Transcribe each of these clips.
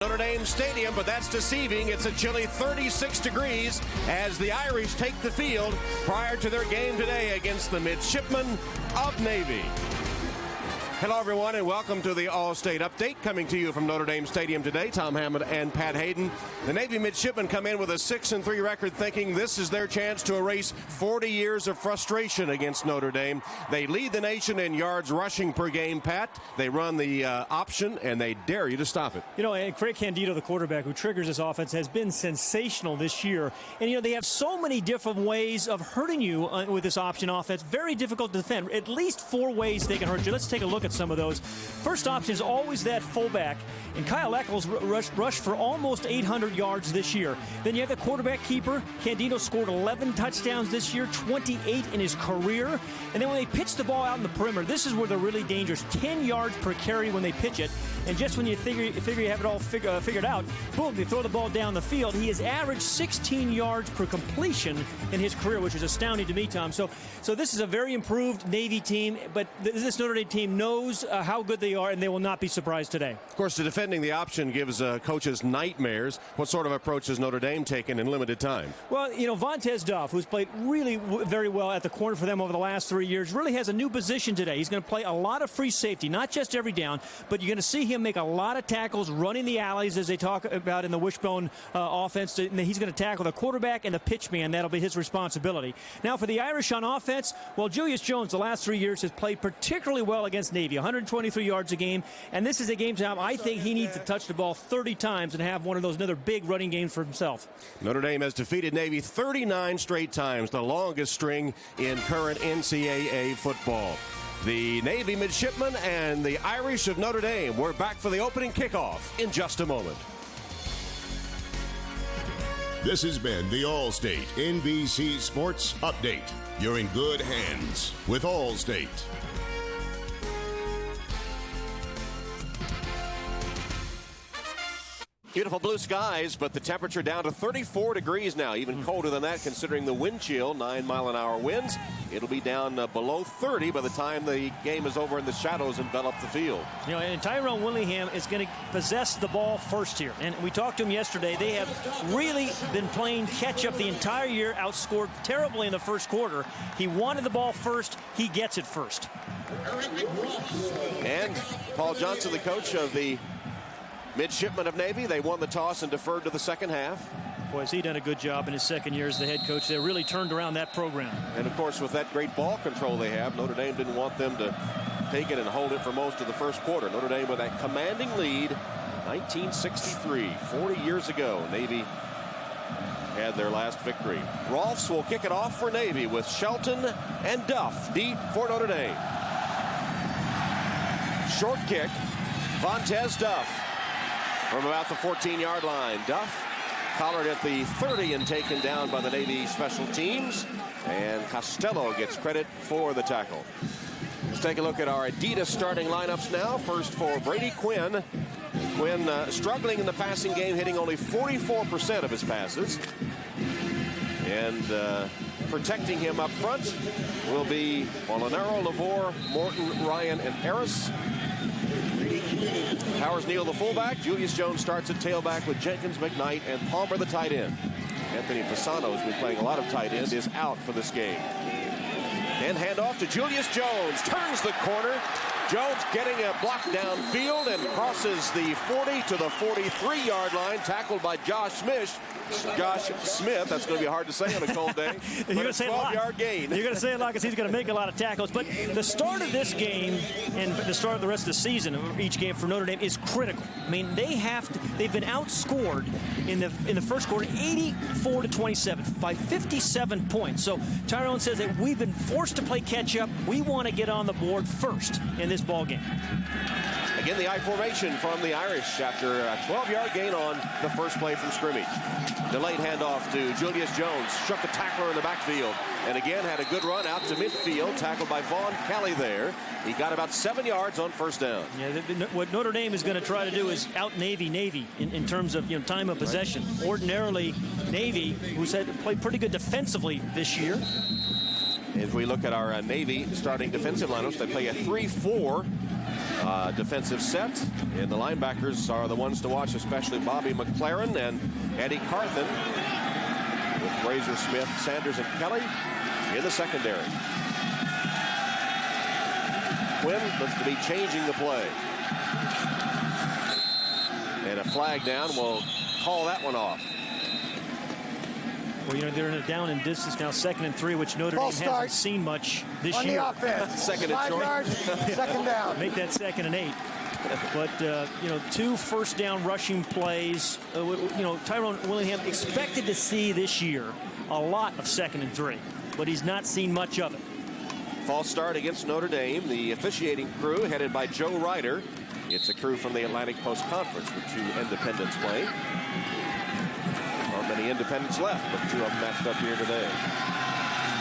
Notre Dame Stadium, but that's deceiving. It's a chilly 36 degrees as the Irish take the field prior to their game today against the Midshipmen of Navy. Hello, everyone, and welcome to the All-State Update, coming to you from Notre Dame Stadium today. Tom Hammond and Pat Hayden. The Navy Midshipmen come in with a 6-3 record, thinking this is their chance to erase 40 years of frustration against Notre Dame. They lead the nation in yards rushing per game, Pat. They run the option, and they dare you to stop it. You know, and Craig Candido, the quarterback who triggers this offense, has been sensational this year. And, you know, they have so many different ways of hurting you with this option offense. Very difficult to defend. At least 4 ways they can hurt you. Let's take a look at some of those. First option is always that fullback, and Kyle Eccles rushed for almost 800 yards this year. Then you have the quarterback keeper. Candido scored 11 touchdowns this year, 28 in his career. And then when they pitch the ball out in the perimeter, this is where they're really dangerous. 10 yards per carry when they pitch it. And just when you figure you have it all figured out, boom, they throw the ball down the field. He has averaged 16 yards per completion in his career, which is astounding to me, Tom. So this is a very improved Navy team, but this Notre Dame team knows how good they are, and they will not be surprised today. Of course, defending the option gives coaches nightmares. What sort of approach has Notre Dame taken in limited time? Well, you know, Vontaze Duff, who's played really very well at the corner for them over the last 3 years, really has a new position today. He's going to play a lot of free safety, not just every down, but you're going to see him make a lot of tackles, running the alleys, as they talk about in the wishbone offense. And he's going to tackle the quarterback and the pitch man. That'll be his responsibility. Now, for the Irish on offense, well, Julius Jones, the last 3 years, has played particularly well against Navy, 123 yards a game. And this is a game time I think he needs to touch the ball 30 times and have one of those another big running games for himself. Notre Dame has defeated Navy 39 straight times, the longest string in current NCAA football. The Navy Midshipmen and the Irish of Notre Dame. We're back for the opening kickoff in just a moment. This has been the All-State NBC Sports Update. You're in good hands with All-State. Beautiful blue skies, but the temperature down to 34 degrees now. Even colder than that considering the wind chill, 9-mile-an-hour winds. It'll be down below 30 by the time the game is over and the shadows envelop the field. You know, and Tyrone Willingham is going to possess the ball first here. And we talked to him yesterday. They have really been playing catch-up the entire year, outscored terribly in the first quarter. He wanted the ball first. He gets it first. And Paul Johnson, the coach of the Midshipmen of Navy, they won the toss and deferred to the second half. Boy, has he done a good job in his second year as the head coach. They really turned around that program. And, of course, with that great ball control they have, Notre Dame didn't want them to take it and hold it for most of the first quarter. Notre Dame with that commanding lead, 1963, 40 years ago. Navy had their last victory. Rolfs will kick it off for Navy with Shelton and Duff deep for Notre Dame. Short kick, Vontaze Duff from about the 14-yard line. Duff collared at the 30 and taken down by the Navy special teams. And Costello gets credit for the tackle. Let's take a look at our Adidas starting lineups now. First for Brady Quinn. Quinn struggling in the passing game, hitting only 44% of his passes. And protecting him up front will be Molinaro, Lavore, Morton, Ryan, and Harris. Powers Neal, the fullback. Julius Jones starts at tailback with Jenkins, McKnight, and Palmer, the tight end. Anthony Fasano has been playing a lot of tight end, is out for this game. And handoff to Julius Jones. Turns the corner. Jones getting a block downfield and crosses the 40 to the 43-yard line, tackled by Josh Smith. That's going to be hard to say on a cold day. You're going to say a 12-yard gain. You're going to say a lot because he's going to make a lot of tackles. But the start of this game and the start of the rest of the season, each game for Notre Dame, is critical. I mean, they've been outscored in the first quarter, 84-27 by 57 points. So Tyrone says that we've been forced to play catch-up. We want to get on the board first in this ball game. Again, the I formation from the Irish after a 12-yard gain on the first play from scrimmage. Delayed handoff to Julius Jones. Struck the tackler in the backfield. And again, had a good run out to midfield. Tackled by Vaughn Kelly there. He got about 7 yards on first down. Yeah, what Notre Dame is going to try to do is out Navy in terms of time of possession. Right. Ordinarily, Navy, who's played pretty good defensively this year. As we look at our Navy starting defensive lineups, they play a 3-4. defensive set. And the linebackers are the ones to watch, especially Bobby McLaren and Eddie Carthen, with Razor Smith, Sanders, and Kelly in the secondary. Quinn looks to be changing the play. And a flag down will call that one off. Well, you know, they're in a down and distance now, 2nd and 3, which Notre Dame hasn't seen much this on year. The offense. 2nd and short. Yards, 2nd down. Make that 2nd and 8. But, you know, 2 first down rushing plays. You know, Tyrone Willingham expected to see this year a lot of 2nd and 3, but he's not seen much of it. False start against Notre Dame. The officiating crew headed by Joe Ryder. It's a crew from the Atlantic Coast Conference with 2 independents playing. Not many independents left, but 2 of them matched up here today.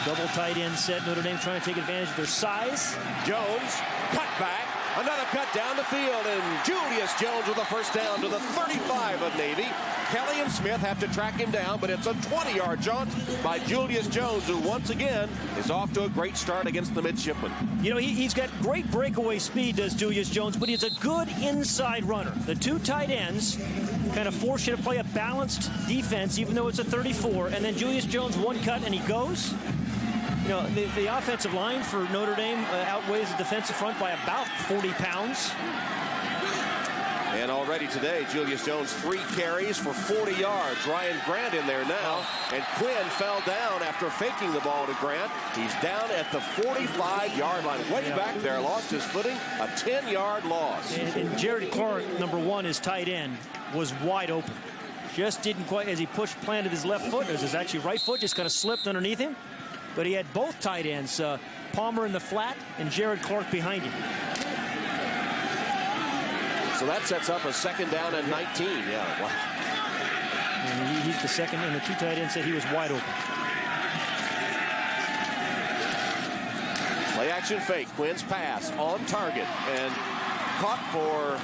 Double tight end set. Notre Dame trying to take advantage of their size. Jones, cut back. Another cut down the field, and Julius Jones with a first down to the 35 of Navy. Kelly and Smith have to track him down, but it's a 20-yard jaunt by Julius Jones, who once again is off to a great start against the midshipmen. You know, he's got great breakaway speed, does Julius Jones, but he's a good inside runner. The 2 tight ends kind of force you to play a balanced defense, even though it's a 34, and then Julius Jones, 1 cut, and he goes. You know, the offensive line for Notre Dame outweighs the defensive front by about 40 pounds. And already today, Julius Jones 3 carries for 40 yards. Ryan Grant in there now. And Quinn fell down after faking the ball to Grant. He's down at the 45-yard line. Way back there, lost his footing. A 10-yard loss. And Jared Clark, number 1, his tight end, was wide open. Just didn't quite, as he planted his left foot, as his actually right foot just kind of slipped underneath him. But he had both tight ends, Palmer in the flat and Jared Clark behind him. So that sets up a 2nd down and 19. Yeah, wow. And he's the second, and the 2 tight ends said he was wide open. Play action fake. Quinn's pass on target and caught for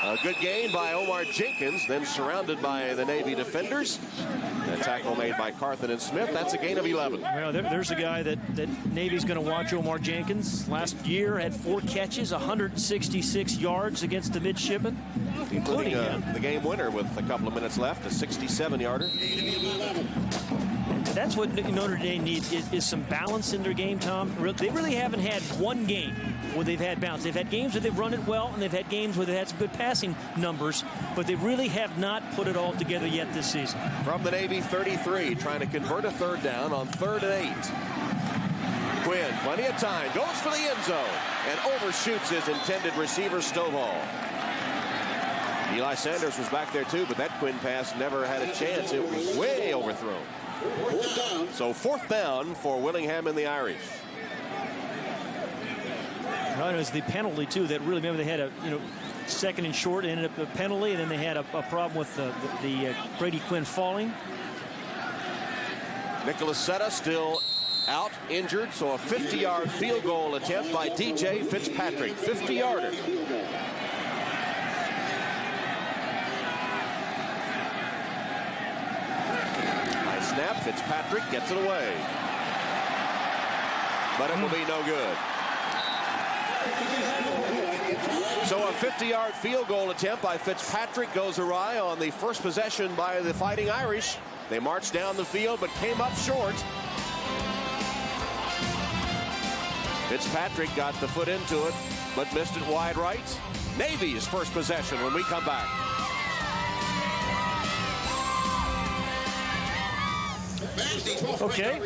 a good gain by Omar Jenkins, then surrounded by the Navy defenders. A tackle made by Carthen and Smith. That's a gain of 11. Well, there's a guy that Navy's going to watch, Omar Jenkins. Last year had 4 catches, 166 yards against the midshipmen, including the game winner with a couple of minutes left, a 67-yarder. That's what Notre Dame needs is some balance in their game, Tom. They really haven't had one game where they've had balance. They've had games where they've run it well, and they've had games where they've had some good passing numbers, but they really have not put it all together yet this season. From the Navy 33, trying to convert a 3rd down on 3rd and 8. Quinn, plenty of time, goes for the end zone, and overshoots his intended receiver, Stovall. Eli Sanders was back there too, but that Quinn pass never had a chance. It was way overthrown. So 4th down for Willingham and the Irish. Right, it was the penalty too that really, remember, they had a 2nd and short, ended up a penalty, and then they had a problem with the Brady Quinn falling. Nicholas Setta still out, injured, so a 50-yard field goal attempt by DJ Fitzpatrick, 50-yarder. High snap, Fitzpatrick gets it away. But it will be no good. So a 50-yard field goal attempt by Fitzpatrick goes awry on the first possession by the Fighting Irish. They marched down the field but came up short. Fitzpatrick got the foot into it but missed it wide right. Navy's first possession when we come back. Okay.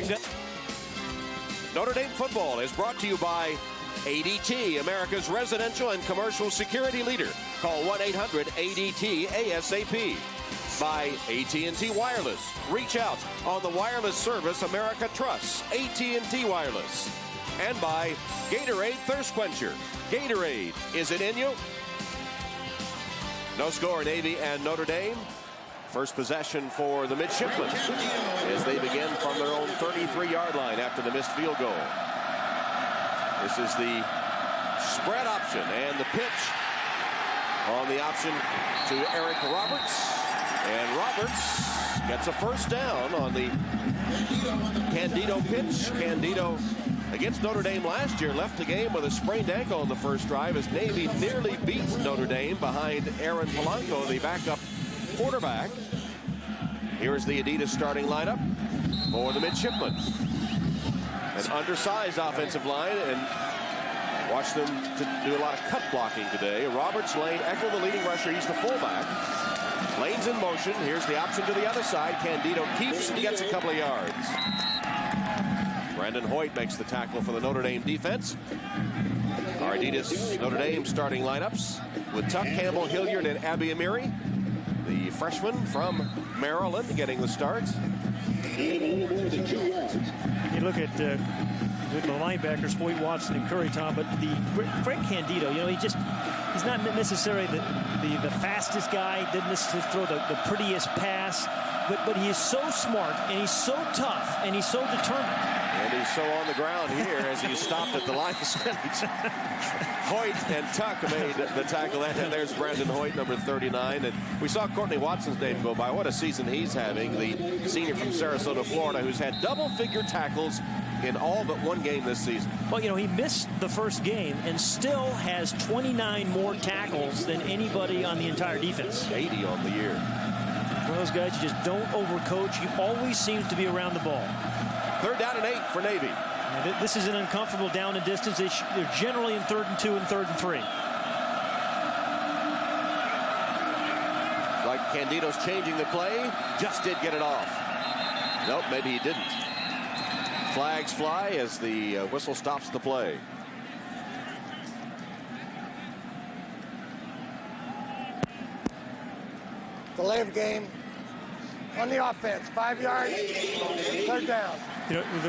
Notre Dame football is brought to you by ADT, America's residential and commercial security leader. Call 1-800-ADT-ASAP. By AT&T Wireless. Reach out on the wireless service America trusts. AT&T Wireless. And by Gatorade Thirst Quencher. Gatorade, is it in you? No score, Navy and Notre Dame. First possession for the midshipmen as they begin from their own 33-yard line after the missed field goal. This is the spread option, and the pitch on the option to Eric Roberts. And Roberts gets a first down on the Candido pitch. Candido against Notre Dame last year, left the game with a sprained ankle in the first drive as Navy nearly beats Notre Dame behind Aaron Polanco, the backup quarterback. Here's the Adidas starting lineup for the midshipmen. An undersized offensive line, and watch them to do a lot of cut blocking today. Roberts, Lane, Eckel, the leading rusher. He's the fullback. Lane's in motion. Here's the option to the other side. Candido keeps and gets a couple of yards. Brandon Hoyt makes the tackle for the Notre Dame defense. Our Adidas Notre Dame starting lineups with Tuck, Campbell, Hilliard, and Abby Amiri. The freshman from Maryland getting the starts. You look at the linebackers, Hoyt, Watson, and Curry, Tom, but Craig Candido, he's not necessarily the fastest guy, didn't necessarily throw the prettiest pass, but he is so smart, and he's so tough, and he's so determined. And he's so on the ground here as he stopped at the line of scrimmage. Hoyt and Tuck made the tackle. And there's Brandon Hoyt, number 39. And we saw Courtney Watson's name go by. What a season he's having. The senior from Sarasota, Florida, who's had double-figure tackles in all but one game this season. Well, he missed the first game and still has 29 more tackles than anybody on the entire defense. 80 on the year. One of those guys you just don't overcoach. He always seems to be around the ball. 3rd down and 8 for Navy. This is an uncomfortable down and distance. They're generally in 3rd and 2 and 3rd and 3. Like Candido's changing the play. Just did get it off. Nope, maybe he didn't. Flags fly as the whistle stops the play. Delay of game on the offense. 5 yards, 3rd down.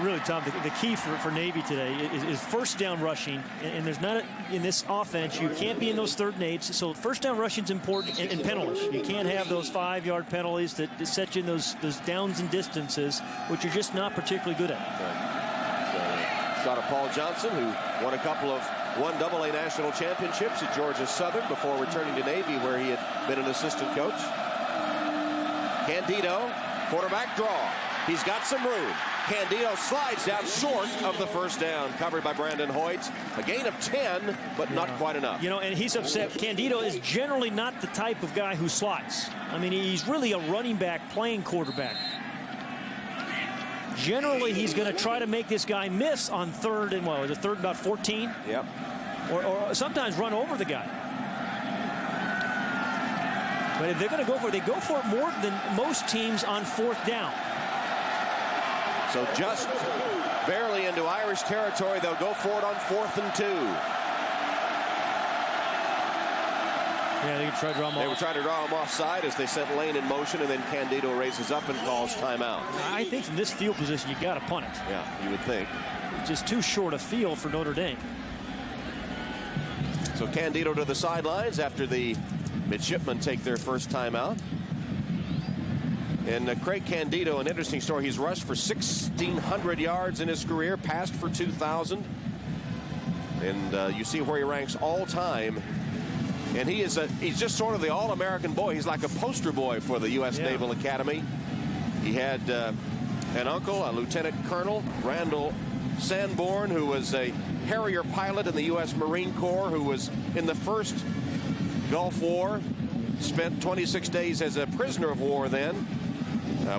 Really, Tom, the key for Navy today is first down rushing, and there's not in this offense. You can't be in those 3rd and 8s. So first down rushing is important, and penalties. You can't have those 5-yard penalties that set you in those downs and distances, which you're just not particularly good at. Shot of Paul Johnson, who won a couple of 1AA national championships at Georgia Southern before returning to Navy, where he had been an assistant coach. Candido, quarterback draw. He's got some room. Candido slides down short of the first down, covered by Brandon Hoyt. A gain of 10, but not quite enough. And he's upset. Candido is generally not the type of guy who slides. I mean, he's really a running back playing quarterback. Generally, he's going to try to make this guy miss on 3rd and, what was it, 3rd about 14? Yep. Or sometimes run over the guy. But if they're going to go for it, they go for it more than most teams on 4th down. So just barely into Irish territory. They'll go for it on 4th and 2. Yeah, they try to draw him off. They were trying to draw him offside as they sent Lane in motion, and then Candido raises up and calls timeout. I think from this field position, you got to punt it. Yeah, you would think. Just too short a field for Notre Dame. So Candido to the sidelines after the midshipmen take their first timeout. And Craig Candido, an interesting story. He's rushed for 1,600 yards in his career, passed for 2,000. And you see where he ranks all time. And he's just sort of the all-American boy. He's like a poster boy for the U.S. Naval Academy. He had an uncle, a lieutenant colonel, Randall Sanborn, who was a Harrier pilot in the U.S. Marine Corps, who was in the first Gulf War, spent 26 days as a prisoner of war then,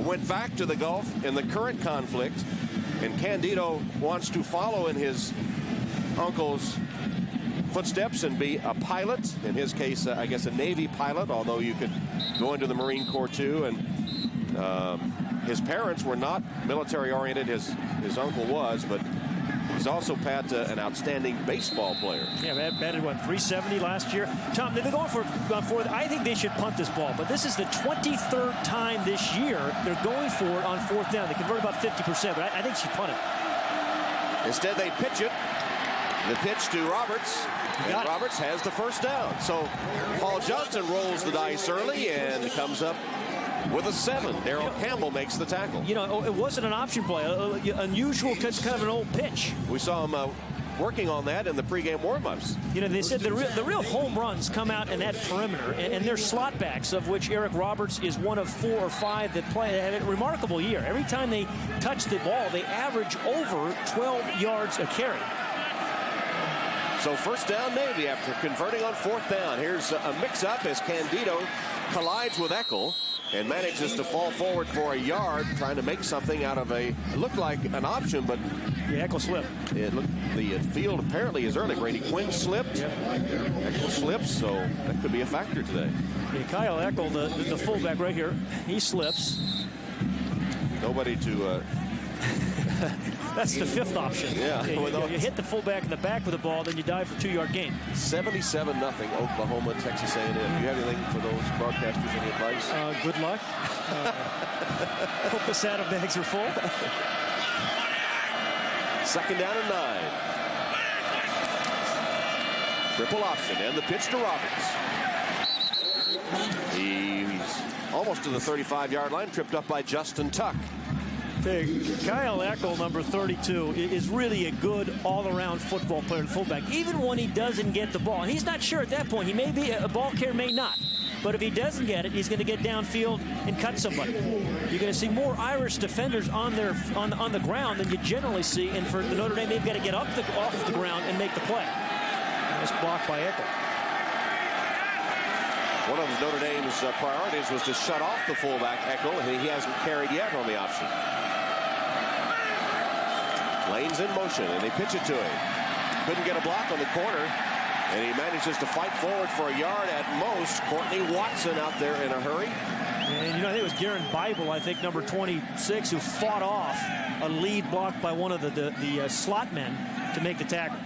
went back to the Gulf in the current conflict, and Candido wants to follow in his uncle's footsteps and be a pilot. In his case, I guess a Navy pilot, although you could go into the Marine Corps too. And his parents were not military oriented. His uncle was, but he's also, Pat, an outstanding baseball player. Yeah, batted, what, 370 last year? Tom, they're going for I think they should punt this ball, but this is the 23rd time this year they're going for it on 4th down. They convert about 50%, but I think she punt it. Instead, they pitch it. The pitch to Roberts. And Roberts has the first down. So Paul Johnson rolls the dice early and comes up with a 7. Darrell Campbell makes the tackle. It wasn't an option play. Unusual, kind of an old pitch. We saw him working on that in the pregame warm-ups. You know, they said the real home runs come out in that perimeter, and they're slot backs, of which Eric Roberts is one of 4 or 5 that play. They had a remarkable year. Every time they touch the ball, they average over 12 yards a carry. So first down, Navy after converting on 4th down. Here's a mix-up as Candido collides with Eckel and manages to fall forward for a yard, trying to make something out of it looked like an option, but Yeah, Eckel slipped. it looked, the field apparently is early. Brady Quinn slipped. Yep. Eckel slips, so that could be a factor today. Yeah, Kyle Eckel, the fullback right here, he slips. Nobody to... That's the 5th option. Yeah. You hit the fullback in the back with the ball, then you dive for 2-yard gain. 77-0 Oklahoma, Texas A&M. Do you have anything for those broadcasters? Any advice? Good luck. Hope the saddlebags are full. 2nd down and 9. Triple option and the pitch to Roberts. He's almost to the 35-yard line, tripped up by Justin Tuck. Kyle Eckel, number 32, is really a good all-around football player, fullback, even when he doesn't get the ball. And he's not sure at that point. He may be a ball carrier, may not. But if he doesn't get it, he's going to get downfield and cut somebody. You're going to see more Irish defenders on the ground than you generally see. And for the Notre Dame, they've got to get off the ground and make the play. Nice block by Eckel. One of Notre Dame's priorities was to shut off the fullback, Eckel. He hasn't carried yet on the option. Lane's in motion, and they pitch it to him. Couldn't get a block on the corner, and he manages to fight forward for a yard at most. Courtney Watson out there in a hurry. And, you know, I think it was Garen Bible, I think, number 26, who fought off a lead blocked by one of the slot men to make the tackle.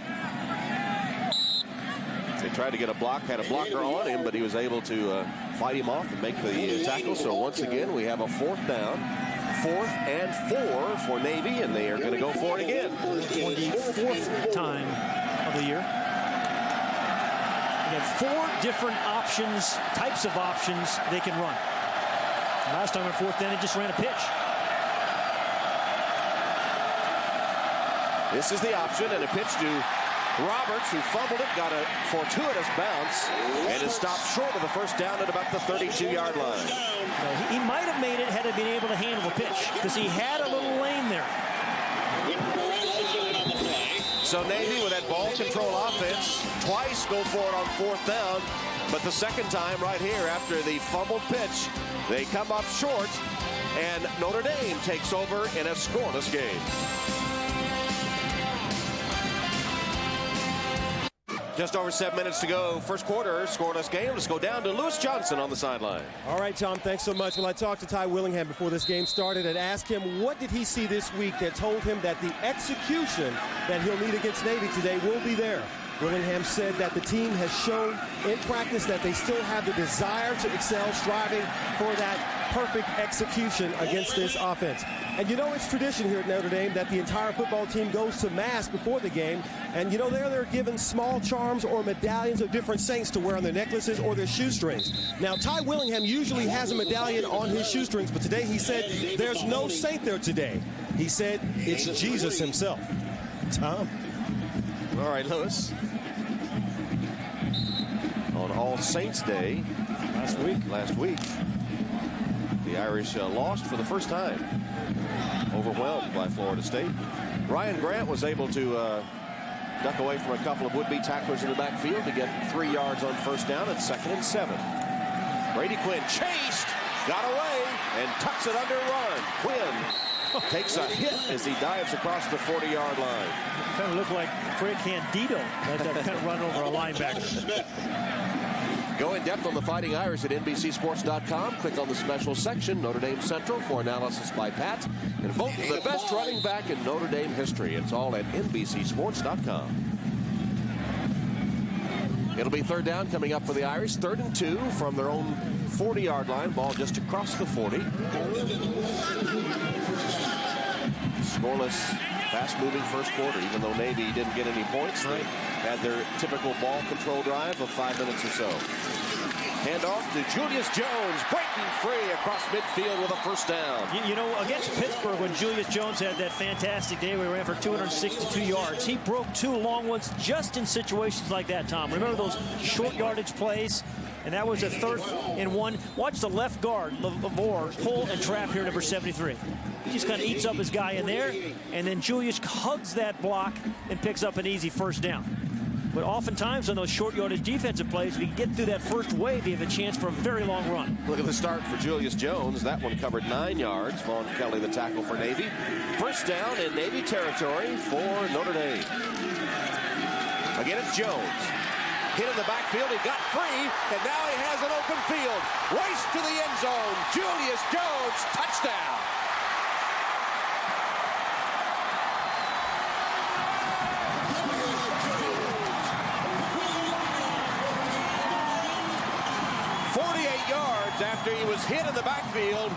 They tried to get a block, had a blocker on him, but he was able to fight him off and make the tackle. So once again, we have a 4th down. 4th and 4 for Navy, and they are going to go for it again. 24th time of the year. They have 4 different options, types of options they can run. Last time on 4th down, they just ran a pitch. This is the option, and a pitch to Roberts, who fumbled it, got a fortuitous bounce, and is stopped short of the first down at about the 32-yard line. He might have made it had he been able to handle the pitch, because he had a little lane there. So Navy, with that ball control offense, twice go for it on 4th down, but the second time right here after the fumbled pitch, they come up short, and Notre Dame takes over in a scoreless game. Just over 7 minutes to go. First quarter, scoreless game. Let's go down to Lewis Johnson on the sideline. All right, Tom, thanks so much. Well, I talked to Ty Willingham before this game started and asked him what did he see this week that told him that the execution that he'll need against Navy today will be there. Willingham said that the team has shown in practice that they still have the desire to excel, striving for that perfect execution against this offense. And you know, it's tradition here at Notre Dame that the entire football team goes to mass before the game. And you know, they're given small charms or medallions of different saints to wear on their necklaces or their shoestrings. Now, Ty Willingham usually has a medallion on his shoestrings, but today he said there's no saint there today. He said it's Jesus himself. Tom? All right, Lewis. On All Saints Day last week, the Irish lost for the first time, overwhelmed by Florida State. Ryan Grant was able to duck away from a couple of would-be tacklers in the backfield to get 3 yards on first down at 2nd and 7. Brady Quinn chased, got away, and tucks it under run. Quinn takes a hit as he dives across the 40-yard line. It kind of looked like Craig Candido, that kind of run over a linebacker. Go in depth on the Fighting Irish at NBCSports.com. Click on the special section, Notre Dame Central, for analysis by Pat. And vote for the best running back in Notre Dame history. It's all at NBCSports.com. It'll be 3rd down coming up for the Irish. 3rd and 2 from their own 40-yard line. Ball just across the 40. Scoreless, fast-moving first quarter. Even though Navy didn't get any points, they had their typical ball control drive of 5 minutes or so. Handoff to Julius Jones, breaking free across midfield with a first down. You know, against Pittsburgh, when Julius Jones had that fantastic day where he ran for 262 yards, he broke 2 long ones just in situations like that, Tom. Remember those short yardage plays? And that was a 3rd and 1. Watch the left guard, Lavore, pull and trap here, number 73. He just kind of eats up his guy in there, and then Julius hugs that block and picks up an easy first down. But oftentimes on those short yardage defensive plays, if you get through that first wave, you have a chance for a very long run. Look at the start for Julius Jones. That one covered 9 yards. Vaughn Kelly, the tackle for Navy. First down in Navy territory for Notre Dame. Again, it's Jones. Hit in the backfield. He got free, and now he has an open field. Race to the end zone. Julius Jones, touchdown. Yards after he was hit in the backfield,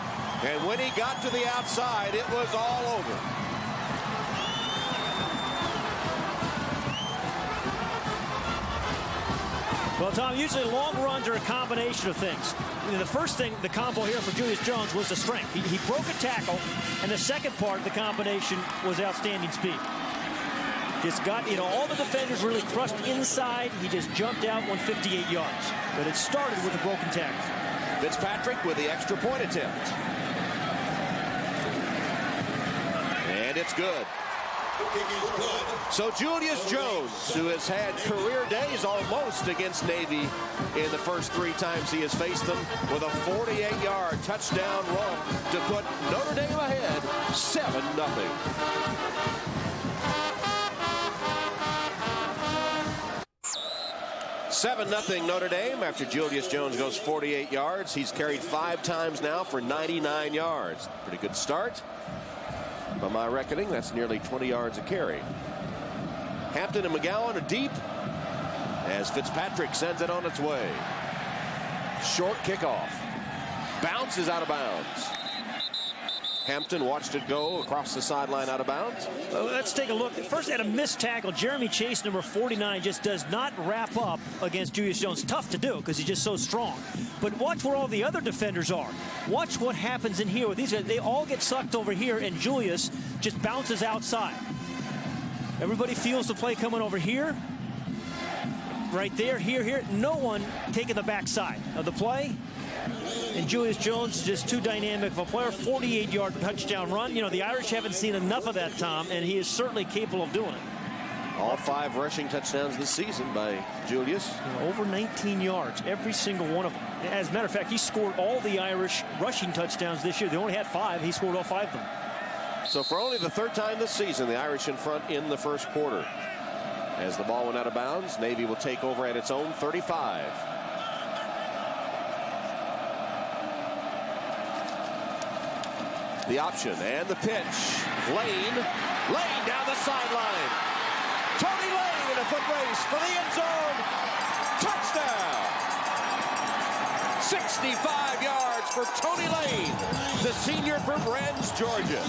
and when he got to the outside, it was all over. Well, Tom, usually long runs are a combination of things. The first thing, the combo here for Julius Jones was the strength. He broke a tackle, and the second part of the combination was outstanding speed. Just got, all the defenders really crushed inside. He just jumped out 158 yards. But it started with a broken tackle. Fitzpatrick with the extra point attempt. And it's good. So Julius Jones, who has had career days almost against Navy in the first 3 times he has faced them, with a 48-yard touchdown run to put Notre Dame ahead 7-0. (7-0) Notre Dame after Julius Jones goes 48 yards. He's carried 5 times now for 99 yards. Pretty good start. By my reckoning, that's nearly 20 yards a carry. Hampton and McGowan are deep as Fitzpatrick sends it on its way. Short kickoff. Bounces out of bounds. Hampton watched it go across the sideline out of bounds. Well, let's take a look. First, at a missed tackle, Jeremy Chase, number 49, just does not wrap up against Julius Jones. Tough to do because he's just so strong. But watch where all the other defenders are. Watch what happens in here with these guys. They all get sucked over here, and Julius just bounces outside. Everybody feels the play coming over here. Right there, here. No one taking the backside of the play. And Julius Jones, just too dynamic of a player. 48-yard touchdown run. The Irish haven't seen enough of that, Tom, and he is certainly capable of doing it. All 5 rushing touchdowns this season by Julius. Over 19 yards, every single one of them. As a matter of fact, he scored all the Irish rushing touchdowns this year. They only had 5. He scored all 5 of them. So for only the 3rd time this season, the Irish in front in the first quarter. As the ball went out of bounds, Navy will take over at its own 35. The option and the pitch. Lane down the sideline. Tony Lane in a foot race for the end zone. Touchdown. 65 yards for Tony Lane, the senior from Brands, Georgia.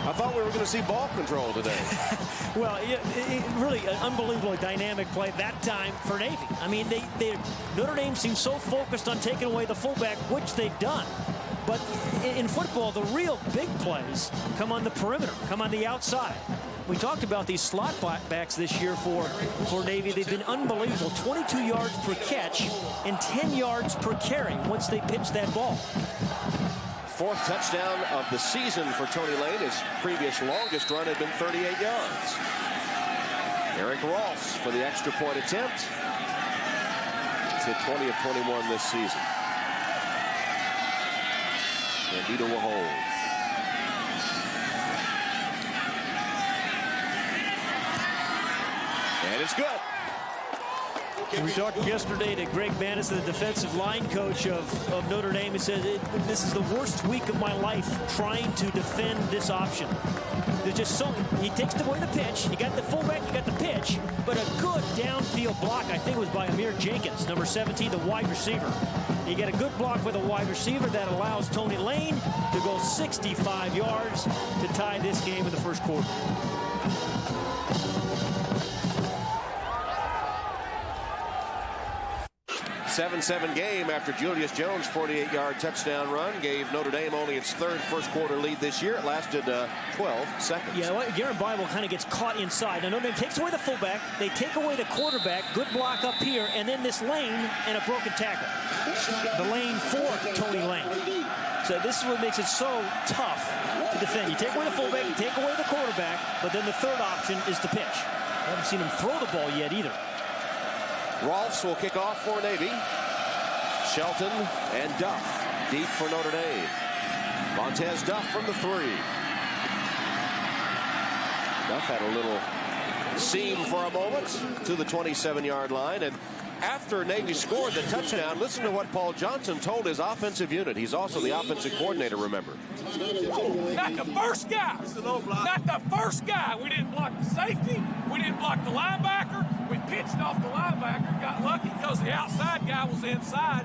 I thought we were going to see ball control today. Well, really an unbelievably dynamic play that time for Navy. I mean, Notre Dame seems so focused on taking away the fullback, which they've done. But in football, the real big plays come on the perimeter, come on the outside. We talked about these slot backs this year for Navy. They've been unbelievable. 22 yards per catch and 10 yards per carry once they pitch that ball. 4th touchdown of the season for Tony Lane. His previous longest run had been 38 yards. Eric Rolfs for the extra point attempt. He's hit 20 of 21 this season. Bandito will hold. And it's good. We talked yesterday to Greg Manis, the defensive line coach of Notre Dame. He said, this is the worst week of my life trying to defend this option. They're just so, he takes away the pitch. You got the fullback, you got the pitch, but a good downfield block, I think it was by Amir Jenkins, number 17, the wide receiver. You get a good block with a wide receiver that allows Tony Lane to go 65 yards to tie this game in the first quarter. 7-7 game after Julius Jones' 48-yard touchdown run gave Notre Dame only its third first-quarter lead this year. It lasted 12 seconds. Yeah, Garrett Bible kind of gets caught inside. Now Notre Dame takes away the fullback. They take away the quarterback. Good block up here, and then this lane and a broken tackle. The lane for Tony Lane. So this is what makes it so tough to defend. You take away the fullback, you take away the quarterback, but then the third option is the pitch. I haven't seen him throw the ball yet either. Rolfs will kick off for Navy. Shelton and Duff deep for Notre Dame. Montez Duff from the 3. Duff had a little seam for a moment to the 27-yard line, and after Navy scored the touchdown, listen to what Paul Johnson told his offensive unit. He's also the offensive coordinator, remember. Not the first guy. Not the first guy. We didn't block the safety. We didn't block the linebacker. We pitched off the linebacker. Got lucky because the outside guy was inside.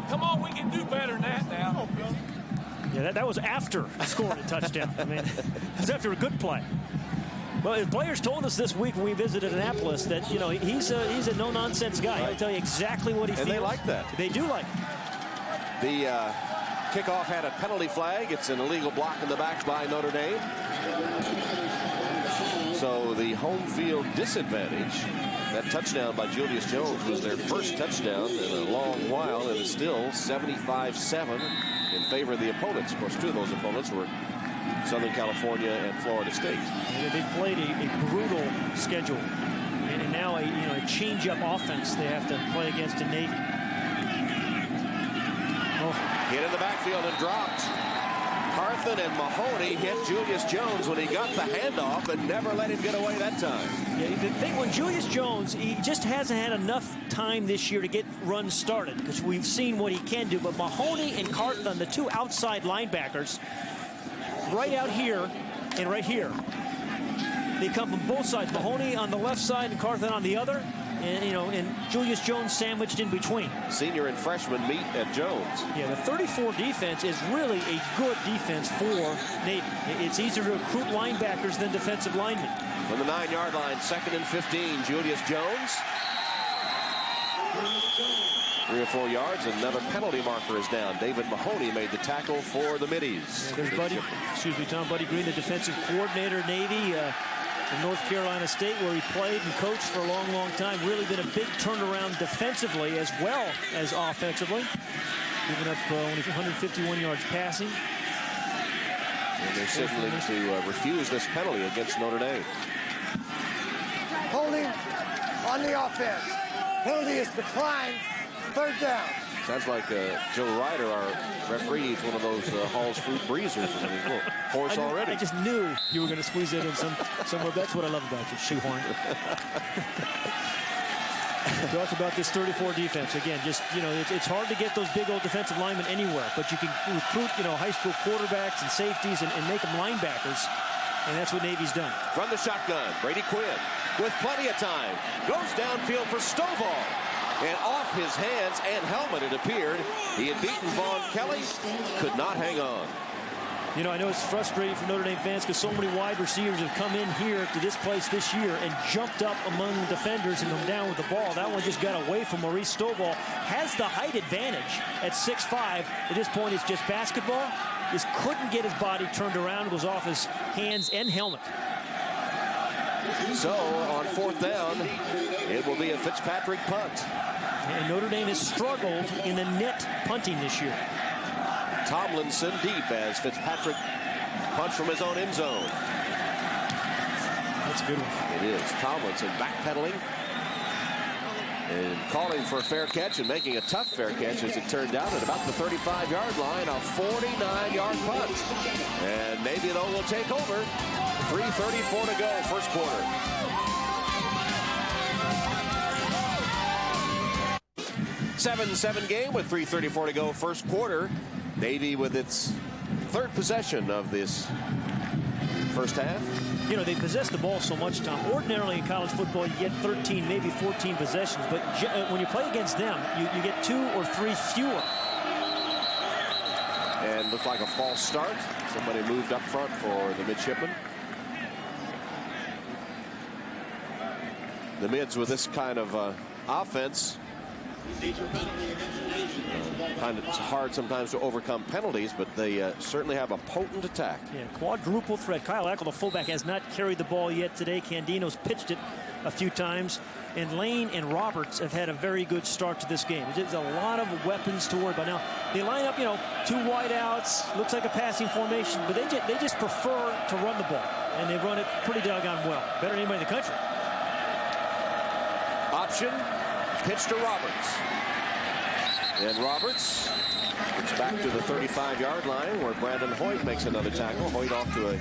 Come on, we can do better than that now. Yeah, that was after scoring a touchdown. I mean, it was after a good play. Well, the players told us this week when we visited Annapolis that, you know, he's a no-nonsense guy. He'll tell you exactly what he feels. And they like that. They do like it. The kickoff had a penalty flag. It's an illegal block in the back by Notre Dame. So the home field disadvantage, that touchdown by Julius Jones was their first touchdown in a long while, and it's still 75-7 in favor of the opponents. Of course, two of those opponents were Southern California and Florida State. They played a brutal schedule, and now a change-up offense they have to play against a Navy. Hit in the backfield and dropped. Carthen and Mahoney hit Julius Jones when he got the handoff and never let him get away that time. Yeah, the thing when Julius Jones, he just hasn't had enough time this year to get runs started because we've seen what he can do. But Mahoney and Carthen, the two outside linebackers, right out here and right here, they come from both sides. Mahoney on the left side and Carthen on the other. And Julius Jones sandwiched in between. Senior and freshman meet at Jones. Yeah, the 34 defense is really a good defense for Navy. It's easier to recruit linebackers than defensive linemen. From the 9-yard line, 2nd and 15, Julius Jones. 3 or 4 yards, another penalty marker is down. David Mahoney made the tackle for the Middies. Yeah, there's Buddy Green, the defensive coordinator, Navy. In North Carolina State, where he played and coached for a long, long time. Really been a big turnaround defensively as well as offensively. Giving up only 151 yards passing. And they're signaling to refuse this penalty against Notre Dame. Holding on the offense. Penalty is declined. 3rd down. Sounds like Joe Ryder, our referee, is one of those Hall's Fruit Breezers. Horse already. I just knew you were going to squeeze that in somewhere. That's what I love about you, shoehorn. Talk about this 34 defense again. Just it's hard to get those big old defensive linemen anywhere, but you can recruit high school quarterbacks and safeties and make them linebackers, and that's what Navy's done. From the shotgun, Brady Quinn with plenty of time goes downfield for Stovall. And off his hands and helmet, it appeared. He had beaten Vaughn Kelly, could not hang on. I know it's frustrating for Notre Dame fans because so many wide receivers have come in here to this place this year and jumped up among defenders and come down with the ball. That one just got away from Maurice Stovall. Has the height advantage at 6'5". At this point, it's just basketball. Just couldn't get his body turned around. It was off his hands and helmet. So, on 4th down, it will be a Fitzpatrick punt. And Notre Dame has struggled in the net punting this year. Tomlinson deep as Fitzpatrick punts from his own end zone. That's a good one. It is. Tomlinson backpedaling and calling for a fair catch and making a tough fair catch as it turned out at about the 35-yard line, a 49-yard punt. And Navy, though, will take over. 3:34 to go, first quarter. Seven game with 3:34 to go, first quarter. Navy with its 3rd possession of this first half. They possess the ball so much, Tom. Ordinarily in college football, you get 13, maybe 14 possessions. But when you play against them, you get 2 or 3 fewer. And looked like a false start. Somebody moved up front for the midshipmen. The mids with this kind of offense It's hard sometimes to overcome penalties, but they certainly have a potent attack. Yeah, quadruple threat. Kyle Eckel, the fullback, has not carried the ball yet today. Candino's pitched it a few times. And Lane and Roberts have had a very good start to this game. There's a lot of weapons to worry about. Now, they line up, 2 wideouts. Looks like a passing formation, but they just prefer to run the ball. And they run it pretty doggone well. Better than anybody in the country. Option, pitch to Roberts. And Roberts gets back to the 35-yard line where Brandon Hoyt makes another tackle. Hoyt off to a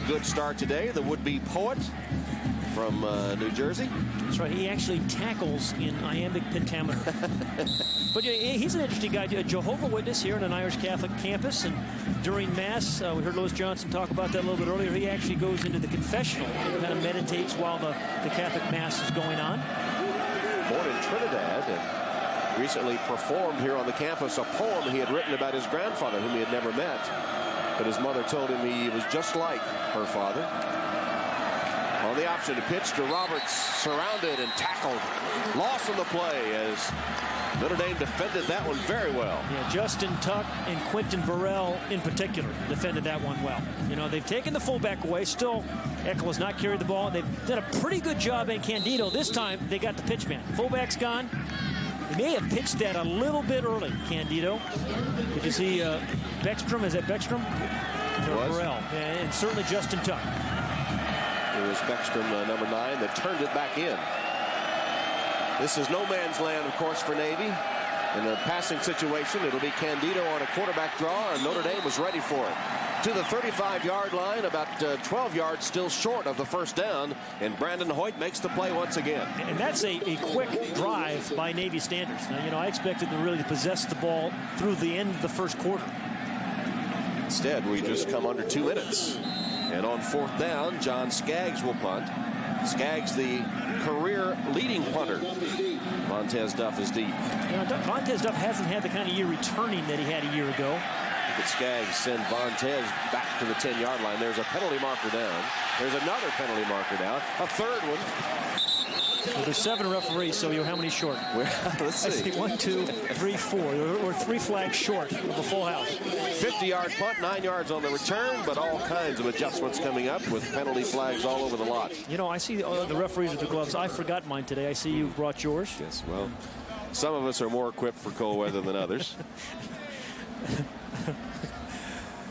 good start today. The would-be poet from New Jersey. That's right. He actually tackles in iambic pentameter. But he's an interesting guy. A Jehovah's Witness here on an Irish Catholic campus. And during Mass, we heard Louis Johnson talk about that a little bit earlier. He actually goes into the confessional and kind of meditates while the Catholic Mass is going on. Born in Trinidad and recently performed here on the campus a poem he had written about his grandfather, whom he had never met. But his mother told him he was just like her father. On the option to pitch to Roberts, surrounded and tackled. Loss on the play as Notre Dame defended that one very well. Yeah, Justin Tuck and Quentin Burrell in particular defended that one well. They've taken the fullback away. Still, Eckel has not carried the ball. They've done a pretty good job in Candido. This time, they got the pitch man. Fullback's gone. They may have pitched that a little bit early, Candido. Did you see Beckstrom? Is that Beckstrom? Burrell. And certainly Justin Tuck. It was Beckstrom, number 9, that turned it back in. This is no man's land, of course, for Navy. In a passing situation, it'll be Candido on a quarterback draw, and Notre Dame was ready for it. To the 35-yard line, about 12 yards still short of the first down, and Brandon Hoyt makes the play once again. And that's a quick drive by Navy standards. Now, I expected them really to possess the ball through the end of the first quarter. Instead, we just come under 2 minutes. And on 4th down, John Skaggs will punt. Skaggs, the career leading punter. Montez Duff is deep. Montez Duff hasn't had the kind of year returning that he had a year ago. Look at Skaggs send Montez back to the 10-yard line. There's a penalty marker down. There's another penalty marker down. A third one. Well, there's 7 referees, so you're how many short? Let's see. I see 1, 2, 3, 4. We're 3 flags short of a full house. 50-yard punt, 9 yards on the return, but all kinds of adjustments coming up with penalty flags all over the lot. I see the referees with the gloves. I forgot mine today. I see you brought yours. Yes, well, some of us are more equipped for cold weather than others.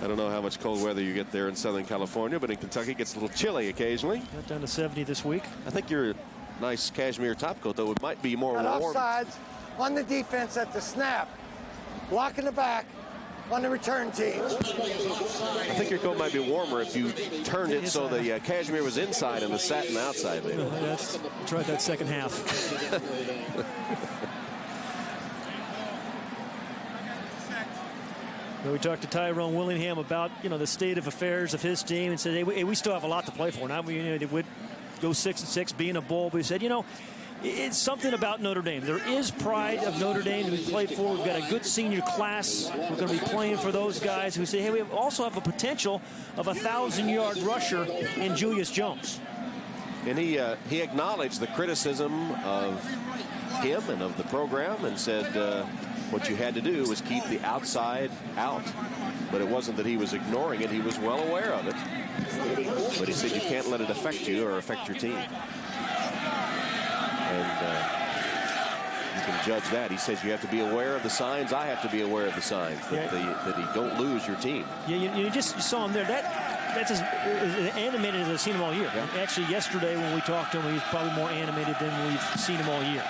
I don't know how much cold weather you get there in Southern California, but in Kentucky it gets a little chilly occasionally. Got down to 70 this week. I think your nice cashmere top coat, though, it might be more warm. Offsides on the defense at the snap. Blocking the back on the return team. I think your coat might be warmer if you turned it so the cashmere was inside and the satin outside. Maybe. Let's try that second half. We talked to Tyrone Willingham about the state of affairs of his team and said, hey, we still have a lot to play for. Now they would go 6-6, be in a bowl, but he said, it's something about Notre Dame. There is pride of Notre Dame to be played for. We've got a good senior class. We're going to be playing for those guys who say, hey, we also have a potential of a 1,000-yard rusher in Julius Jones. And he acknowledged the criticism of him and of the program and said what you had to do was keep the outside out. But it wasn't that he was ignoring it. He was well aware of it. But he said you can't let it affect you or affect your team. And you can judge that. He says you have to be aware of the signs. I have to be aware of the signs that you don't lose your team. Yeah, you saw him there. That's as animated as I've seen him all year. Yeah. Actually, yesterday when we talked to him, he's probably more animated than we've seen him all year.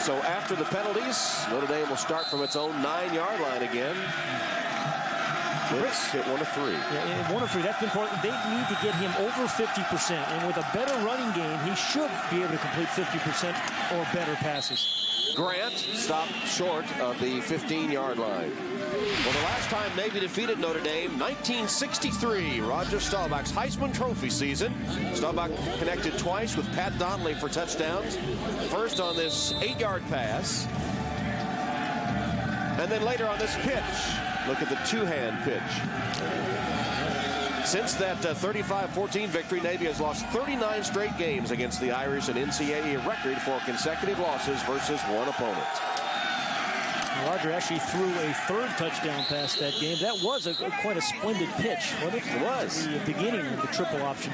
So after the penalties, Notre Dame will start from its own 9-yard line again. Brooks hit 1 of 3. Yeah, 1 of 3. That's important. They need to get him over 50%. And with a better running game, he should be able to complete 50% or better passes. Grant stopped short of the 15-yard line. Well, the last time Navy defeated Notre Dame, 1963, Roger Staubach's Heisman Trophy season. Staubach connected twice with Pat Donnelly for touchdowns. First on this 8-yard pass. And then later on this pitch. Look at the two-hand pitch. Since that 35-14 victory, Navy has lost 39 straight games against the Irish, an NCAA record for consecutive losses versus one opponent. Roger actually threw a third touchdown pass that game. That was quite a splendid pitch, wasn't it? It was. The beginning of the triple option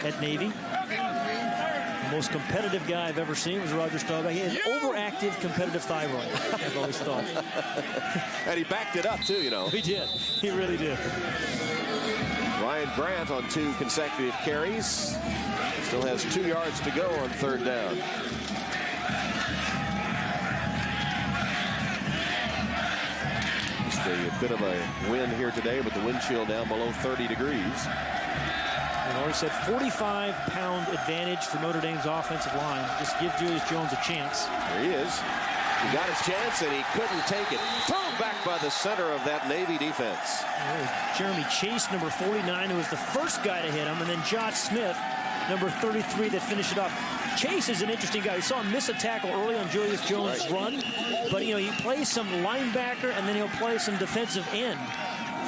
at Navy. The most competitive guy I've ever seen was Roger Staubach. He had overactive competitive thyroid, I've always thought. And he backed it up, too, you know. He did. He really did. Ryan Grant on 2 consecutive carries. Still has 2 yards to go on 3rd down. Just a bit of a wind here today with the wind chill down below 30 degrees. And already said 45-pound advantage for Notre Dame's offensive line. Just give Julius Jones a chance. There he is. He got his chance, and he couldn't take it. Thrown back by the center of that Navy defense. Jeremy Chase, number 49, who was the first guy to hit him, and then Josh Smith, number 33, that finished it up. Chase is an interesting guy. We saw him miss a tackle early on Julius Jones' run, but he plays some linebacker, and then he'll play some defensive end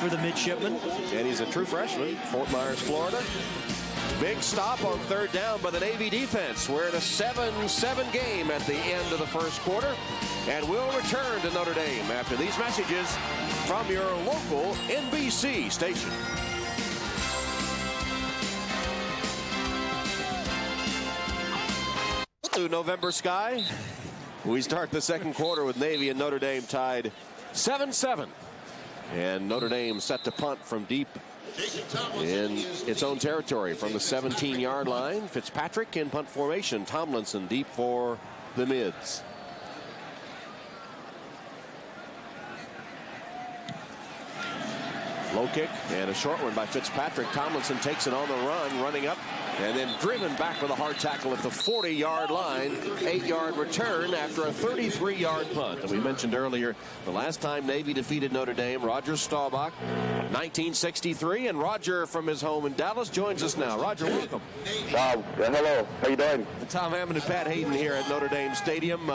for the midshipman. And he's a true freshman, Fort Myers, Florida. Big stop on 3rd down by the Navy defense. We're in a 7-7 game at the end of the first quarter. And we'll return to Notre Dame after these messages from your local NBC station. To November sky. We start the second quarter with Navy and Notre Dame tied 7-7. And Notre Dame set to punt from deep in its own territory from the 17-yard line. Fitzpatrick in punt formation. Tomlinson deep for the mids. Low kick and a short one by Fitzpatrick. Tomlinson takes it on the run, running up, and then driven back with a hard tackle at the 40-yard line. 8-yard return after a 33-yard punt. And we mentioned earlier the last time Navy defeated Notre Dame, Roger Staubach, 1963. And Roger from his home in Dallas joins us now. Roger, welcome. Hello. How you doing? Tom Hammond and Pat Hayden here at Notre Dame Stadium.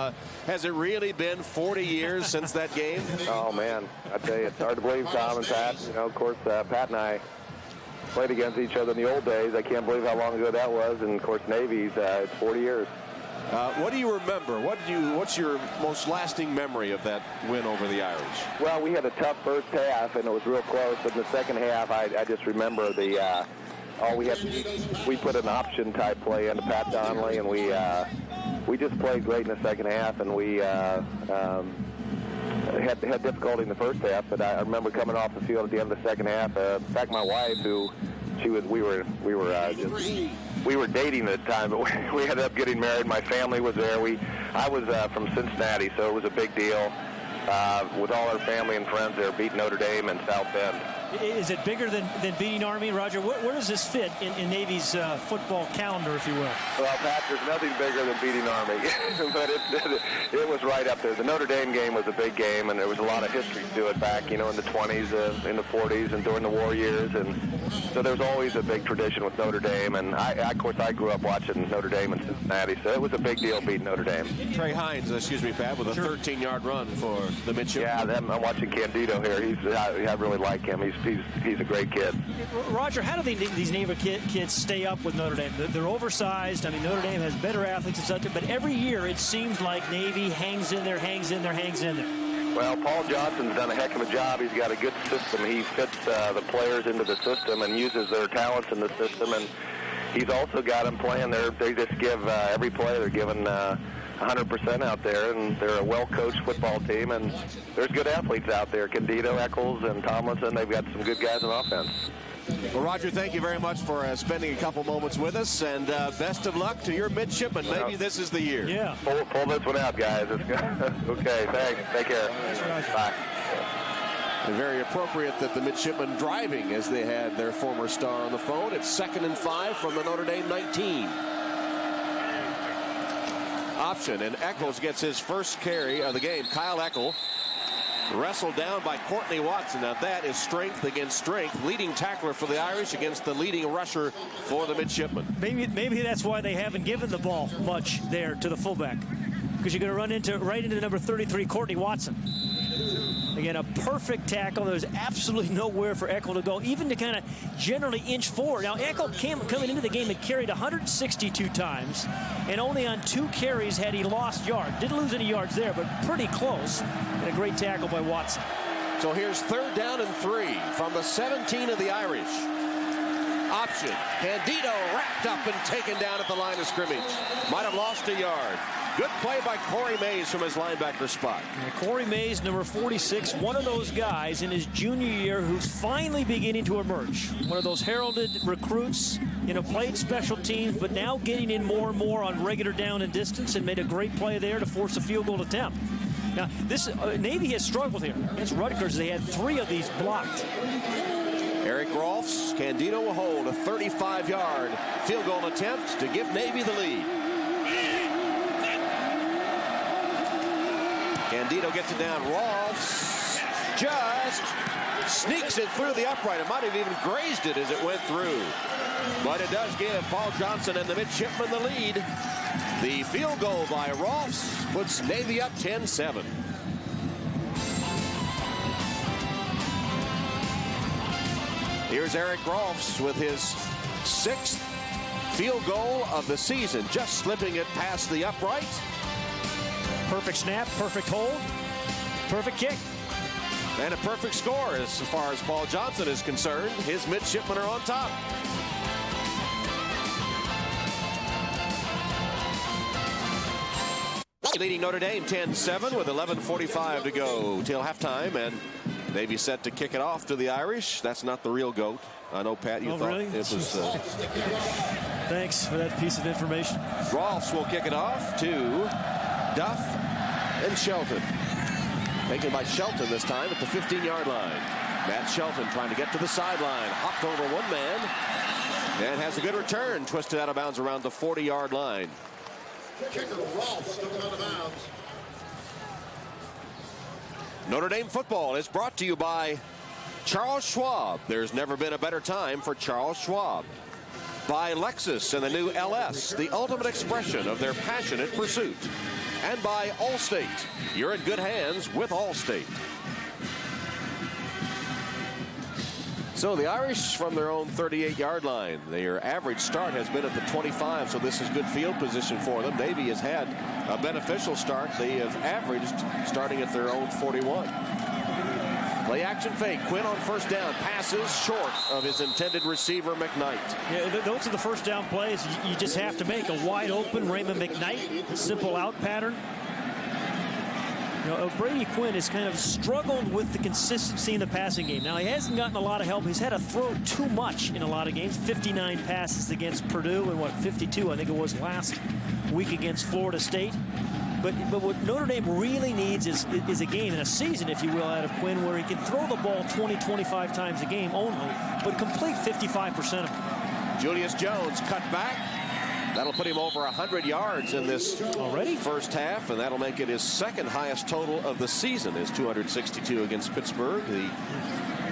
Has it really been 40 years since that game? Oh, man. I tell you, it's hard to believe, Tom and Pat. Of course, Pat and I played against each other in the old days. I can't believe how long ago that was. And, of course, Navy's, it's 40 years. What do you remember? What's your most lasting memory of that win over the Irish? Well, we had a tough first half, and it was real close. But in the second half, I just remember we put an option type play into Pat Donnelly, and we just played great in the second half, and we had difficulty in the first half. But I remember coming off the field at the end of the second half. In fact, my wife, we were dating at the time, but we ended up getting married. My family was there. I was from Cincinnati, so it was a big deal. With all our family and friends there, beating Notre Dame and South Bend. Is it bigger than beating Army, Roger? Where does this fit in Navy's football calendar, if you will? Well, Pat, there's nothing bigger than beating Army, but it was right up there. The Notre Dame game was a big game, and there was a lot of history to it back, in the 20s, in the 40s, and during the war years, and so there's always a big tradition with Notre Dame. And of course, I grew up watching Notre Dame in Cincinnati, so it was a big deal beating Notre Dame. Trey Hines, Pat, with a 13-yard run for the midshipmen. Yeah, I'm watching Candido here. I really like him. He's a great kid. Roger, how do these Navy kids stay up with Notre Dame? They're oversized. I mean, Notre Dame has better athletes and such, but every year it seems like Navy hangs in there. Well, Paul Johnson's done a heck of a job. He's got a good system. He fits the players into the system and uses their talents in the system, and he's also got them playing there. They just give every player, they're giving 100% out there, and they're a well-coached football team, and there's good athletes out there. Candido, Eccles, and Tomlinson, they've got some good guys on offense. Well, Roger, thank you very much for spending a couple moments with us, and best of luck to your midshipmen. Maybe this is the year. Yeah. Pull this one out, guys. Okay, thanks. Take care. Bye. And very appropriate that the midshipmen driving as they had their former star on the phone. It's 2nd and 5 from the Notre Dame 19. Option, and Eccles gets his first carry of the game. Kyle Eccles wrestled down by Courtney Watson. Now that is strength against strength. Leading tackler for the Irish against the leading rusher for the midshipmen. Maybe that's why they haven't given the ball much there to the fullback, because you're going to run right into number 33, Courtney Watson. Again, a perfect tackle. There's absolutely nowhere for Eckel to go, even to kind of generally inch forward. Now, Eckel coming into the game had carried 162 times, and only on 2 carries had he lost yards. Didn't lose any yards there, but pretty close. And a great tackle by Watson. So here's 3rd down and 3 from the 17 of the Irish. Option. Candido wrapped up and taken down at the line of scrimmage. Might have lost a yard. Good play by Corey Mays from his linebacker spot. Corey Mays, number 46, one of those guys in his junior year who's finally beginning to emerge. One of those heralded recruits, played special teams, but now getting in more and more on regular down and distance, and made a great play there to force a field goal attempt. Now, this Navy has struggled here. Against Rutgers, they had 3 of these blocked. Eric Rolfs, Candido will hold a 35-yard field goal attempt to give Navy the lead. Candido gets it down. Rolfs just sneaks it through the upright. It might have even grazed it as it went through. But it does give Paul Johnson and the midshipmen the lead. The field goal by Rolfs puts Navy up 10-7. Here's Eric Rolfs with his 6th field goal of the season, just slipping it past the upright. Perfect snap, perfect hold, perfect kick. And a perfect score as far as Paul Johnson is concerned. His midshipmen are on top. Leading Notre Dame 10-7 with 11:45 to go till halftime, and Navy set to kick it off to the Irish. That's not the real GOAT. I know, Pat, you thought really? It was... Thanks for that piece of information. Rolfs will kick it off to Duff and Shelton. Taken by Shelton this time at the 15-yard line. Matt Shelton trying to get to the sideline. Hopped over one man and has a good return. Twisted out of bounds around the 40-yard line. Kicker Rolfs took him out of bounds. Notre Dame football is brought to you by Charles Schwab. There's never been a better time for Charles Schwab. By Lexus and the new LS, the ultimate expression of their passionate pursuit. And by Allstate. You're in good hands with Allstate. So the Irish from their own 38-yard line. Their average start has been at the 25, so this is good field position for them. Navy has had a beneficial start. They have averaged starting at their own 41. Play action fake. Quinn on first down. Passes short of his intended receiver, McKnight. Yeah, those are the first down plays you just have to make. A wide open Raymond McKnight. Simple out pattern. Brady Quinn has kind of struggled with the consistency in the passing game. Now, he hasn't gotten a lot of help. He's had to throw too much in a lot of games. 59 passes against Purdue and 52, I think it was last week against Florida State. But what Notre Dame really needs is a game, and a season, if you will, out of Quinn, where he can throw the ball 20, 25 times a game only, but complete 55% of it. Julius Jones cut back. That'll put him over 100 yards in this first half, and that'll make it his 2nd highest total of the season. His 262 against Pittsburgh, the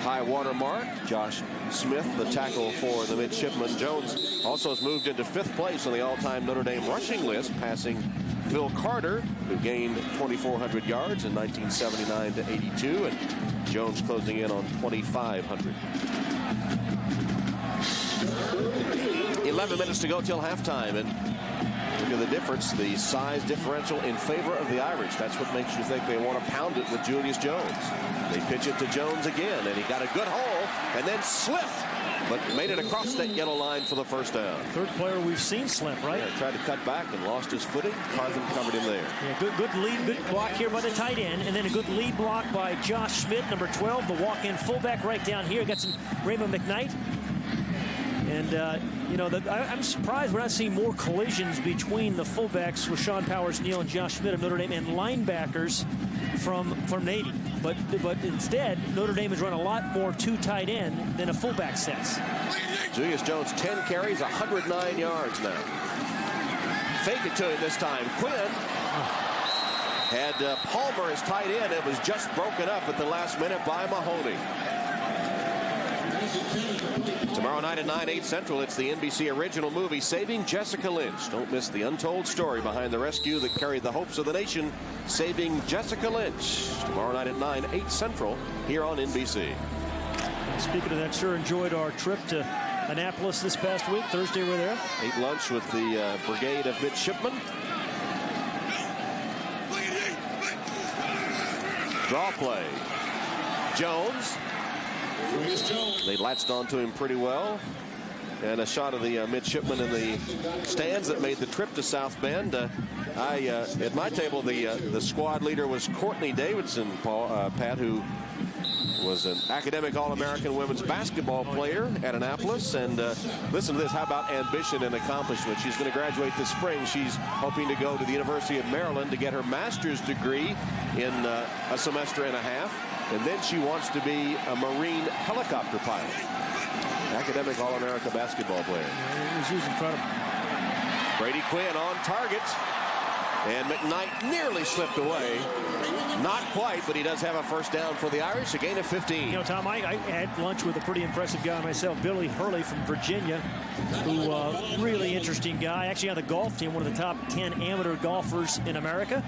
high water mark. Josh Smith, the tackle for the midshipman. Jones also has moved into 5th place on the all-time Notre Dame rushing list, passing Phil Carter, who gained 2,400 yards in 1979 to 82, and Jones closing in on 2,500. 11 minutes to go till halftime, and look at the difference, the size differential in favor of the Irish. That's what makes you think they want to pound it with Julius Jones. They pitch it to Jones again, and he got a good hole and then slipped, but made it across that yellow line for the first down. 3rd player we've seen slip, right? Yeah, tried to cut back and lost his footing. Carvin covered him there. Yeah, good lead, good block here by the tight end, and then a good lead block by Josh Schmidt, number 12, the walk-in fullback right down here. Got some Raymond McKnight. And, I'm surprised we're not seeing more collisions between the fullbacks, Rashawn Powers-Neal and Josh Schmidt of Notre Dame, and linebackers from Navy. But instead, Notre Dame has run a lot more 2 tight end than a fullback sets. Julius Jones, 10 carries, 109 yards now. Fake it to him this time. Quinn had Palmer as tight end. It was just broken up at the last minute by Mahoney. Tomorrow night at 9/8 Central, it's the NBC original movie, Saving Jessica Lynch. Don't miss the untold story behind the rescue that carried the hopes of the nation, Saving Jessica Lynch. Tomorrow night at 9/8 Central, here on NBC. Speaking of that, sure enjoyed our trip to Annapolis this past week. Thursday we were there. Ate lunch with the Brigade of Midshipmen. Draw play. Jones. They latched onto him pretty well. And a shot of the midshipmen in the stands that made the trip to South Bend. At my table, the squad leader was Courtney Davidson, Pat, who was an academic All-American women's basketball player at Annapolis. And listen to this. How about ambition and accomplishment? She's going to graduate this spring. She's hoping to go to the University of Maryland to get her master's degree in a semester and a half. And then she wants to be a Marine helicopter pilot. Academic All-America basketball player. Yeah, it was incredible. Brady Quinn on target. And McKnight nearly slipped away. Not quite, but he does have a first down for the Irish, a gain of 15. You know, Tom, I had lunch with a pretty impressive guy myself, Billy Hurley from Virginia, who really interesting guy. Actually on the golf team, one of the top 10 amateur golfers in America.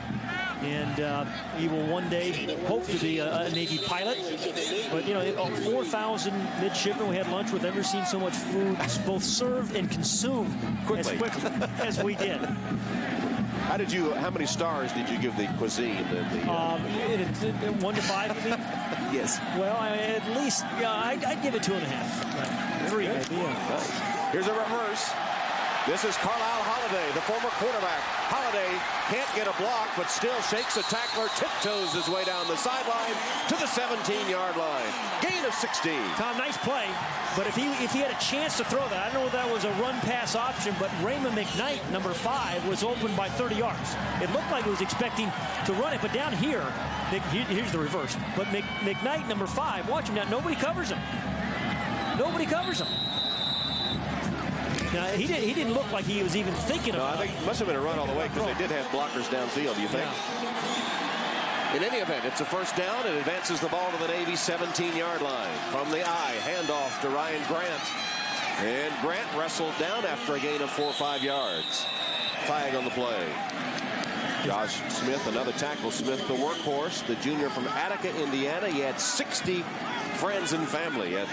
And he will one day hope to be a Navy pilot. But, you know, 4,000 midshipmen. We had lunch with. Never seen so much food both served and consumed as quickly as we did. How many stars did you give the cuisine? And the, 1 to 5, you mean? Yes. Well, at least, yeah, I'd give it 2.5. 3, maybe. Yeah. Nice. Here's a reverse. This is Carlisle Holiday, the former quarterback. Holiday can't get a block, but still shakes a tackler, tiptoes his way down the sideline to the 17-yard line. Gain of 16. Tom, nice play, but if he had a chance to throw that, I don't know if that was a run-pass option, but Raymond McKnight, number 5, was open by 30 yards. It looked like he was expecting to run it, but down here, here's the reverse. But McKnight, number 5, watch him now. Nobody covers him. Nobody covers him. Now, he didn't look like he was even thinking about it. I think it must have been a run all the way because they did have blockers downfield, do you think? Yeah. In any event, it's a first down. It advances the ball to the Navy 17-yard line. From the eye, handoff to Ryan Grant. And Grant wrestled down after a gain of 4 or 5 yards. Flag on the play. Josh Smith, another tackle. Smith, the workhorse, the junior from Attica, Indiana. He had 60 friends and family at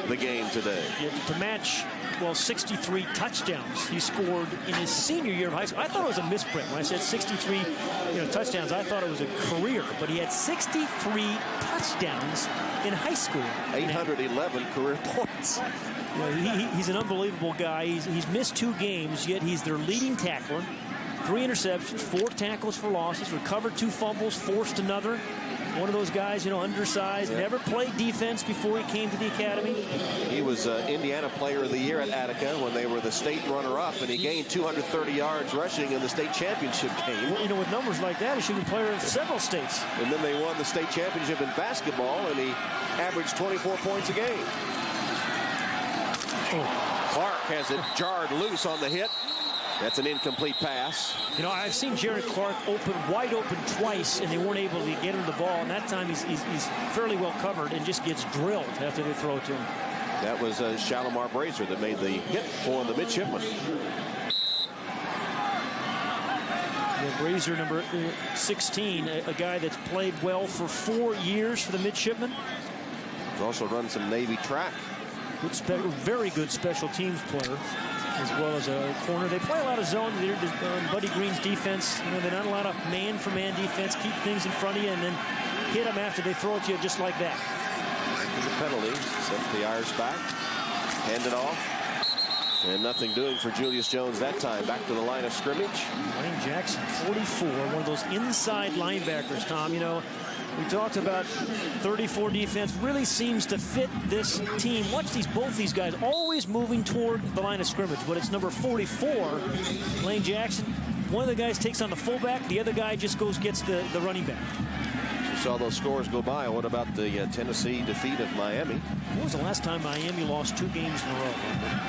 the game today. Yeah, to match, well, 63 touchdowns he scored in his senior year of high school. I thought it was a misprint when I said 63 touchdowns. I thought it was a career, but he had 63 touchdowns in high school. 811 career points. He's an unbelievable guy. He's missed 2 games, yet he's their leading tackler. 3 interceptions, 4 tackles for losses, recovered 2 fumbles, forced another. One of those guys, undersized, never played defense before he came to the academy. He was Indiana Player of the Year at Attica when they were the state runner-up, and he gained 230 yards rushing in the state championship game. Well, with numbers like that, he should be player of several states. And then they won the state championship in basketball, and he averaged 24 points a game. Clark has it jarred loose on the hit. That's an incomplete pass. I've seen Jared Clark wide open twice, and they weren't able to get him the ball. And that time he's fairly well covered and just gets drilled after they throw it to him. That was Shalimar Brazier that made the hit for the midshipmen. Brazier, number 16, a guy that's played well for 4 years for the midshipmen. He's also run some Navy track. Very good special teams player, as well as a corner. They play a lot of zone. They're on Buddy Green's defense. They're not a lot of man-for-man defense. Keep things in front of you and then hit them after they throw it to you just like that. There's a penalty. Sent the Irish back. Hand it off. And nothing doing for Julius Jones that time. Back to the line of scrimmage. Lane Jackson, 44, one of those inside linebackers, Tom. We talked about 34 defense really seems to fit this team. Watch both these guys always moving toward the line of scrimmage, but it's number 44, Lane Jackson. One of the guys takes on the fullback, the other guy just gets the running back. You saw those scores go by. What about the Tennessee defeat of Miami? When was the last time Miami lost 2 games in a row?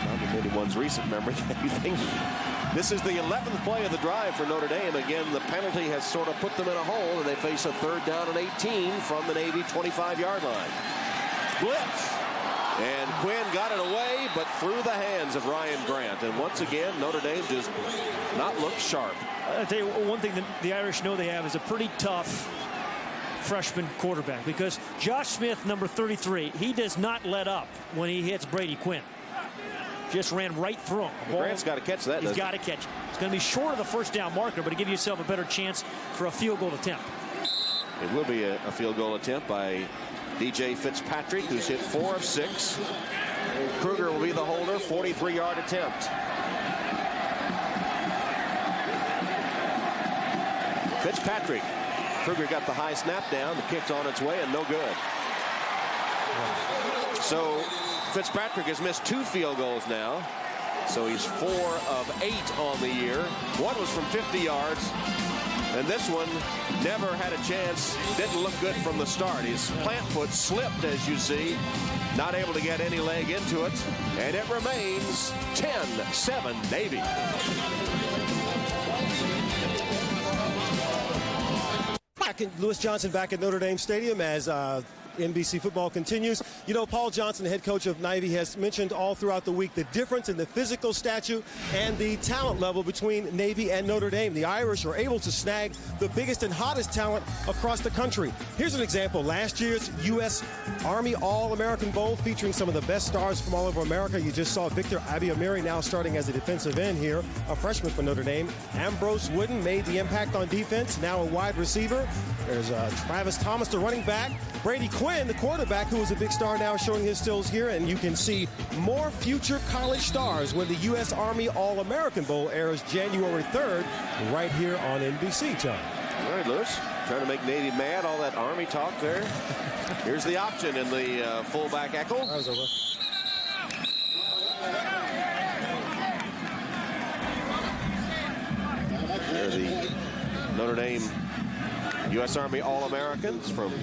Not in anyone's recent memory. This is the 11th play of the drive for Notre Dame. Again, the penalty has sort of put them in a hole, and they face a 3rd down and 18 from the Navy 25-yard line. Blitz. And Quinn got it away, but through the hands of Ryan Grant. And once again, Notre Dame does not look sharp. I'll tell you one thing that the Irish know they have is a pretty tough freshman quarterback, because Josh Smith, number 33, he does not let up when he hits Brady Quinn. Just ran right through him. Grant's got to catch that. He's got to catch it. It's going to be short of the first down marker, but to give yourself a better chance for a field goal attempt. It will be a field goal attempt by DJ Fitzpatrick, who's hit 4 of 6. Kruger will be the holder, 43-yard attempt. Fitzpatrick. Kruger got the high snap down. The kick's on its way and no good. So Fitzpatrick has missed 2 field goals now. So he's 4 of 8 on the year. One was from 50 yards. And this one never had a chance. Didn't look good from the start. His plant foot slipped, as you see. Not able to get any leg into it. And it remains 10-7 Navy. Lewis Johnson back at Notre Dame Stadium as NBC football continues. You know, Paul Johnson, the head coach of Navy, has mentioned all throughout the week the difference in the physical stature and the talent level between Navy and Notre Dame. The Irish are able to snag the biggest and hottest talent across the country. Here's an example. Last year's U.S. Army All-American Bowl featuring some of the best stars from all over America. You just saw Victor Abiamiri now starting as a defensive end here, a freshman for Notre Dame. Ambrose Wooden made the impact on defense, now a wide receiver. There's Travis Thomas, the running back. Brady Quinn, the quarterback, who is a big star now, showing his skills here. And you can see more future college stars when the U.S. Army All-American Bowl airs January 3rd right here on NBC, John. All right, Lewis, trying to make Navy mad, all that Army talk there. Here's the option in the fullback Eckel. That was over. They're the Notre Dame U.S. Army All-Americans from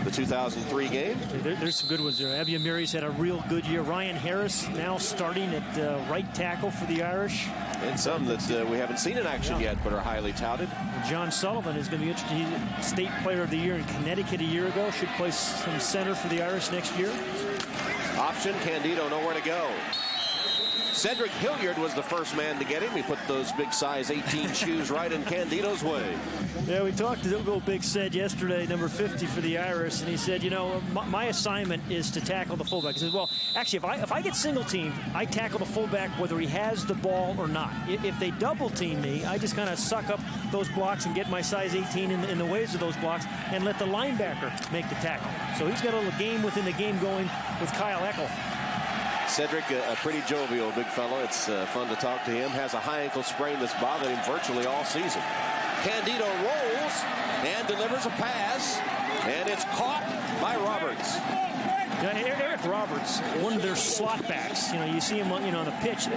the 2003 game. There's some good ones there. Abiamiri's had a real good year. Ryan Harris now starting at right tackle for the Irish. And some that we haven't seen in action yet, but are highly touted. John Sullivan is going to be interesting. He's State Player of the Year in Connecticut a year ago. Should play some center for the Irish next year. Option, Candido nowhere to go. Cedric Hilliard was the first man to get him. He put those big size 18 shoes right in Candido's way. Yeah, we talked to Little Big Said yesterday, number 50 for the Irish, and he said, you know, my assignment is to tackle the fullback. He says, well, actually, if I get single teamed, I tackle the fullback whether he has the ball or not. If they double team me, I just kind of suck up those blocks and get my size 18 in the ways of those blocks and let the linebacker make the tackle. So he's got a little game within the game going with Kyle Eckel. Cedric, a pretty jovial big fellow. It's fun to talk to him. Has a high ankle sprain that's bothered him virtually all season. Candido rolls and delivers a pass, and it's caught by Roberts. Yeah, Eric Roberts, one of their slot backs. You know, you see him on the pitch.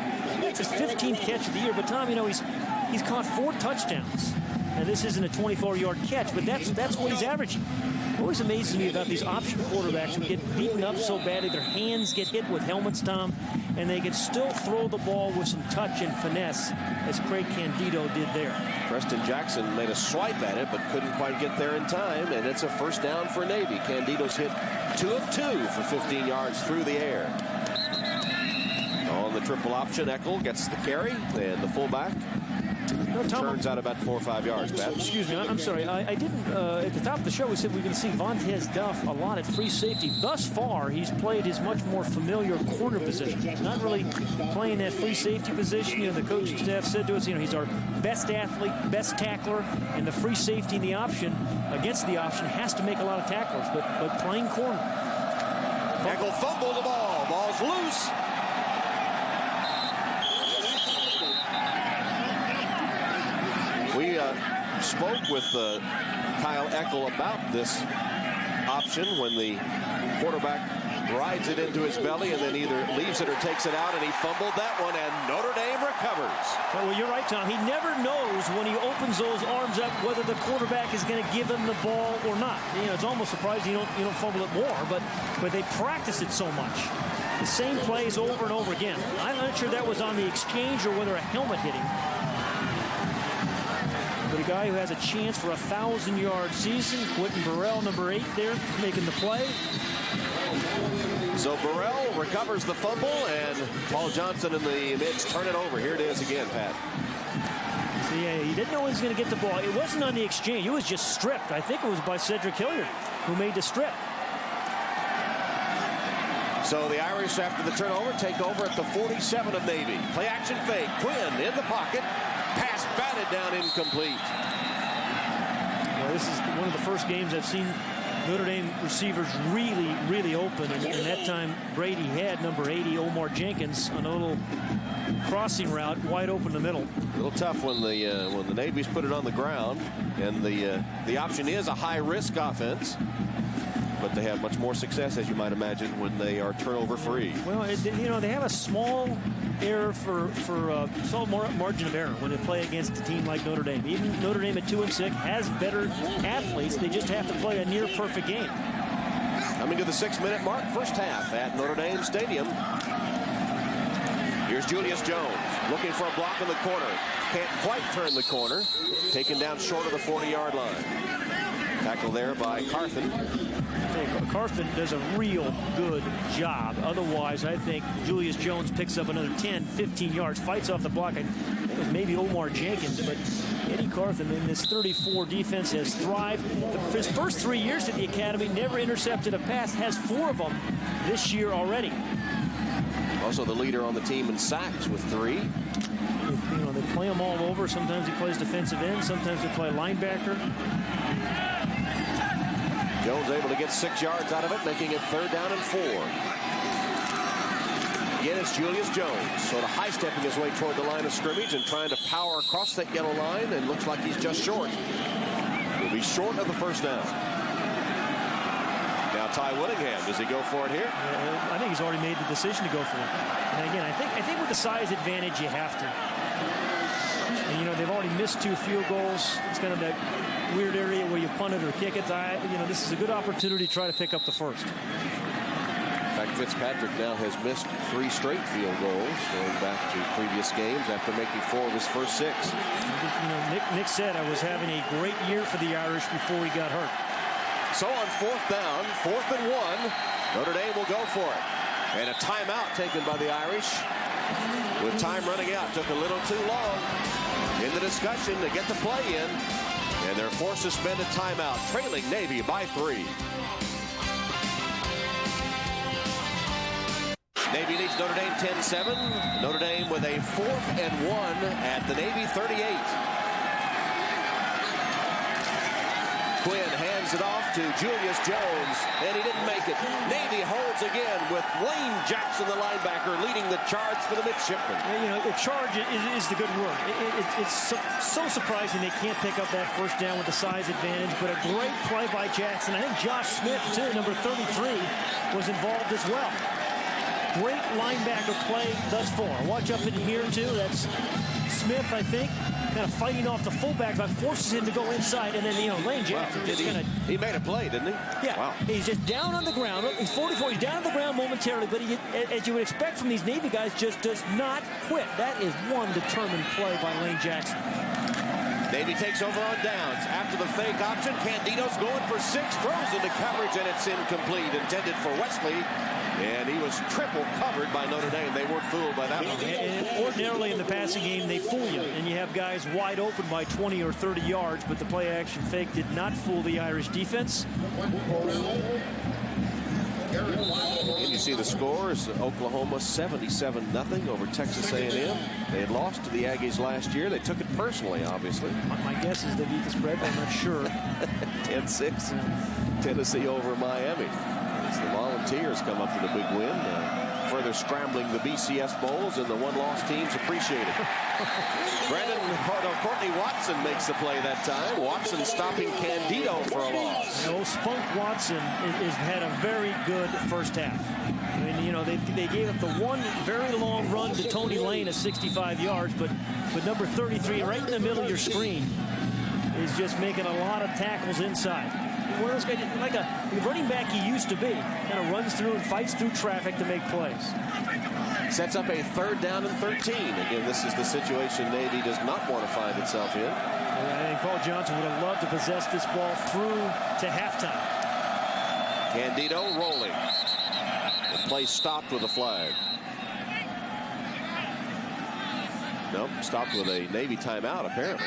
It's his 15th catch of the year. But Tom, you know, he's caught 4 touchdowns. Now this isn't a 24-yard catch, but that's what he's averaging. It always amazes me about these option quarterbacks who get beaten up so badly. Their hands get hit with helmets, Tom, and they can still throw the ball with some touch and finesse, as Craig Candido did there. Preston Jackson made a swipe at it, but couldn't quite get there in time, and it's a first down for Navy. Candido's hit 2 of 2 for 15 yards through the air. On the triple option, Eckel gets the carry, and the fullback turns out about 4 or 5 yards, Pat. Excuse me, I'm sorry. I didn't, at the top of the show, we said we're going to see Vontez Duff a lot at free safety. Thus far, he's played his much more familiar corner position. Not really playing that free safety position. You know, the coaching staff said to us, you know, he's our best athlete, best tackler, and the free safety in the option, against the option, has to make a lot of tackles, but playing corner. Eckel fumbled the ball. Ball's loose. We spoke with Kyle Eckel about this option when the quarterback rides it into his belly and then either leaves it or takes it out, and he fumbled that one, and Notre Dame recovers. Well, you're right, Tom. He never knows when he opens those arms up whether the quarterback is going to give him the ball or not. You know, it's almost surprising you don't fumble it more, but they practice it so much. The same plays over and over again. I'm not sure that was on the exchange or whether a helmet hit him. But a guy who has a chance for a 1,000-yard season, Quentin Burrell, number 8 there, making the play. So Burrell recovers the fumble, and Paul Johnson in the midst turn it over. Here it is again, Pat. See, yeah, he didn't know he was going to get the ball. It wasn't on the exchange. It was just stripped. I think it was by Cedric Hilliard who made the strip. So the Irish, after the turnover, take over at the 47 of Navy. Play action fake. Quinn in the pocket. Pass batted down, incomplete. Well, this is one of the first games I've seen Notre Dame receivers really open. And that time, Brady had number 80, Omar Jenkins, on a little crossing route, wide open in the middle. A little tough when the Navy's put it on the ground, and the option is a high-risk offense. But they have much more success, as you might imagine, when they are turnover free. Well, they have a small error small margin of error when they play against a team like Notre Dame. Even Notre Dame at 2-6 has better athletes. They just have to play a near perfect game. Coming to the 6-minute mark, first half at Notre Dame Stadium. Here's Julius Jones looking for a block in the corner. Can't quite turn the corner. Taken down short of the 40-yard line. Tackle there by Carthen. Carthen does a real good job. Otherwise, I think Julius Jones picks up another 10, 15 yards, fights off the block. I think it was maybe Omar Jenkins, but Eddie Carthen in this 34 defense has thrived. His first 3 years at the academy, never intercepted a pass, has 4 of them this year already. Also the leader on the team in sacks with 3. They play him all over. Sometimes he plays defensive end, sometimes they play linebacker. Jones able to get 6 yards out of it, making it 3rd down and 4. Again, it's Julius Jones, sort of high-stepping his way toward the line of scrimmage and trying to power across that yellow line, and looks like he's just short. He'll be short of the first down. Now Ty Willingham, does he go for it here? Yeah, I think he's already made the decision to go for it. And again, I think with the size advantage, you have to. And, they've already missed 2 field goals. It's kind of that weird area where you punt it or kick it. This is a good opportunity to try to pick up the first. In fact, Fitzpatrick now has missed 3 straight field goals, going back to previous games after making 4 of his first 6. Nick said I was having a great year for the Irish before he got hurt. So on 4th down, 4th and 1, Notre Dame will go for it. And a timeout taken by the Irish. With time running out, took a little too long in the discussion to get the play in. And they're forced to spend a timeout, trailing Navy by 3. Navy leads Notre Dame 10-7. Notre Dame with a 4th and 1 at the Navy 38. Quinn hands it off to Julius Jones, and he didn't make it. Navy holds again with Lane Jackson, the linebacker, leading the charge for the midshipmen. The charge is the good word. It's so surprising they can't pick up that first down with the size advantage, but a great play by Jackson. I think Josh Smith, too, number 33, was involved as well. Great linebacker play thus far. Watch up in here, too. That's Smith, I think, kind of fighting off the fullback, but forces him to go inside, and then Lane Jackson just kind of... He made a play, didn't he? Yeah. Wow. He's just down on the ground. He's 44. He's down on the ground momentarily, but he, as you would expect from these Navy guys, just does not quit. That is one determined play by Lane Jackson. Navy takes over on downs. After the fake option, Candido's going for 6, throws into coverage, and it's incomplete. Intended for Wesley, and he was triple covered by Notre Dame. They weren't fooled by that one. And ordinarily in the passing game, they fool you, and you have guys wide open by 20 or 30 yards, but the play-action fake did not fool the Irish defense. And you see the scores: Oklahoma 77-0 over Texas A&M. They had lost to the Aggies last year. They took it personally, obviously. My guess is they beat the spread, but I'm not sure. 10-6, Tennessee over Miami. As the Volunteers come up with a big win, further scrambling the BCS Bowls, and the one-loss teams appreciate it. Courtney Watson makes the play that time. Watson stopping Candido for a loss. Spunk Watson has had a very good first half. I mean, they gave up the one very long run to Tony Lane at 65 yards, but number 33 right in the middle of your screen is just making a lot of tackles inside. One of those guys, like a running back he used to be, kind of runs through and fights through traffic to make plays. Sets up a 3rd down and 13. Again, this is the situation Navy does not want to find itself in. I think Paul Johnson would have loved to possess this ball through to halftime. Candido rolling. The play stopped with a flag. Nope, stopped with a Navy timeout, apparently.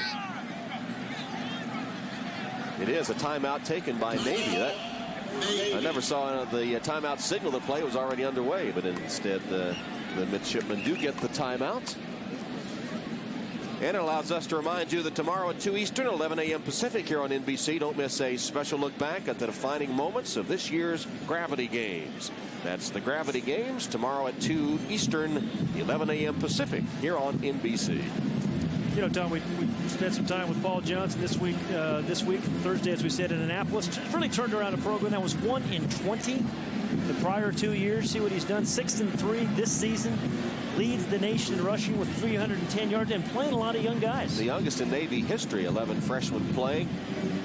It is a timeout taken by Navy. I never saw the timeout signal. The play was already underway, but instead the midshipmen do get the timeout. And it allows us to remind you that tomorrow at 2 Eastern, 11 a.m. Pacific here on NBC, don't miss a special look back at the defining moments of this year's Gravity Games. That's the Gravity Games tomorrow at 2 Eastern, 11 a.m. Pacific here on NBC. You know, Tom, we spent some time with Paul Johnson this week, Thursday, as we said, in Annapolis. Just really turned around a program that was 1 in 20 the prior 2 years. See what he's done, 6-3 this season. Leads the nation in rushing with 310 yards and playing a lot of young guys. The youngest in Navy history, 11 freshmen playing.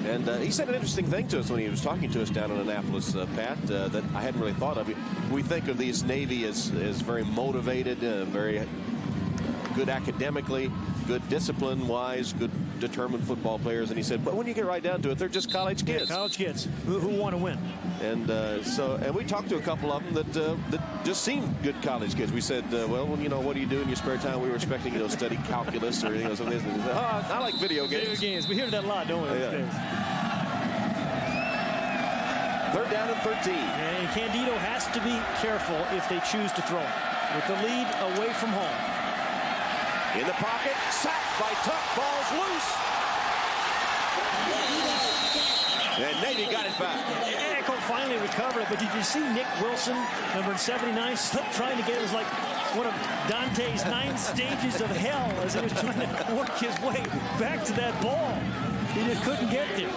And he said an interesting thing to us when he was talking to us down in Annapolis, Pat, that I hadn't really thought of. We think of these Navy as very motivated, very good academically, good discipline-wise, good determined football players. And he said, but when you get right down to it, they're just college kids. Yeah, college kids who want to win. And and we talked to a couple of them that just seemed good college kids. We said, well, you know, what do you do in your spare time? We were expecting, you know, study calculus or something. Said, oh, I like video games. Video games. We hear that a lot, don't we? Yeah. Third down and 13. And Candido has to be careful if they choose to throw it. With the lead away from home. In the pocket, sacked by Tuck, ball's loose. And Navy got it back. Echo finally recovered it, but did you see Nick Wilson, number 79, slip trying to get it? It was like one of Dante's 9 stages of hell as he was trying to work his way back to that ball. He just couldn't get there.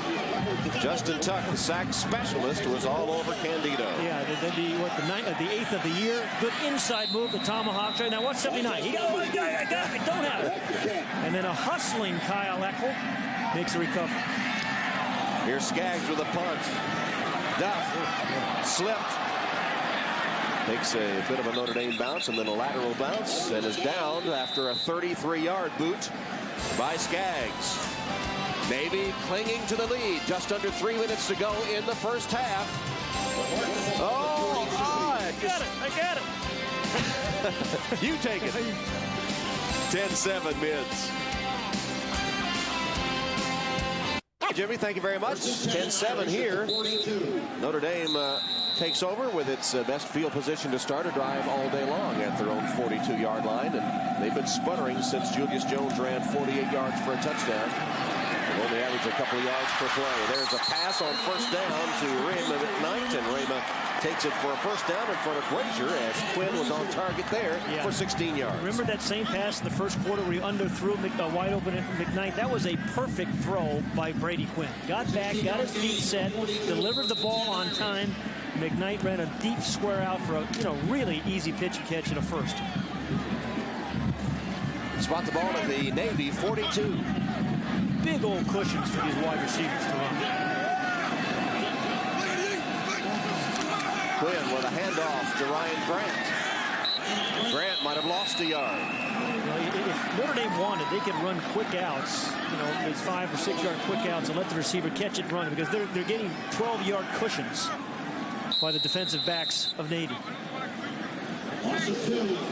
Justin Tuck, the sack specialist, was all over Candido. Yeah, that'd be what, the 8th of the year. Good inside move, the tomahawk try. Now what's 79? He got it. I don't have it. And then a hustling Kyle Eckel makes a recovery. Here's Skaggs with a punt. Duff slipped. Takes a bit of a Notre Dame bounce and then a lateral bounce and is down after a 33-yard boot by Skaggs. Navy clinging to the lead. Just under 3 minutes to go in the first half. Oh, I got it. You take it. 10-7 Mids. Jimmy, thank you very much. 10-7 here. Notre Dame takes over with its best field position to start a drive all day long at their own 42-yard line. And they've been sputtering since Julius Jones ran 48 yards for a touchdown. They only average a couple of yards per play. There's a pass on first down to Rayma McKnight, and Rayma takes it for a first down in front of Frazier as Quinn was on target there for 16 yards. Remember that same pass in the first quarter where he underthrew wide open at McKnight? That was a perfect throw by Brady Quinn. Got back, got his feet set, delivered the ball on time. McKnight ran a deep square out for a really easy pitch and catch and a first. Spot the ball at the Navy 42. Big old cushions for these wide receivers to run. Quinn with a handoff to Ryan Grant. Grant might have lost a yard. If Notre Dame wanted, they could run quick outs, these 5 or 6 yard quick outs and let the receiver catch it and run, because they're getting 12-yard cushions by the defensive backs of Navy.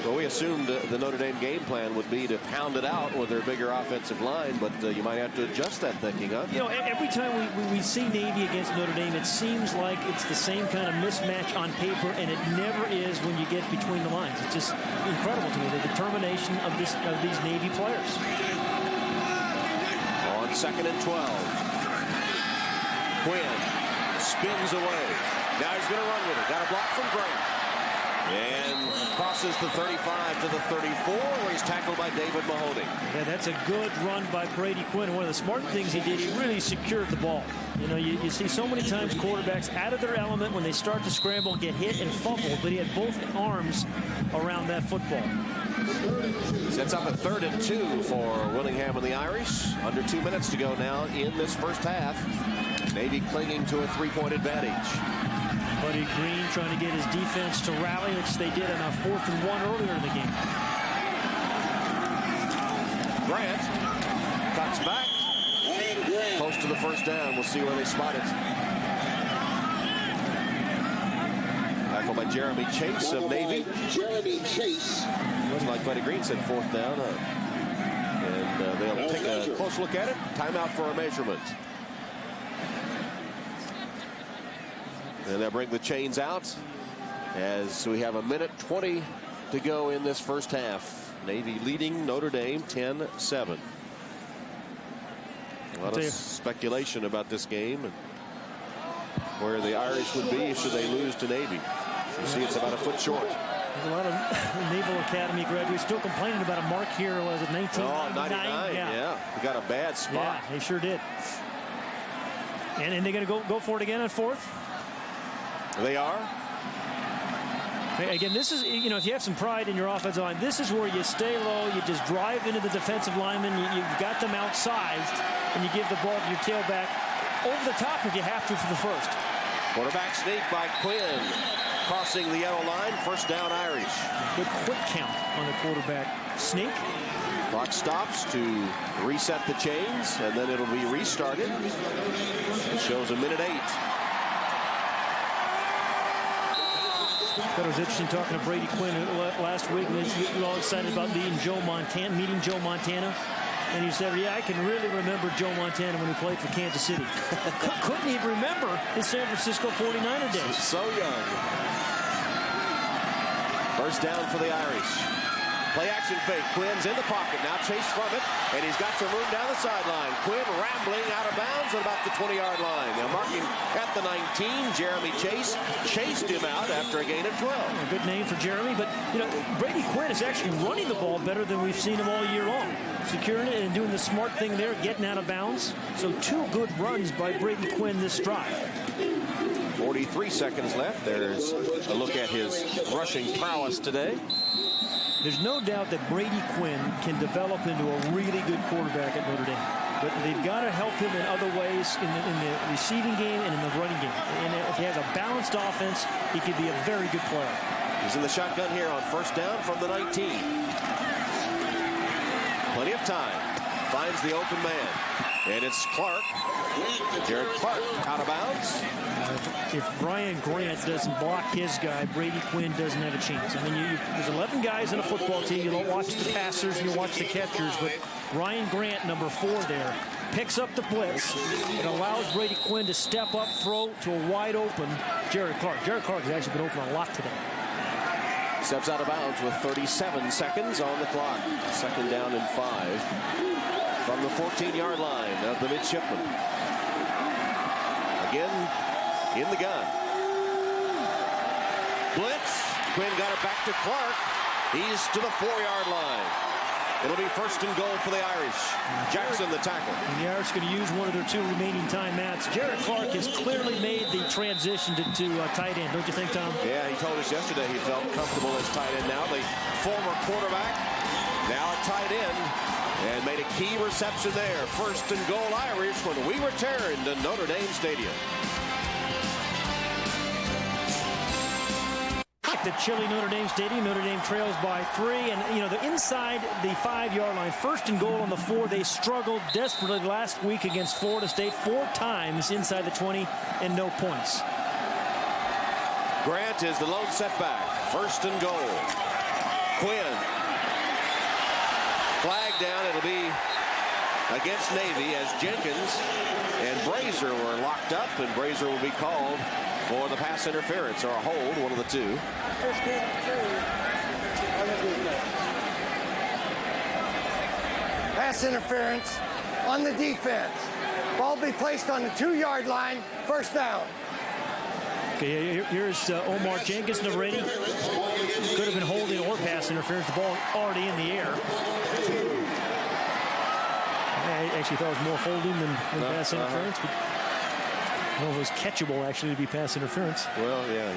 Well, we assumed the Notre Dame game plan would be to pound it out with their bigger offensive line, but you might have to adjust that thinking, huh? Every time we see Navy against Notre Dame, it seems like it's the same kind of mismatch on paper, and it never is when you get between the lines. It's just incredible to me, the determination of these Navy players. On 2nd and 12. Quinn spins away. Now he's going to run with it. Got a block from Grant. And crosses the 35 to the 34, where he's tackled by David Mahoney. Yeah, that's a good run by Brady Quinn. One of the smart things he did, he really secured the ball. You see so many times quarterbacks out of their element when they start to scramble, get hit and fumble, but he had both arms around that football. Sets up a 3rd and 2 for Willingham and the Irish. Under 2 minutes to go now in this first half. Navy clinging to a 3-point advantage. Buddy Green trying to get his defense to rally, which they did on a 4th and 1 earlier in the game. Grant cuts back. Close to the first down. We'll see where they spot it. Tackle by Jeremy Chase of Navy. Looks like Buddy Green said 4th down. And they'll take a close look at it. Timeout for a measurement. And they'll bring the chains out as we have 1:20 to go in this first half. Navy leading Notre Dame 10-7. A lot of speculation about this game and where the Irish would be should they lose to Navy. You see it's about a foot short. There's a lot of Naval Academy graduates still complaining about a mark here. Was it 1999? Yeah. We got a bad spot. Yeah, they sure did. And they're going to go for it again on 4th? They are. Again, this is, you know, if you have some pride in your offensive line, this is where you stay low, you just drive into the defensive lineman, you've got them outsized, and you give the ball to your tailback over the top if you have to for the first. Quarterback sneak by Quinn. Crossing the yellow line, 1st down Irish. Good quick count on the quarterback sneak. Clock stops to reset the chains, and then it'll be restarted. It shows 1:08. That was interesting talking to Brady Quinn last week. He was all excited about meeting Joe Montana. And he said, yeah, I can really remember Joe Montana when he played for Kansas City. Couldn't even remember his San Francisco 49er days. So young. 1st down for the Irish. Play action fake. Quinn's in the pocket. Now chased from it. And he's got some room down the sideline. Quinn rambling out of bounds at about the 20-yard line. Now marking at the 19. Jeremy Chase chased him out after a gain of 12. A good name for Jeremy. But, you know, Brady Quinn is actually running the ball better than we've seen him all year long. Securing it and doing the smart thing there, getting out of bounds. So 2 good runs by Brady Quinn this drive. 43 seconds left. There's a look at his rushing prowess today. There's no doubt that Brady Quinn can develop into a really good quarterback at Notre Dame. But they've got to help him in other ways in the receiving game and in the running game. And if he has a balanced offense, he could be a very good player. He's in the shotgun here on 1st down from the 19. Plenty of time. Finds the open man. And it's Clark. Jared Clark out of bounds. If Ryan Grant doesn't block his guy, Brady Quinn doesn't have a chance. I mean, there's 11 guys in a football team. You don't watch the passers, you watch the catchers. But Ryan Grant, number 4 there, picks up the blitz. It allows Brady Quinn to step up, throw to a wide open Jared Clark. Jared Clark has actually been open a lot today. Steps out of bounds with 37 seconds on the clock. 2nd down and 5 from the 14-yard line of the midshipman. Again, in the gun. Blitz. Quinn got it back to Clark. He's to the 4-yard line. It'll be 1st and goal for the Irish. Jackson the tackle. And the Irish going to use one of their 2 remaining timeouts. Jared Clark has clearly made the transition to tight end, don't you think, Tom? Yeah, he told us yesterday he felt comfortable as tight end now. The former quarterback, now a tight end, and made a key reception there. 1st and goal Irish when we return to Notre Dame Stadium. The chilly Notre Dame Stadium. Notre Dame trails by 3, and you know, they're inside the 5-yard line. 1st and goal on the 4. They struggled desperately last week against Florida State 4 times inside the 20 and no points. Grant is the lone setback. 1st and goal. Quinn. Flag down. It'll be against Navy as Jenkins and Brazier were locked up, and Brazier will be called for the pass interference or a hold, one of the 2. Pass interference on the defense. Ball be placed on the 2-yard line. 1st down. Okay, here's Omar Jenkins now ready. Could have been holding or pass interference. The ball already in the air. I actually thought it was more holding than pass interference. But well, it was catchable, actually, to be pass interference. Well, yeah.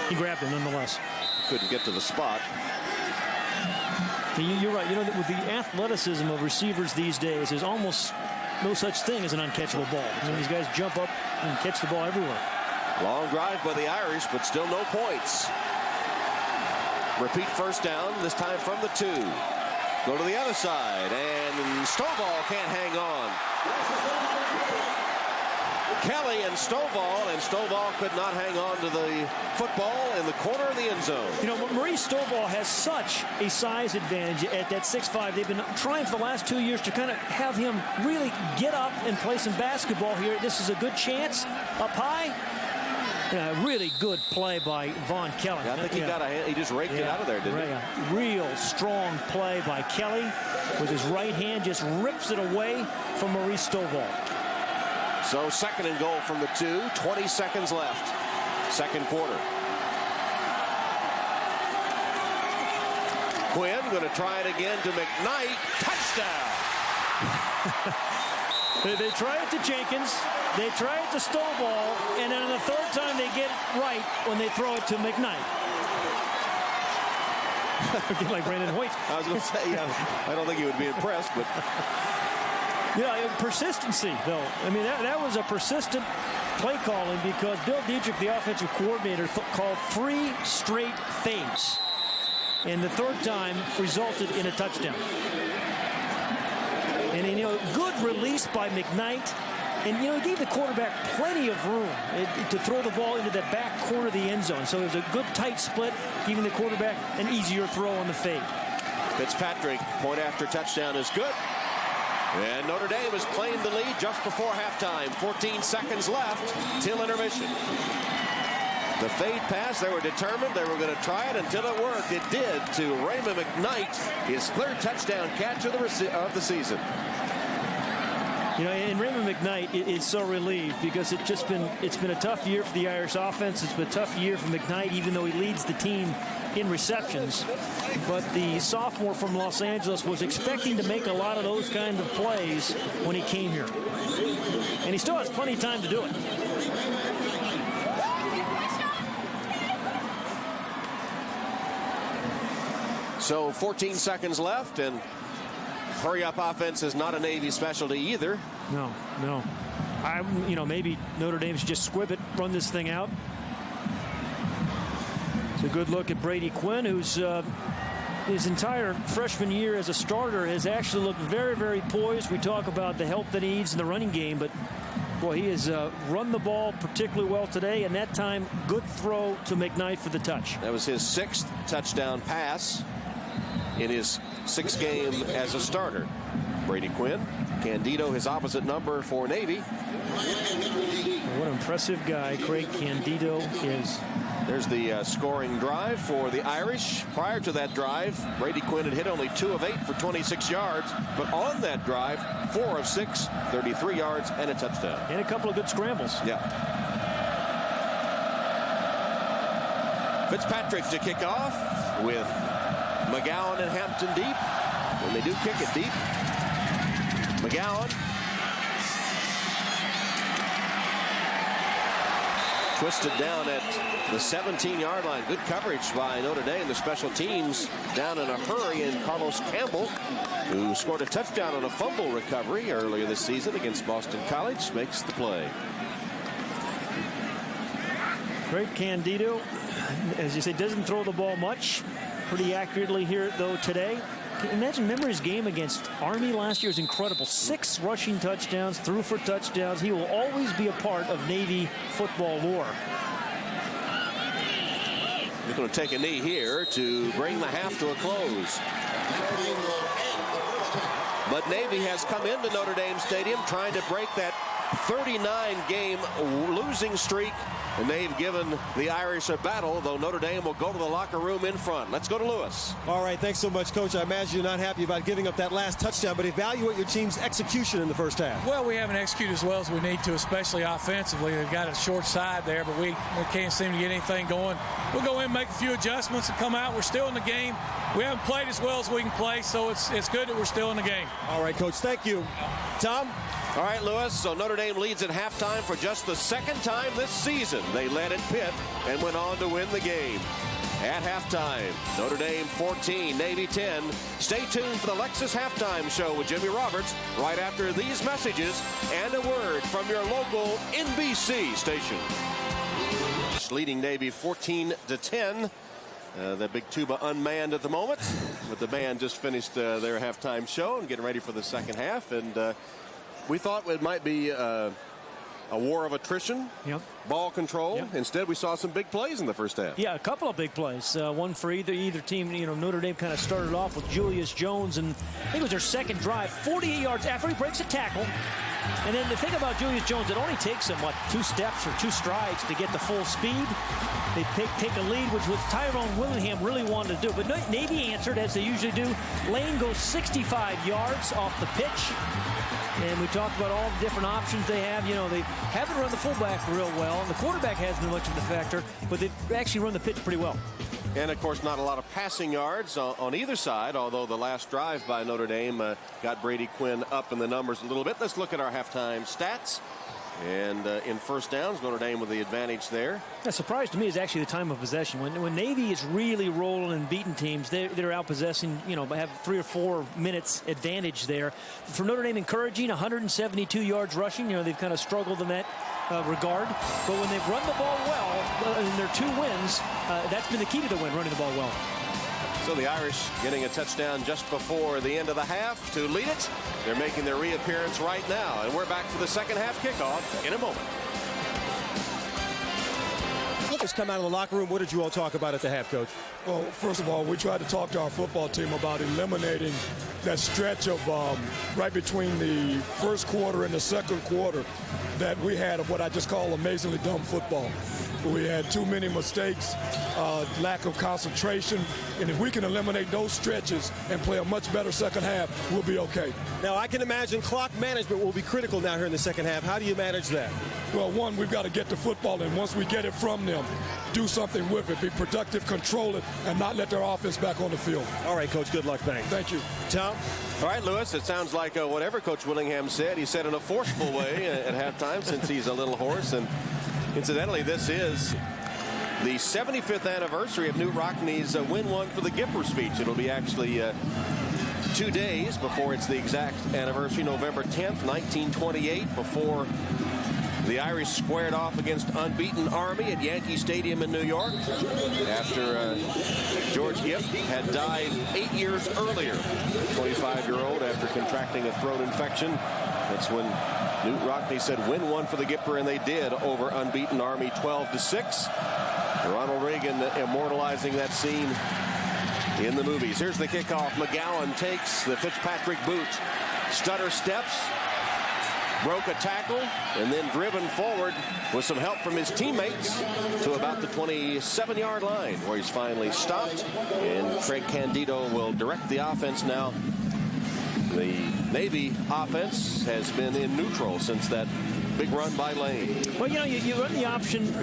He grabbed it nonetheless. Couldn't get to the spot. You're right. You know, with the athleticism of receivers these days, there's almost no such thing as an uncatchable ball. I mean, these guys jump up and catch the ball everywhere. Long drive by the Irish, but still no points. Repeat 1st down, this time from the 2. Go to the other side, and Staubach can't hang on. Kelly and Stovall could not hang on to the football in the corner of the end zone. You know, Maurice Stovall has such a size advantage at that 6'5". They've been trying for the last 2 years to kind of have him really get up and play some basketball here. This is a good chance up high. Really good play by Vaughn Kelly. I think he just raked it out of there, didn't he? Real strong play by Kelly. With his right hand, just rips it away from Maurice Stovall. So 2nd and goal from the 2. 20 seconds left. 2nd quarter. Quinn going to try it again to McKnight. Touchdown. They try it to Jenkins. They try it to Stovall. And then on the 3rd time, they get it right when they throw it to McKnight. Like Brandon Hoyt. I was going to say, I don't think he would be impressed, but... Yeah, persistency, though. I mean, that was a persistent play calling because Bill Dietrich, the offensive coordinator, called 3 straight fades. And the 3rd time resulted in a touchdown. And, you know, good release by McKnight. And, you know, he gave the quarterback plenty of room to throw the ball into the back corner of the end zone. So it was a good tight split, giving the quarterback an easier throw on the fade. Fitzpatrick, point after touchdown is good. And Notre Dame has claimed the lead just before halftime. 14 seconds left till intermission. The fade pass, they were determined they were going to try it until it worked. It did to Raymond McKnight, his 3rd touchdown catch of the season. You know, and Raymond McKnight is so relieved because it's been a tough year for the Irish offense. It's been a tough year for McKnight, even though he leads the team in receptions. But the sophomore from Los Angeles was expecting to make a lot of those kind of plays when he came here. And he still has plenty of time to do it. So 14 seconds left, and hurry-up offense is not a Navy specialty either. No. You know, maybe Notre Dame should just squib it, run this thing out. It's a good look at Brady Quinn, who's his entire freshman year as a starter has actually looked very, very poised. We talk about the help that he needs in the running game, but boy, he has run the ball particularly well today, and that time, good throw to McKnight for the touch. That was his 6th touchdown pass in his 6th game as a starter. Brady Quinn, Candido, his opposite number for Navy. What an impressive guy Craig Candido is. There's the scoring drive for the Irish. Prior to that drive, Brady Quinn had hit only 2 of 8 for 26 yards. But on that drive, 4 of 6, 33 yards, and a touchdown. And a couple of good scrambles. Yeah. Fitzpatrick to kick off with McGowan and Hampton deep. When they do kick it deep, McGowan twisted down at the 17-yard line. Good coverage by Notre Dame. The special teams down in a hurry, and Carlos Campbell, who scored a touchdown on a fumble recovery earlier this season against Boston College, makes the play. Great Candido, as you say, doesn't throw the ball much. Pretty accurately here, though, today. Remember his game against Army last year was incredible. 6 rushing touchdowns, threw for touchdowns. He will always be a part of Navy football lore. He's going to take a knee here to bring the half to a close. But Navy has come into Notre Dame Stadium trying to break that 39-game losing streak, and they've given the Irish a battle, though Notre Dame will go to the locker room in front. Let's go to Lewis. All right, thanks so much, Coach. I imagine you're not happy about giving up that last touchdown, but evaluate your team's execution in the first half. Well, we haven't executed as well as we need to, especially offensively. They've got a short side there, but we can't seem to get anything going. We'll go in, make a few adjustments, and come out. We're still in the game. We haven't played as well as we can play, so it's good that we're still in the game. All right, Coach, thank you. Tom? All right, Lewis, so Notre Dame leads at halftime for just the 2nd time this season. They led at Pitt and went on to win the game. At halftime, Notre Dame 14, Navy 10. Stay tuned for the Lexus Halftime Show with Jimmy Roberts right after these messages and a word from your local NBC station. Leading Navy 14-10. The big tuba unmanned at the moment, but the band just finished their halftime show and getting ready for the second half. And we thought it might be a war of attrition, ball control. Instead, we saw some big plays in the first half. Yeah, a couple of big plays. One for either team. Notre Dame kind of started off with Julius Jones, and I think it was their second drive, 48 yards after he breaks a tackle. And then the thing about Julius Jones, it only takes him, 2 steps or 2 strides to get the full speed. They take a lead, which was Tyrone Willingham really wanted to do. But Navy answered, as they usually do. Lane goes 65 yards off the pitch. And we talked about all the different options they have. They haven't run the fullback real well, and the quarterback hasn't been much of a factor, but they've actually run the pitch pretty well. And, of course, not a lot of passing yards on either side, although the last drive by Notre Dame got Brady Quinn up in the numbers a little bit. Let's look at our halftime stats. And in first downs, Notre Dame with the advantage there. The surprise to me is actually the time of possession. When Navy is really rolling and beating teams, they're out possessing, have 3 or 4 minutes advantage there. For Notre Dame, encouraging 172 yards rushing. They've kind of struggled in that regard. But when they've run the ball well in their 2 wins, that's been the key to the win, running the ball well. So the Irish getting a touchdown just before the end of the half to lead it. They're making their reappearance right now. And we're back for the second half kickoff in a moment. Just come out of the locker room. What did you all talk about at the half, Coach? Well, first of all, we tried to talk to our football team about eliminating that stretch of right between the first quarter and the second quarter that we had of what I just call amazingly dumb football. We had too many mistakes, lack of concentration, and if we can eliminate those stretches and play a much better second half, we'll be okay. Now, I can imagine clock management will be critical now here in the second half. How do you manage that? Well, one, we've got to get the football, and once we get it from them, do something with it, be productive, control it, and not let their offense back on the field. All right, Coach, good luck. Thanks. Thank you. Tom? All right, Lewis, it sounds like whatever Coach Willingham said, he said in a forceful way at halftime since he's a little hoarse. And incidentally, this is the 75th anniversary of Knute Rockne's Win One for the Gipper speech. It'll be actually 2 days before it's the exact anniversary, November 10th, 1928, before the Irish squared off against unbeaten Army at Yankee Stadium in New York after George Gipp had died 8 years earlier, 25-year-old, after contracting a throat infection. That's when Knute Rockne said, "Win one for the Gipper," and they did over unbeaten Army 12-6. Ronald Reagan immortalizing that scene in the movies. Here's the kickoff. McGowan takes the Fitzpatrick boot, stutter steps, broke a tackle, and then driven forward with some help from his teammates to about the 27-yard line, where he's finally stopped. And Craig Candido will direct the offense now. The Navy offense has been in neutral since that big run by Lane. Well, you run the option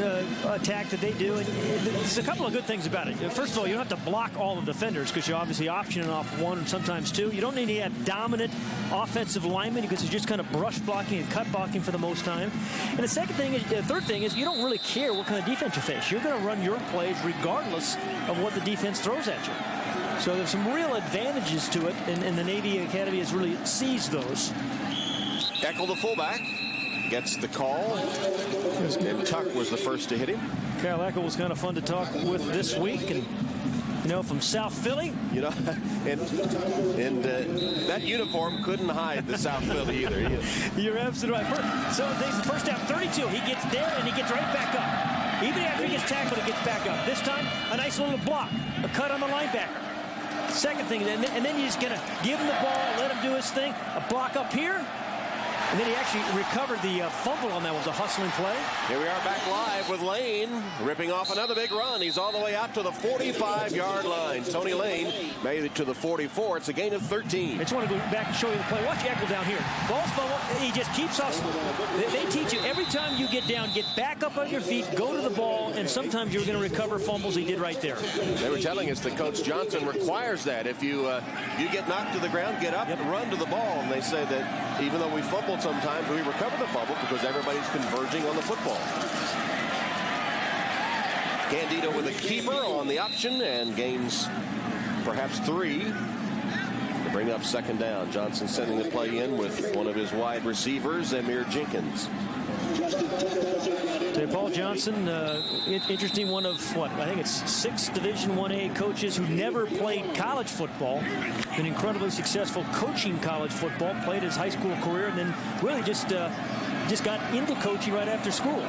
attack that they do, and there's a couple of good things about it. First of all, you don't have to block all the defenders because you're obviously optioning off 1 and sometimes 2. You don't need to have dominant offensive linemen because it's just kind of brush blocking and cut blocking for the most time. And the third thing is you don't really care what kind of defense you face. You're going to run your plays regardless of what the defense throws at you. So there's some real advantages to it, and the Navy Academy has really seized those. Eckel, the fullback, gets the call, and Tuck was the first to hit him. Kyle Eckel was kind of fun to talk with this week, and from South Philly. And that uniform couldn't hide the South Philly either. You're absolutely right. So the first down, 32. He gets there, and he gets right back up. Even after he gets tackled, he gets back up. This time, a nice little block, a cut on the linebacker. Second thing, and then you just going to give him the ball, let him do his thing. A block up here. And then he actually recovered the fumble on that. Was a hustling play. Here we are back live with Lane ripping off another big run. He's all the way out to the 45-yard line. Tony Lane made it to the 44. It's a gain of 13. I just want to go back and show you the play. Watch Eckel down here. Ball's fumble. He just keeps hustling. They teach you every time you get down, get back up on your feet, go to the ball, and sometimes you're going to recover fumbles. He did right there. They were telling us that Coach Johnson requires that. If you get knocked to the ground, get up and run to the ball. And they say that even though we fumbled sometimes, we recover the fumble because everybody's converging on the football. Candido with a keeper on the option and gains perhaps 3 to bring up second down. Johnson sending the play in with one of his wide receivers, Amir Jenkins. Paul Johnson, interesting one of, I think it's 6 Division 1A coaches who never played college football. Been incredibly successful coaching college football, played his high school career, and then really just just got into coaching right after school.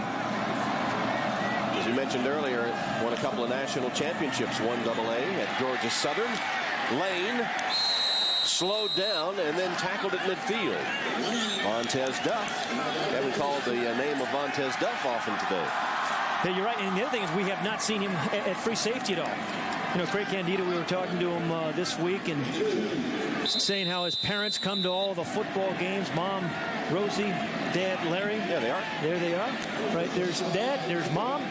As you mentioned earlier, won a couple of national championships, 1AA at Georgia Southern. Lane slowed down and then tackled at midfield. Vontez Duff. Haven't called the name of Vontez Duff often today. Yeah, you're right. And the other thing is we have not seen him at free safety at all. You know, Craig Candido, we were talking to him this week and saying how his parents come to all the football games. Mom, Rosie, Dad, Larry. Yeah, they are. There they are. Right, there's Dad, there's Mom.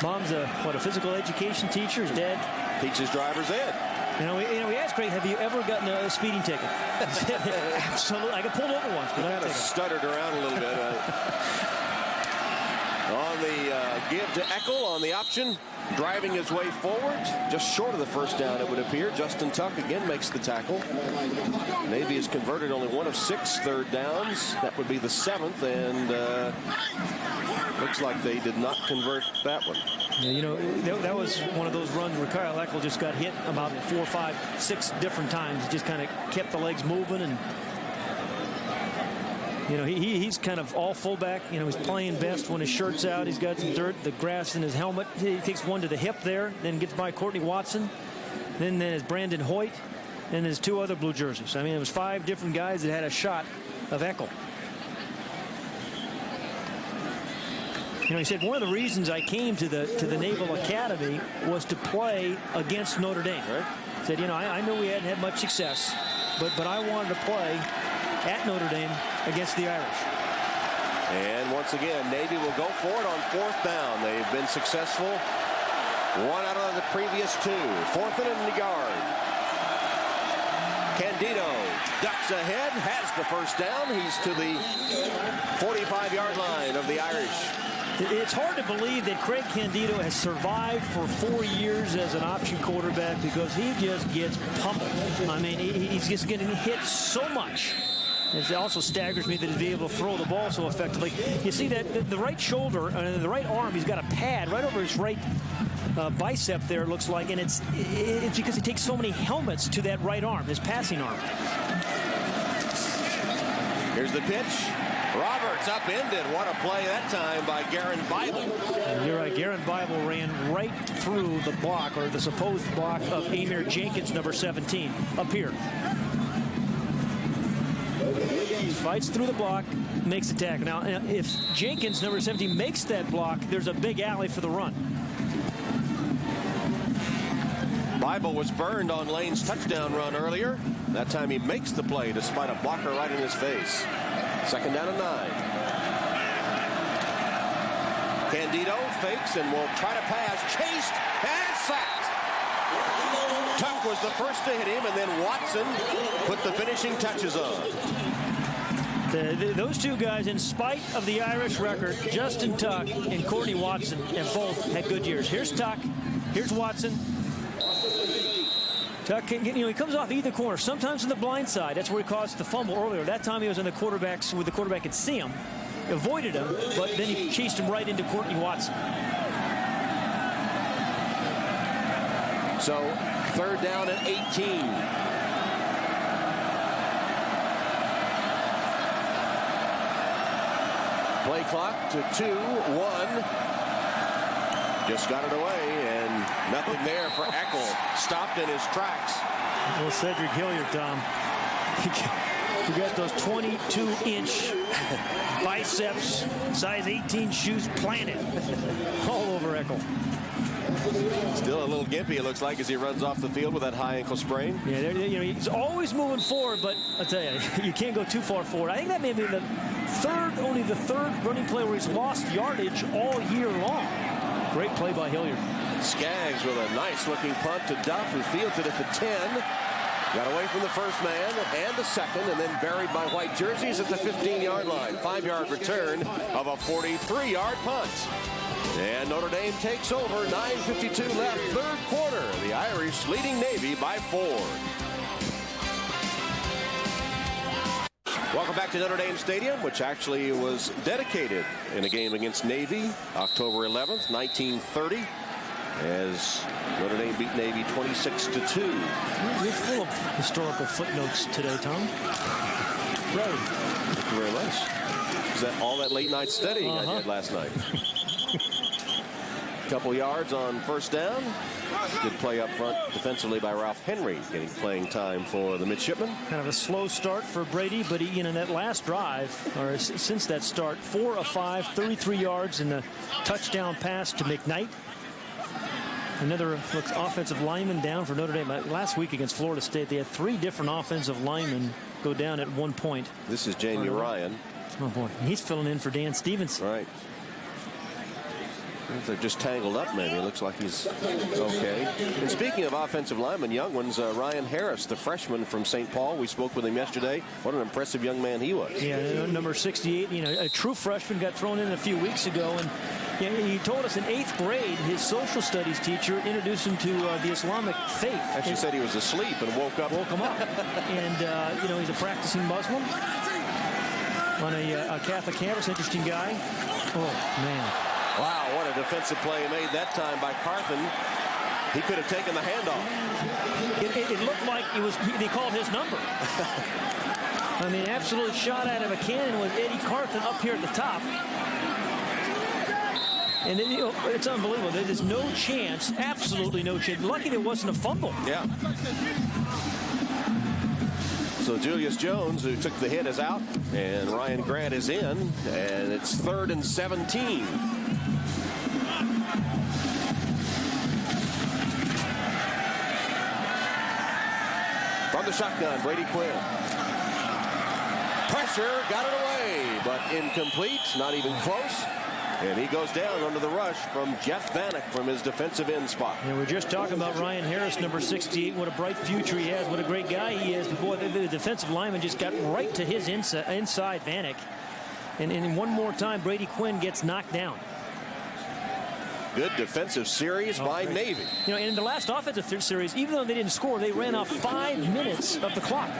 Mom's a physical education teacher. His dad teaches driver's ed. You know, we asked Craig, have you ever gotten a speeding ticket? Absolutely. I got pulled over once, but I kind of stuttered around a little bit. On the give to Eckel on the option, driving his way forward, just short of the first down, it would appear. Justin Tuck again makes the tackle. Navy has converted only 1 of 6 third downs. That would be the 7th, and looks like they did not convert that one. Yeah, you know, that was one of those runs where Kyle Eckel just got hit about 4, 5, 6 different times. Just kind of kept the legs moving, and you know, he's kind of all fullback. You know, he's playing best when his shirt's out. He's got some dirt, the grass in his helmet. He takes one to the hip there, then gets by Courtney Watson. Then there's Brandon Hoyt, and there's 2 other blue jerseys. I mean, it was 5 different guys that had a shot of Eckel. You know, he said one of the reasons I came to the Naval Academy was to play against Notre Dame. Right? Said, you know, I knew we hadn't had much success, but I wanted to play at Notre Dame against the Irish. And once again, Navy will go for it on 4th down. They've been successful 1 out of the previous 2. 4th and in the yard. Candido ducks ahead, has the first down. He's to the 45-yard line of the Irish. It's hard to believe that Craig Candido has survived for 4 years as an option quarterback because he just gets pummeled. I mean, he's just getting hit so much. It also staggers me that he's able to throw the ball so effectively. You see that the right shoulder and the right arm, he's got a pad right over his right bicep there, it looks like, and it's because he takes so many helmets to that right arm, his passing arm. Here's the pitch. Roberts upended. What a play that time by Garen Bible. You're right. Garen Bible ran right through the block, or the supposed block, of Amir Jenkins, number 17, up here. He fights through the block, makes the tackle. Now, if Jenkins, number 17, makes that block, there's a big alley for the run. Bible was burned on Lane's touchdown run earlier. That time he makes the play despite a blocker right in his face. 2nd down and 9. Candido fakes and will try to pass. Chased and sacked. Tuck was the first to hit him, and then Watson put the finishing touches on. Those 2 guys, in spite of the Irish record, Justin Tuck and Courtney Watson, have both had good years. Here's Tuck. Here's Watson. Tuck, you know, he comes off either corner, sometimes on the blind side. That's where he caused the fumble earlier. That time he was on the quarterbacks where the quarterback could see him, avoided him, but then he chased him right into Courtney Watson. So 3rd down and 18. Play clock to 2-1. Just got it away, and nothing there for Eckel. Stopped in his tracks. Well, Cedric Hilliard, Tom. You got those 22-inch biceps, size 18 shoes planted all over Eckel. Still a little gimpy, it looks like, as he runs off the field with that high ankle sprain. Yeah, you know, he's always moving forward, but I tell you, you can't go too far forward. I think that may be only the third running play where he's lost yardage all year long. Great play by Hilliard. Skaggs with a nice-looking punt to Duff, who fields it at the 10. Got away from the first man and the second, and then buried by white jerseys at the 15-yard line. 5-yard return of a 43-yard punt. And Notre Dame takes over. 9:52 left, 3rd quarter. The Irish leading Navy by 4. Welcome back to Notre Dame Stadium, which actually was dedicated in a game against Navy, October 11th, 1930, as Notre Dame beat Navy 26-2. We're full of historical footnotes today, Tom. Right. Thank you very much. Is that all that late night studying I did last night? Couple yards on first down. Good play up front defensively by Ralph Henry, getting playing time for the midshipman. Kind of a slow start for Brady, but he, in that last drive, or since that start, 4 of 5, 33 yards, and a touchdown pass to McKnight. Another offensive lineman down for Notre Dame. Last week against Florida State, they had 3 different offensive linemen go down at one point. This is Jamie Ryan. Oh, boy. He's filling in for Dan Stevenson. Right. They're just tangled up, maybe. It looks like he's okay. And speaking of offensive linemen, young ones, Ryan Harris, the freshman from St. Paul. We spoke with him yesterday. What an impressive young man he was. Yeah, number 68, a true freshman, got thrown in a few weeks ago. And he told us in 8th grade, his social studies teacher introduced him to the Islamic faith. Actually said he was asleep and woke him up. And, he's a practicing Muslim on a Catholic campus. Interesting guy. Oh, man. Wow, what a defensive play made that time by Carthen. He could have taken the handoff. It looked like they called his number. I mean, absolute shot out of a cannon with Eddie Carthen up here at the top. And it's unbelievable. There's no chance, absolutely no chance. Lucky there wasn't a fumble. Yeah. So Julius Jones, who took the hit, is out, and Ryan Grant is in, and it's 3rd and 17. From the shotgun, Brady Quinn. Pressure, got it away, but incomplete, not even close. And he goes down under the rush from Jeff Vanek from his defensive end spot. And we're just talking about Ryan Harris, number 68. What a bright future he has. What a great guy he is. But boy, the defensive lineman just got right to his inside Vanek. And one more time, Brady Quinn gets knocked down. Good defensive series by great. Navy. And in the last offensive series, even though they didn't score, they ran off 5 minutes of the clock.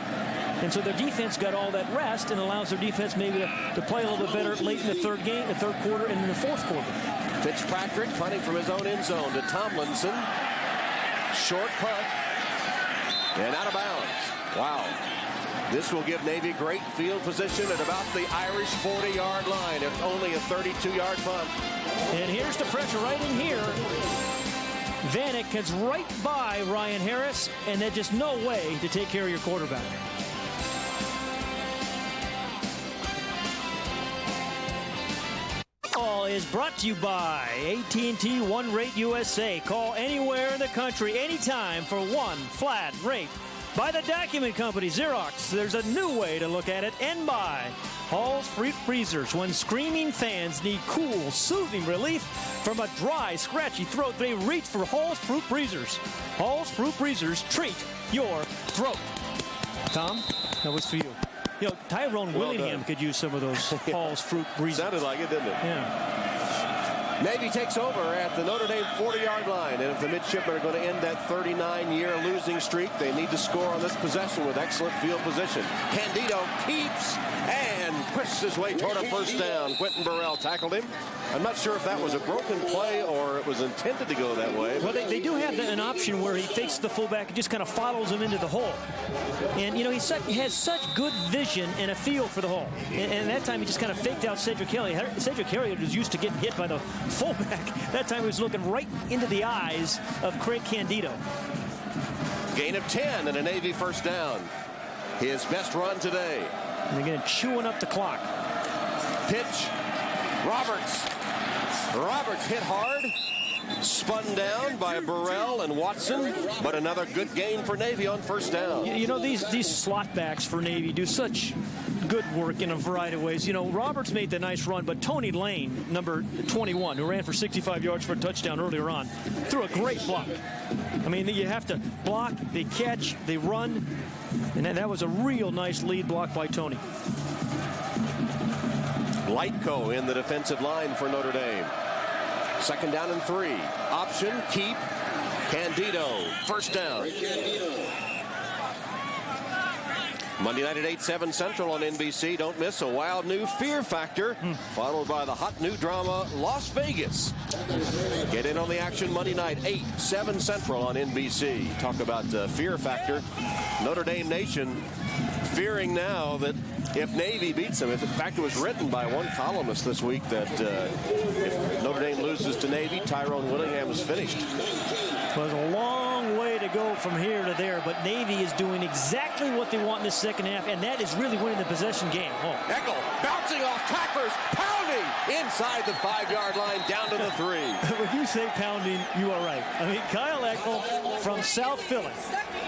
And so their defense got all that rest and allows their defense maybe to play a little bit better late in the third quarter and in the fourth quarter. Fitzpatrick punting from his own end zone to Tomlinson. Short punt. And out of bounds. Wow. This will give Navy great field position at about the Irish 40-yard line. It's only a 32-yard punt. And here's the pressure right in here. Vanek gets right by Ryan Harris, and there's just no way to take care of your quarterback. All is brought to you by AT&T One Rate USA. Call anywhere in the country, anytime for one flat rate. By the Document Company, Xerox. There's a new way to look at it. And by Hall's Fruit Freezers. When screaming fans need cool, soothing relief from a dry, scratchy throat, they reach for Hall's Fruit Freezers. Hall's Fruit Freezers treat your throat. Tom, that was for you. Tyrone Willingham could use some of those Hall's Fruit Freezers. Sounded like it, didn't it? Yeah. Navy takes over at the Notre Dame 40-yard line. And if the midshipmen are going to end that 39-year losing streak, they need to score on this possession with excellent field position. Candido keeps and pushes his way toward a first down. Quentin Burrell tackled him. I'm not sure if that was a broken play or it was intended to go that way. Well, they do have an option where he fakes the fullback and just kind of follows him into the hole. And, he has such good vision and a feel for the hole. And that time he just kind of faked out Cedric Elliott. Cedric Elliott was used to getting hit by the fullback. That time he was looking right into the eyes of Craig Candido. Gain of 10 and a Navy first down. His best run today. And again, chewing up the clock. Pitch. Roberts hit hard. Spun down by Burrell and Watson, but another good gain for Navy on first down. These slot backs for Navy do such good work in a variety of ways. Roberts made the nice run, but Tony Lane, number 21, who ran for 65 yards for a touchdown earlier on, threw a great block. I mean, you have to block, they catch, they run, and that was a real nice lead block by Tony. Lightco in the defensive line for Notre Dame. Second down and 3. Option, keep. Candido, first down. Monday night at 8/7 Central on NBC. Don't miss a wild new Fear Factor, followed by the hot new drama Las Vegas. Get in on the action Monday night, 8/7 Central on NBC. Talk about Fear Factor. Notre Dame Nation fearing now that if Navy beats them. In fact, it was written by one columnist this week that if Notre Dame loses to Navy, Tyrone Willingham is finished. Well, there's a long way to go from here to there, but Navy is doing exactly what they want in the second half, and that is really winning the possession game. Eckel bouncing off tacklers, pounding inside the 5-yard line down to the 3. When you say pounding, you are right. I mean, Kyle Eckel from South Philly.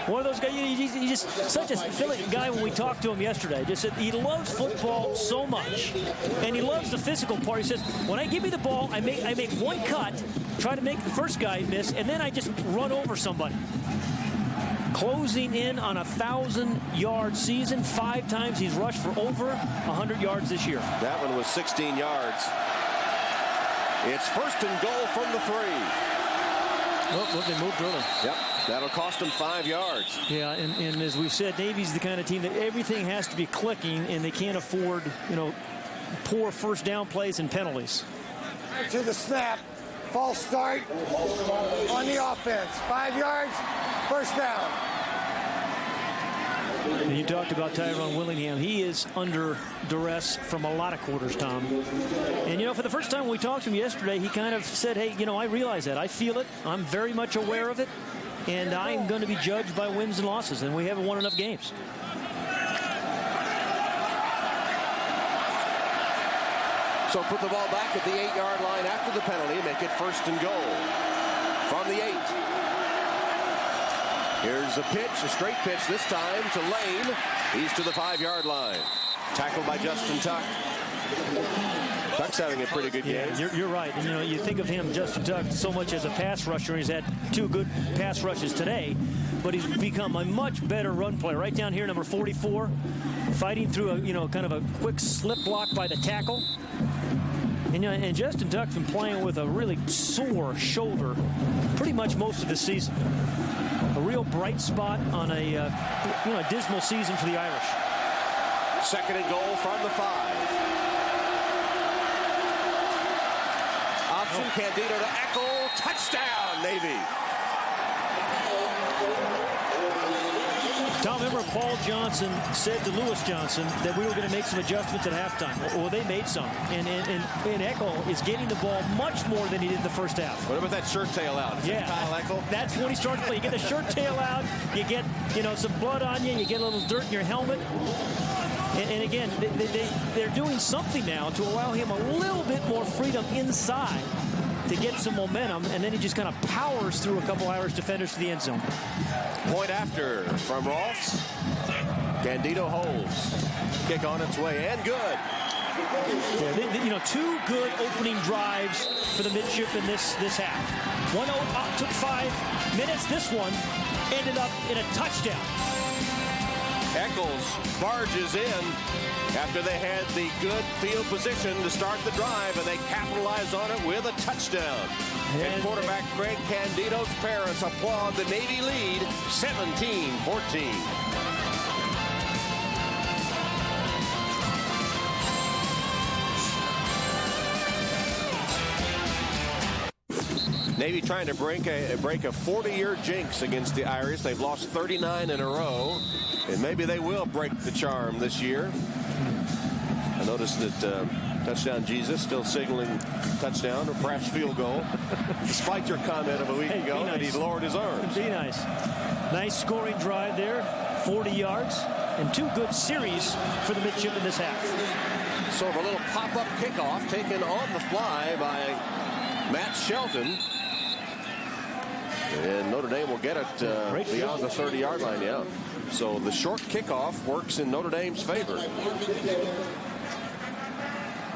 One of those guys, he's just such a Philly guy. When we talked to him yesterday, just said he loves football so much, and he loves the physical part. He says, when I give me the ball, I make one cut, try to make the first guy miss, and then I just run over somebody. Closing in on a 1,000-yard season. 5 times he's rushed for over 100 yards this year. That one was 16 yards. It's first and goal from the 3. Oh, look, they moved early. Yep, that'll cost them 5 yards. Yeah, and as we said, Navy's the kind of team that everything has to be clicking, and they can't afford, poor first down plays and penalties. To the snap, false start on the offense. 5 yards, first down. And you talked about Tyrone Willingham. He is under duress from a lot of quarters, Tom. And, for the first time when we talked to him yesterday, he kind of said, hey, I realize that. I feel it. I'm very much aware of it. And I'm going to be judged by wins and losses. And we haven't won enough games. So put the ball back at the 8-yard line after the penalty. Make it first and goal from the 8. Here's a pitch, a straight pitch this time to Lane. He's to the 5-yard line. Tackled by Justin Tuck. Tuck's having a pretty good game. You're right. And, you think of him, Justin Tuck, so much as a pass rusher. He's had 2 good pass rushes today, but he's become a much better run player. Right down here, number 44, fighting through a, kind of a quick slip block by the tackle. And Justin Tuck's been playing with a really sore shoulder pretty much most of the season. A real bright spot on a dismal season for the Irish. Second and goal from the 5. Option, Candido to Eckel. Touchdown, Navy. Tom, remember Paul Johnson said to Lewis Johnson that we were going to make some adjustments at halftime. Well, they made some. And Eckel is getting the ball much more than he did in the first half. What about that shirt tail out? Is that Kyle Eckel? That's when he started to play. You get the shirt tail out. You get, some blood on you. You get a little dirt in your helmet. And again, they're doing something now to allow him a little bit more freedom inside to get some momentum, and then he just kind of powers through a couple Irish defenders to the end zone. Point after from Rolfs. Candido holds. Kick on its way, and good. Yeah, 2 good opening drives for the midshipmen this half. One took 5 minutes. This one ended up in a touchdown. Eccles barges in after they had the good field position to start the drive, and they capitalized on it with a touchdown. And quarterback Craig Candido's parents applaud the Navy lead, 17-14. Navy trying to break a 40-year jinx against the Irish. They've lost 39 in a row, and maybe they will break the charm this year. I noticed that touchdown Jesus still signaling touchdown or perhaps field goal, despite your comment of a week ago that he lowered his arms. Be nice. Nice scoring drive there, 40 yards, and 2 good series for the midshipmen this half. Sort of a little pop-up kickoff taken on the fly by Matt Shelton. And Notre Dame will get it beyond the 30-yard line, yeah. So the short kickoff works in Notre Dame's favor.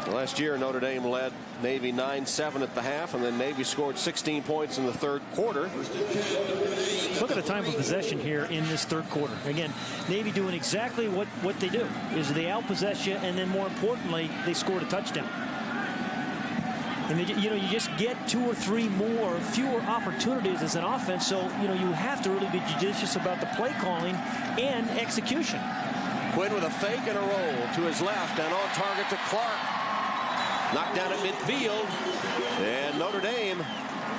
Last year, Notre Dame led Navy 9-7 at the half, and then Navy scored 16 points in the third quarter. Look at the time of possession here in this third quarter. Again, Navy doing exactly what they do, is they outpossess you, and then more importantly, they scored a touchdown. And you just get 2 or 3 fewer opportunities as an offense, so you have to really be judicious about the play calling and execution. Quinn with a fake and a roll to his left, and on target to Clark. Knocked down at midfield, and Notre Dame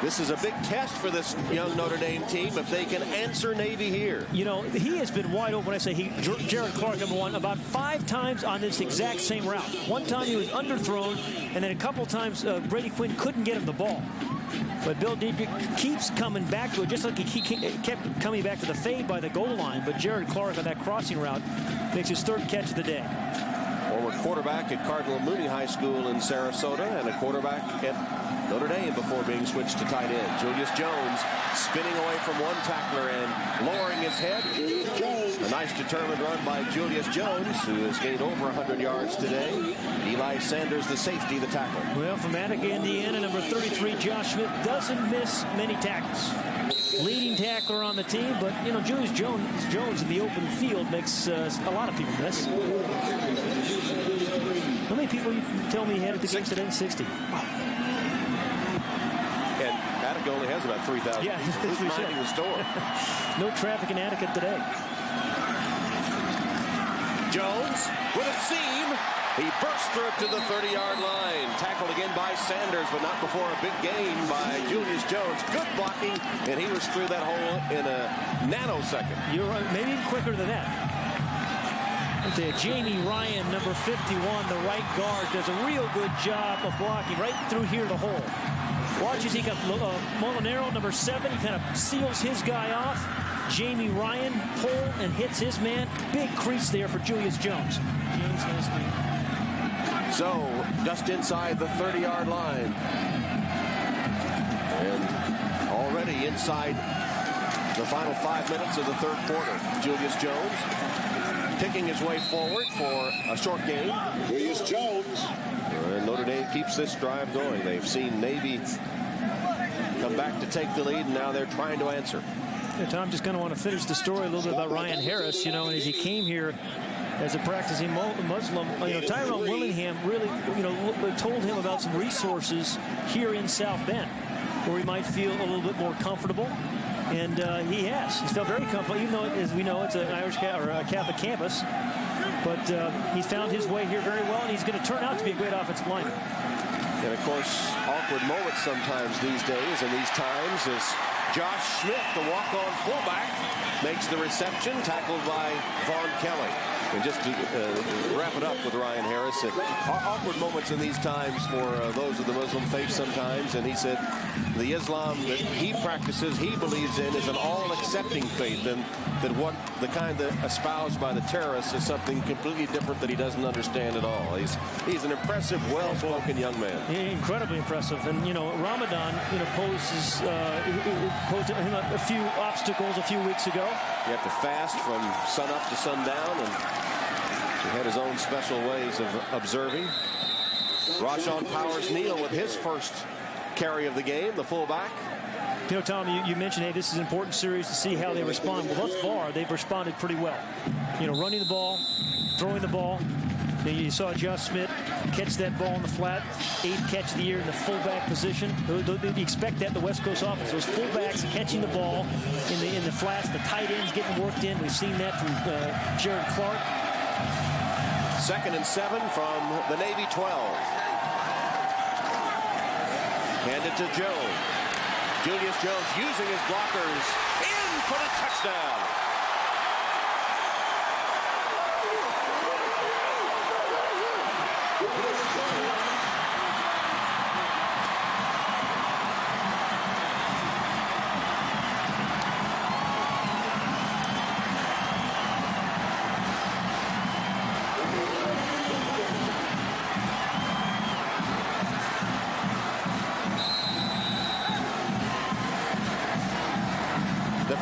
This is a big test for this young Notre Dame team if they can answer Navy here. You know, he has been wide open. When I say he, Jared Clark, number one, about 5 times on this exact same route. One time he was underthrown, and then a couple times Brady Quinn couldn't get him the ball. But Bill Dietrich keeps coming back to it, just like he kept coming back to the fade by the goal line. But Jared Clark on that crossing route makes his 3rd catch of the day. Former quarterback at Cardinal Mooney High School in Sarasota and a quarterback at Notre Dame before being switched to tight end. Julius Jones spinning away from one tackler and lowering his head. A nice determined run by Julius Jones, who has gained over 100 yards today. Eli Sanders, the safety, the tackle. Well, from Attica, Indiana, number 33, Josh Smith doesn't miss many tackles. Leading tackler on the team, but, you know, Julius Jones in the open field makes a lot of people miss. How many people you tell me had at the games today? 60. And Attica only has about 3,000. Yeah, who's minding the store? No traffic in Attica today. Jones with a seam. He bursts through it to the 30-yard line. Tackled again by Sanders, but not before a big gain by Julius Jones. Good blocking, and he was through that hole in a nanosecond. You're right, maybe even quicker than that. Jamie Ryan, number 51, the right guard, does a real good job of blocking right through here the hole. Watch as he got Molinaro, number 7. He kind of seals his guy off. Jamie Ryan pull and hits his man. Big crease there for Julius Jones. So, just inside the 30-yard line. And already inside the final 5 minutes of the 3rd quarter. Julius Jones picking his way forward for a short gain. Julius Jones. And Notre Dame keeps this drive going. They've seen Navy come back to take the lead, and now they're trying to answer. Yeah, Tom, just kind of want to finish the story a little bit about Ryan Harris. You know, as he came here as a practicing Muslim, you know, Tyrone Willingham really, you know, told him about some resources here in South Bend where he might feel a little bit more comfortable. And he has. He's felt very comfortable, even though, as we know, it's an Irish or a Catholic campus. But he's found his way here very well, and he's going to turn out to be a great offensive lineman. And, of course, awkward moments sometimes these days and these times as Josh Smith, the walk-on fullback, makes the reception, tackled by Vaughn Kelly. And just to wrap it up with Ryan Harris, awkward moments in these times for those of the Muslim faith sometimes. And he said the Islam that he practices, he believes in, is an all-accepting faith, and that what the kind that espoused by the terrorists is something completely different that he doesn't understand at all. He's an impressive, well-spoken young man. Incredibly impressive. And, you know, Ramadan, you know, posed him a few obstacles a few weeks ago. You have to fast from sun up to sundown, and he had his own special ways of observing. Rashawn Powers-Neal with his first carry of the game, the fullback. You know, Tom, you mentioned, hey, this is an important series to see how they respond. Well, thus far, they've responded pretty well. You know, running the ball, throwing the ball. You saw Josh Smith catch that ball in the flat, 8th catch of the year in the fullback position. You expect that in the West Coast offense. Those fullbacks catching the ball in the flats, the tight ends getting worked in. We've seen that from Jared Clark. 2nd and 7 from the Navy 12. Handed to Jones. Julius Jones using his blockers in for the touchdown.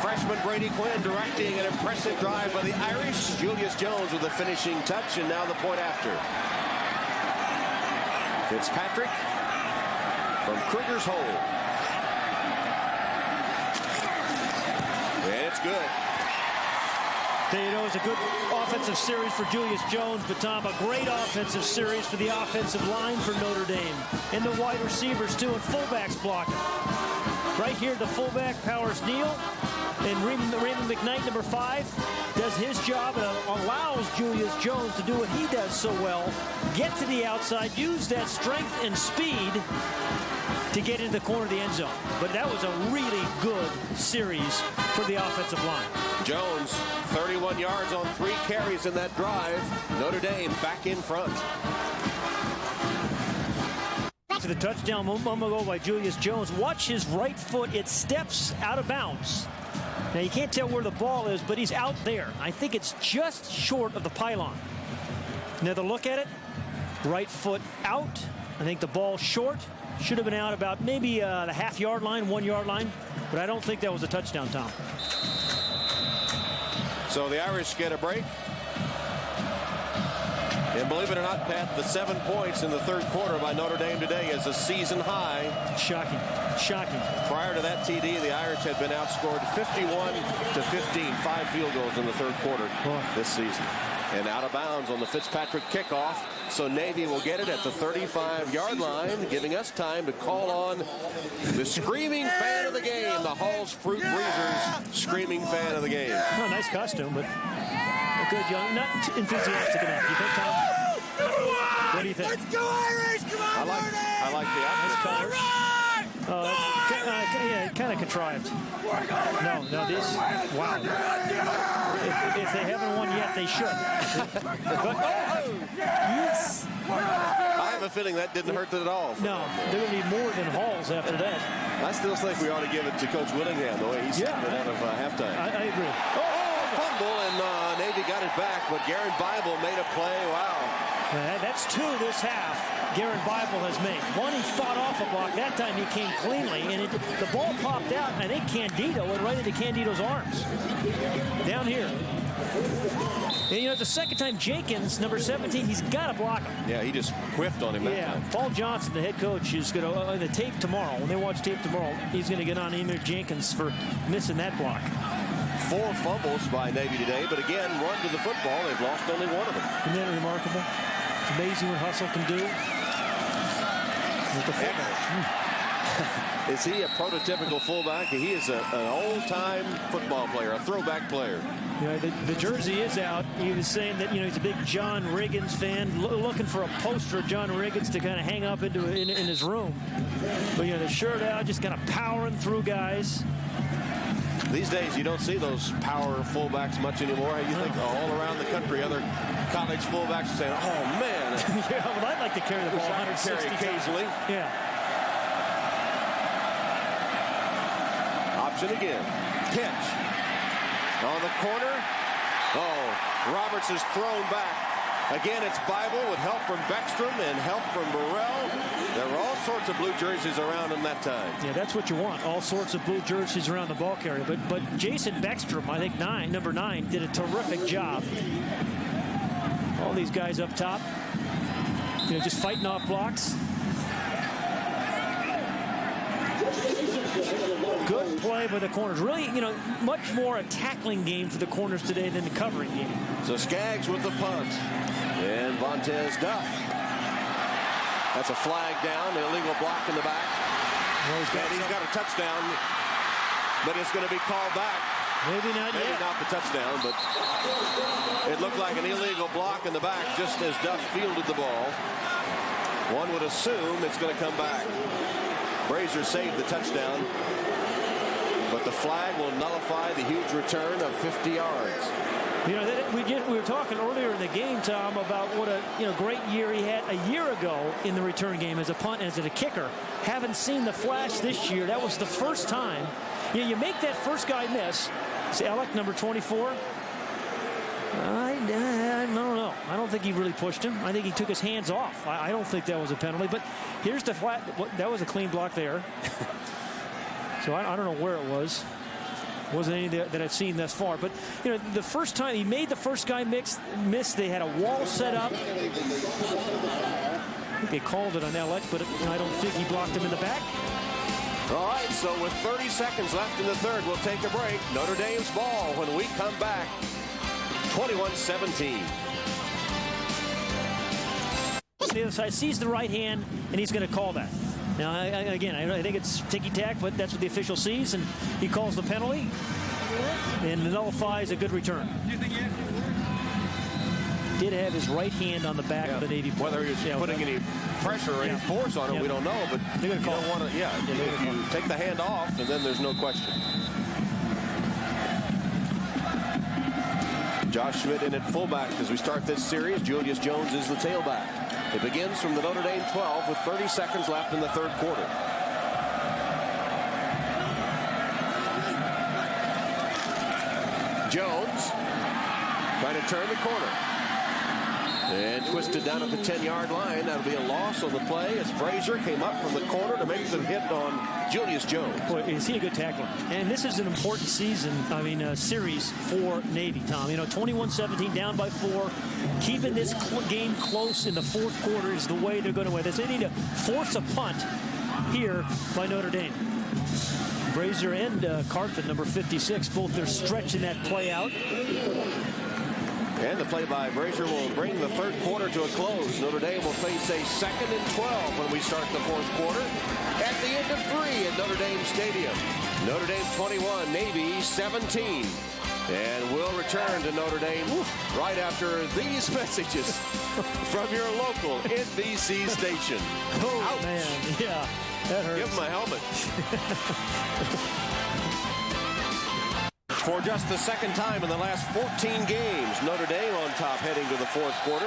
Freshman Brady Quinn directing an impressive drive by the Irish. Julius Jones with a finishing touch, and now the point after. Fitzpatrick from Kruger's hole. And it's good. You know, it's a good offensive series for Julius Jones, but Tom, a great offensive series for the offensive line for Notre Dame. And the wide receivers, too, and fullbacks blocking. Right here, the fullback, Powers-Neal. And Raymond McKnight, number 5, does his job and allows Julius Jones to do what he does so well. Get to the outside, use that strength and speed to get into the corner of the end zone. But that was a really good series for the offensive line. Jones, 31 yards on 3 carries in that drive. Notre Dame back in front. To the touchdown moment ago by Julius Jones. Watch his right foot. It steps out of bounds. Now, you can't tell where the ball is, but he's out there. I think it's just short of the pylon. Another look at it. Right foot out. I think the ball short. Should have been out about maybe the half-yard line, 1-yard line. But I don't think that was a touchdown, Tom. So the Irish get a break. And believe it or not, Pat, the 7 points in the third quarter by Notre Dame today is a season high. Shocking. Shocking. Prior to that TD, the Irish had been outscored 51-15, 5 field goals in the third quarter this season. And out of bounds on the Fitzpatrick kickoff. So Navy will get it at the 35-yard line, giving us time to call on the screaming fan of the game, the Hall's Fruit Breezers screaming fan of the game. Oh, nice costume, but good young, not enthusiastic enough. You think, Tom? What do you think? Let's go Irish! Come on, I like the outfit. Oh, that's kind of contrived. No, this. Wow. If they haven't won yet, they should. But, yes. I have a feeling that didn't hurt at all. No, they're going to need more than Halls after that. I still think we ought to give it to Coach Willingham the way he's coming out of halftime. I agree. Fumble, and Navy got it back, but Garen Bible made a play. Wow. That's 2 this half Garen Bible has made. One, he fought off a block. That time he came cleanly, and the ball popped out. I think Candido went right into Candido's arms. Down here. And, you know, the second time Jenkins, number 17, he's got to block him. Yeah, he just whiffed on him that time. Paul Johnson, the head coach, is going to, on the tape tomorrow, when they watch tape tomorrow, he's going to get on Emir Jenkins for missing that block. 4 fumbles by Navy today, but again, run to the football. They've lost only 1 of them. Isn't that remarkable? It's amazing what Hustle can do. Is he a prototypical fullback? He is an old-time football player, a throwback player. Yeah, the jersey is out. He was saying that, you know, he's a big John Riggins fan, looking for a poster of John Riggins to kind of hang up in his room. But, you know, the shirt out, just kind of powering through guys. These days, you don't see those power fullbacks much anymore. You think all around the country, other college fullbacks are saying, oh, man. Yeah, well, I'd like to carry the ball 160 occasionally. Yeah. Option again. Pitch. On the corner. Oh, Roberts is thrown back. Again, it's Bible with help from Beckstrom and help from Burrell. There were all sorts of blue jerseys around him that time. Yeah, that's what you want. All sorts of blue jerseys around the ball carrier. But Jason Beckstrom, I think number 9, did a terrific job. All these guys up top, you know, just fighting off blocks. Good play by the corners. Really, you know, much more a tackling game for the corners today than the covering game. So Skaggs with the punt. And Vontez Duff. That's a flag down, an illegal block in the back. Well, he's got a touchdown, but it's going to be called back. Maybe not yet. Maybe not the touchdown, but it looked like an illegal block in the back just as Duff fielded the ball. One would assume it's going to come back. Brazier saved the touchdown, but the flag will nullify the huge return of 50 yards. You know, we were talking earlier in the game, Tom, about what a great year he had a year ago in the return game as a punt, as a kicker. Haven't seen the flash this year. That was the first time. You know, you make that first guy miss. See, Alec, number 24. I don't know. I don't think he really pushed him. I think he took his hands off. I don't think that was a penalty. But here's the flat. That was a clean block there. So I don't know where it was. Wasn't any that I've seen thus far. But, you know, the first time he made the first guy miss, they had a wall set up. I think they called it on Alec, but I don't think he blocked him in the back. All right, so with 30 seconds left in the third, we'll take a break. Notre Dame's ball when we come back. 21-17. The other side sees the right hand, and he's going to call that. Now, again, I think it's ticky-tack, but that's what the official sees, and he calls the penalty and nullifies a good return. did have his right hand on the back of the Navy player. Whether he's putting any pressure or any force on it, we don't know. But you don't want to. If you take the hand off, and then there's no question. Josh Schmidt in at fullback as we start this series. Julius Jones is the tailback. It begins from the Notre Dame 12 with 30 seconds left in the third quarter. Jones trying to turn the corner. And twisted down at the 10-yard line. That'll be a loss on the play as Frazier came up from the corner to make the hit on Julius Jones. Boy, is he a good tackler. And this is an important series for Navy, Tom. 21-17, down by 4. Keeping this game close in the fourth quarter is the way they're going to win this. They need to force a punt here by Notre Dame. Brazier and Carfin, number 56, both they're stretching that play out. And the play by Brazier will bring the third quarter to a close. Notre Dame will face a 2nd and 12 when we start the fourth quarter at the end of 3 at Notre Dame Stadium. Notre Dame 21, Navy 17. And we'll return to Notre Dame right after these messages from your local NBC station. Oh, ouch. Man, yeah, that hurts. Give him a helmet. For just the second time in the last 14 games, Notre Dame on top heading to the fourth quarter.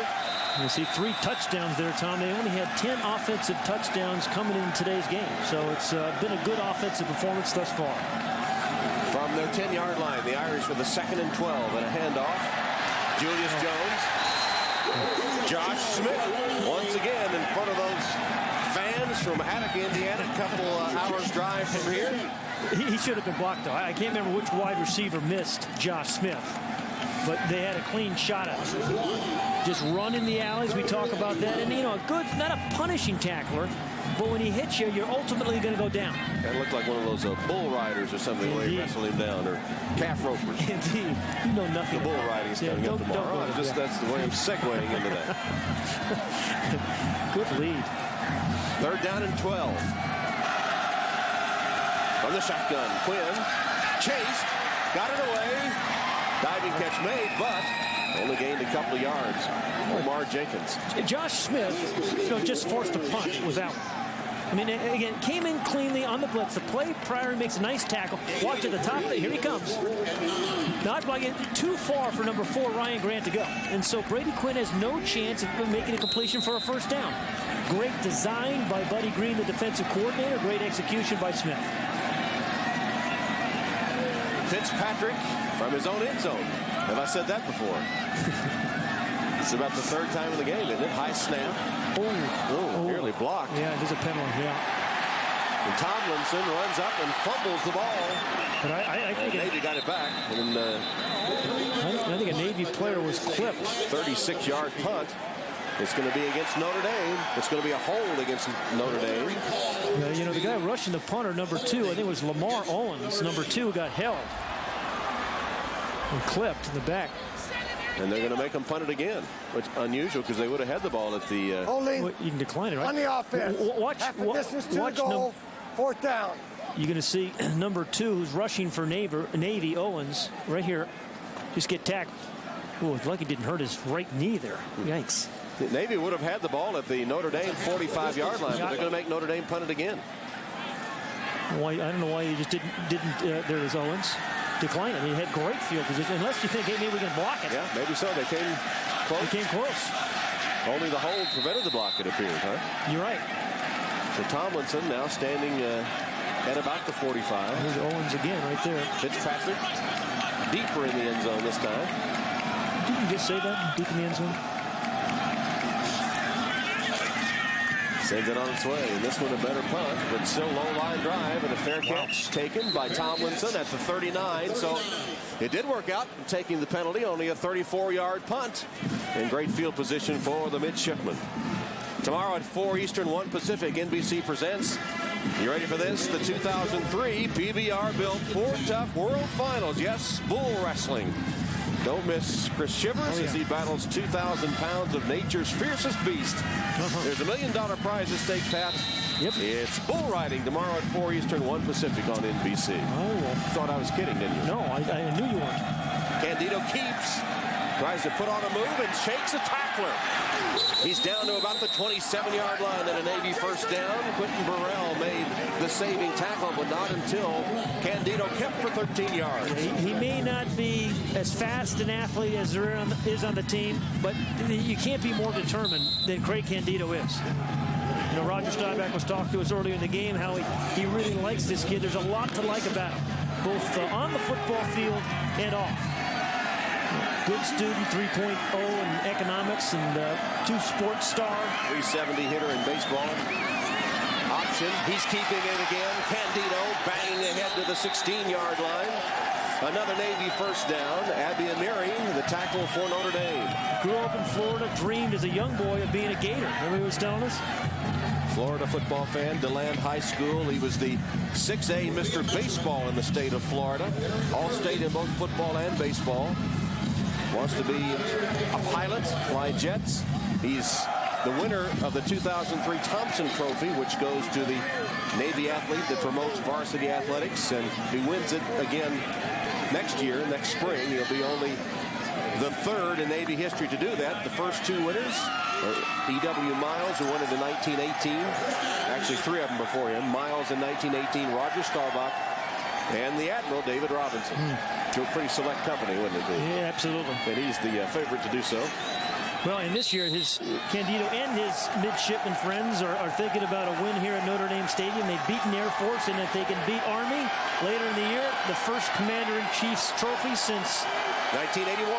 You see 3 touchdowns there, Tom. They only had 10 offensive touchdowns coming in today's game. So it's been a good offensive performance thus far. From their 10-yard line, the Irish with a 2nd and 12 and a handoff. Julius Jones. Josh Smith once again in front of those fans from Attica, Indiana. A couple hours drive from here. He should have been blocked, though. I can't remember which wide receiver missed Josh Smith, but they had a clean shot at him. Just run in the alleys. We talk about that. And, a good, not a punishing tackler, but when he hits you, you're ultimately going to go down. That looked like one of those bull riders or something. Indeed. Where he wrestled him down, or calf ropers. Indeed. You know nothing. The bull riding is coming up tomorrow. That's the way I'm segueing into that. Good lead. 3rd down and 12. From the shotgun, Quinn chased, got it away. Diving catch made, but only gained a couple of yards. Omar Jenkins. Josh Smith, just forced a punt was out. Again, came in cleanly on the blitz. The play prior makes a nice tackle. Watch at the top of it. Here he comes. Not by getting too far for number 4, Ryan Grant, to go. And so Brady Quinn has no chance of making a completion for a first down. Great design by Buddy Green, the defensive coordinator. Great execution by Smith. Fitzpatrick from his own end zone. Have I said that before? It's about the 3rd time in the game, isn't it? High snap. Nearly blocked. Yeah, there's a penalty, yeah. And Tomlinson runs up and fumbles the ball. But I think Navy got it back. And I think a Navy player was clipped. 36-yard punt. It's going to be against Notre Dame. It's going to be a hold against Notre Dame. The guy rushing the punter, number 2, I think it was Lamar Owens, number 2, got held and clipped in the back. And they're going to make them punt it again, which is unusual because they would have had the ball at the... Holding. Well, you can decline it, right? On the offense. Half a distance to the goal. 4th down. You're going to see number 2, who's rushing for Navy, Owens, right here, just get tackled. Oh, it's like he didn't hurt his right knee there. Yikes. Navy would have had the ball at the Notre Dame 45-yard line, but they're going to make Notre Dame punt it again. Why? I don't know why he just didn't. There is Owens. Decline it. He had great field position. Unless you think, hey, maybe we can block it. Yeah, maybe so. They came close. They came close. Only the hold prevented the block, it appears, huh? You're right. So Tomlinson now standing at about the 45. Here's Owens again right there. Fitzpatrick deeper in the end zone this time. Didn't you just say that? Deep in the end zone? Sends it on its way. And this one a better punt, but still low line drive and a fair catch taken by Tomlinson at the 39. So it did work out, taking the penalty, only a 34-yard punt. And great field position for the midshipmen. Tomorrow at 4 Eastern, 1 Pacific, NBC presents, you ready for this? The 2003 PBR-built Ford Tough World Finals. Yes, bull wrestling. Don't miss Chris Shivers as he battles 2,000 pounds of nature's fiercest beast. There's $1 million prize at stake, Pat. Yep. It's bull riding tomorrow at 4 Eastern, 1 Pacific on NBC. Oh, Thought I was kidding, didn't you? No, I knew you weren't. Candido keeps. Tries to put on a move and shakes a tackler. He's down to about the 27-yard line and a Navy first down. Quentin Burrell made the saving tackle, but not until Candido kept for 13 yards. He may not be as fast an athlete as there is on the team, but you can't be more determined than Craig Candido is. You know, Roger Staubach was talking to us earlier in the game how he really likes this kid. There's a lot to like about him, both on the football field and off. Good student, 3.0 in economics, and 2 sports star. 370 hitter in baseball. Option. He's keeping it again. Candido banging ahead to the 16-yard line. Another Navy first down. Abby Amiri, the tackle for Notre Dame. Grew up in Florida, dreamed as a young boy of being a Gator. Remember he was telling us? Florida football fan, DeLand High School. He was the 6A Mr. Baseball in the state of Florida. All-state in both football and baseball. Wants to be a pilot, fly jets. He's the winner of the 2003 Thompson Trophy, which goes to the Navy athlete that promotes varsity athletics. And if he wins it again next year, next spring, he'll be only the 3rd in Navy history to do that. The first 2 winners are E.W. Miles, who won it in 1918. Actually, 3 of them before him. Miles in 1918, Roger Staubach, and the Admiral, David Robinson. To a pretty select company, wouldn't it be? Yeah, absolutely. And he's the favorite to do so. Well, and this year, his Candido and his midshipman friends are thinking about a win here at Notre Dame Stadium. They've beaten Air Force, and if they can beat Army later in the year, the first Commander-in-Chief's trophy since 1981.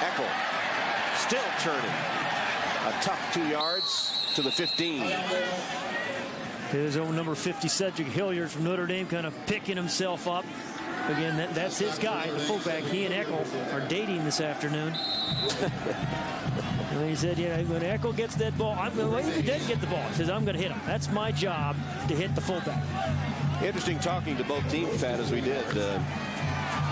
Eckel still churning. A tough 2 yards to the 15. His own number 50, Cedric Hilliard from Notre Dame, kind of picking himself up. Again, that's his guy, the fullback. He and Eckel are dating this afternoon. And he said, yeah, when Eckel gets that ball, well, he didn't get the ball. He says, I'm going to hit him. That's my job, to hit the fullback. Interesting talking to both teams, Pat, as we did. The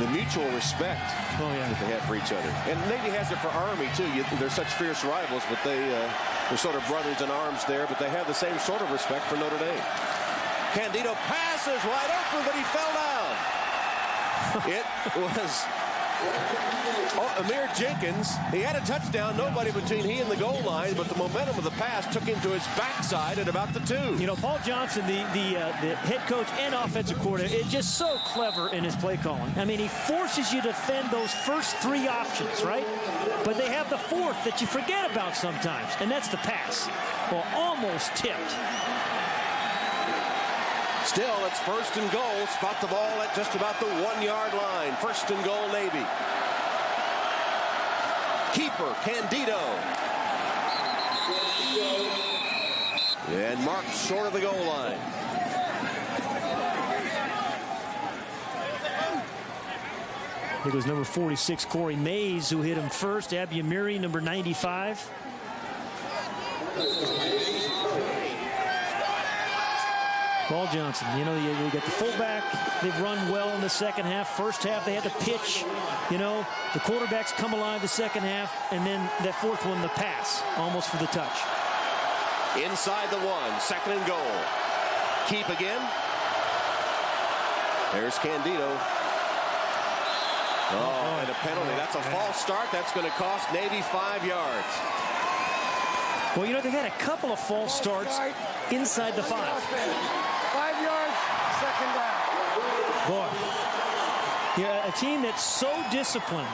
mutual respect that they have for each other. And Navy has it for Army, too. They're such fierce rivals, but they're sort of brothers in arms there, but they have the same sort of respect for Notre Dame. Candido passes wide open, but he fell down. It was Amir Jenkins. He had a touchdown, nobody between he and the goal line, but the momentum of the pass took him to his backside at about the 2. You know, Paul Johnson, the head coach and offensive coordinator, is just so clever in his play calling. I mean, he forces you to defend those first 3 options, right? But they have the 4th that you forget about sometimes, and that's the pass. Well, almost tipped. Still, it's 1st and goal. Spot the ball at just about the 1-yard line. 1st and goal, Navy. Keeper, Candido. And marked short of the goal line. It was number 46, Corey Mays, who hit him first. Abby Amiri, number 95. Paul Johnson, you know, you got the fullback. They've run well in the second half. First half, they had to pitch. You know, the quarterbacks come alive the second half, and then that 4th one, the pass, almost for the touch. Inside the 1, 2nd and goal. Keep again. There's Candido. Oh, and a penalty. That's a false start. That's going to cost Navy 5 yards. Well, you know, they had a couple of false starts inside the 5. 5 yards, 2nd down. Boy, yeah, a team that's so disciplined.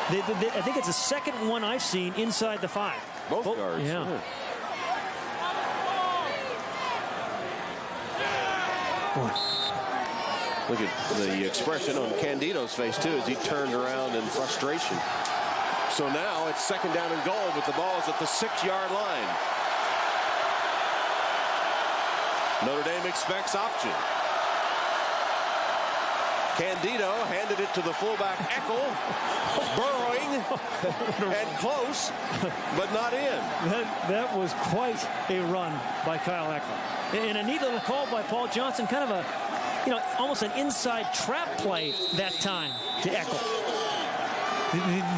I think it's the 2nd one I've seen inside the 5. Both guards. Yeah. Boy. Look at the expression on Candido's face, too, as he turned around in frustration. So now it's 2nd down and goal, but the ball is at the 6-yard line. Notre Dame expects option. Candido handed it to the fullback, Eckel, burrowing and close, but not in. That was quite a run by Kyle Eckel. And a neat little call by Paul Johnson, kind of a, you know, almost an inside trap play that time to Eckel.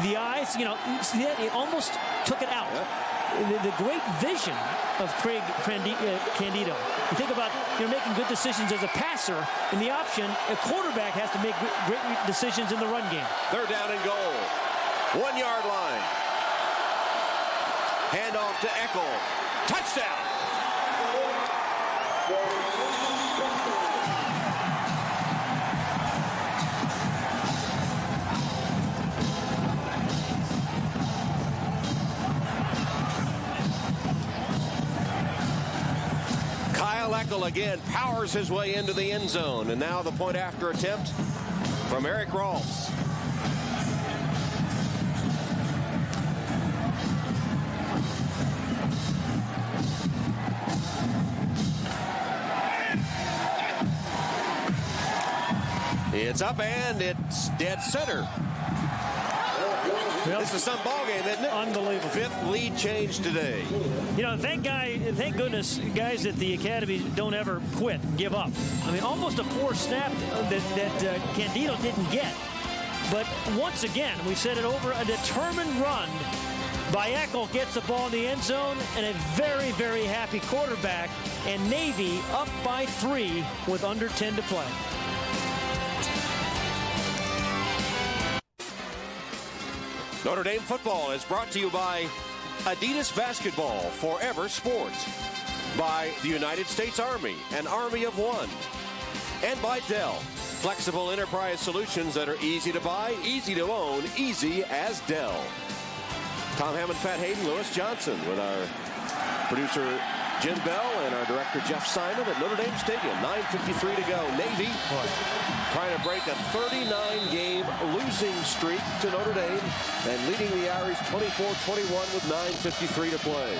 The eyes, you know, it almost took it out. the great vision of Craig Candido. You think about making good decisions as a passer in the option. A quarterback has to make great decisions in the run game. They're down and goal. 1 yard line. Handoff to Eckel. Touchdown. Eckel again powers his way into the end zone, and now the point after attempt from Eric Rolfs. It's up and it's dead center. Yep. This is some ball game, isn't it? Unbelievable. 5th lead change today. Thank goodness guys at the academy don't ever quit and give up. I mean, almost a poor snap that Candido didn't get. But once again, we said it over, a determined run by Eckel gets the ball in the end zone, and a very, very happy quarterback, and Navy up by 3 with under 10 to play. Notre Dame football is brought to you by Adidas Basketball, Forever Sports, by the United States Army, an army of one, and by Dell, flexible enterprise solutions that are easy to buy, easy to own, easy as Dell. Tom Hammond, Pat Hayden, Lewis Johnson with our producer Jim Bell and our director Jeff Simon at Notre Dame Stadium. 9:53 to go. Navy trying to break a 39-game losing streak to Notre Dame and leading the Irish 24-21 with 9:53 to play.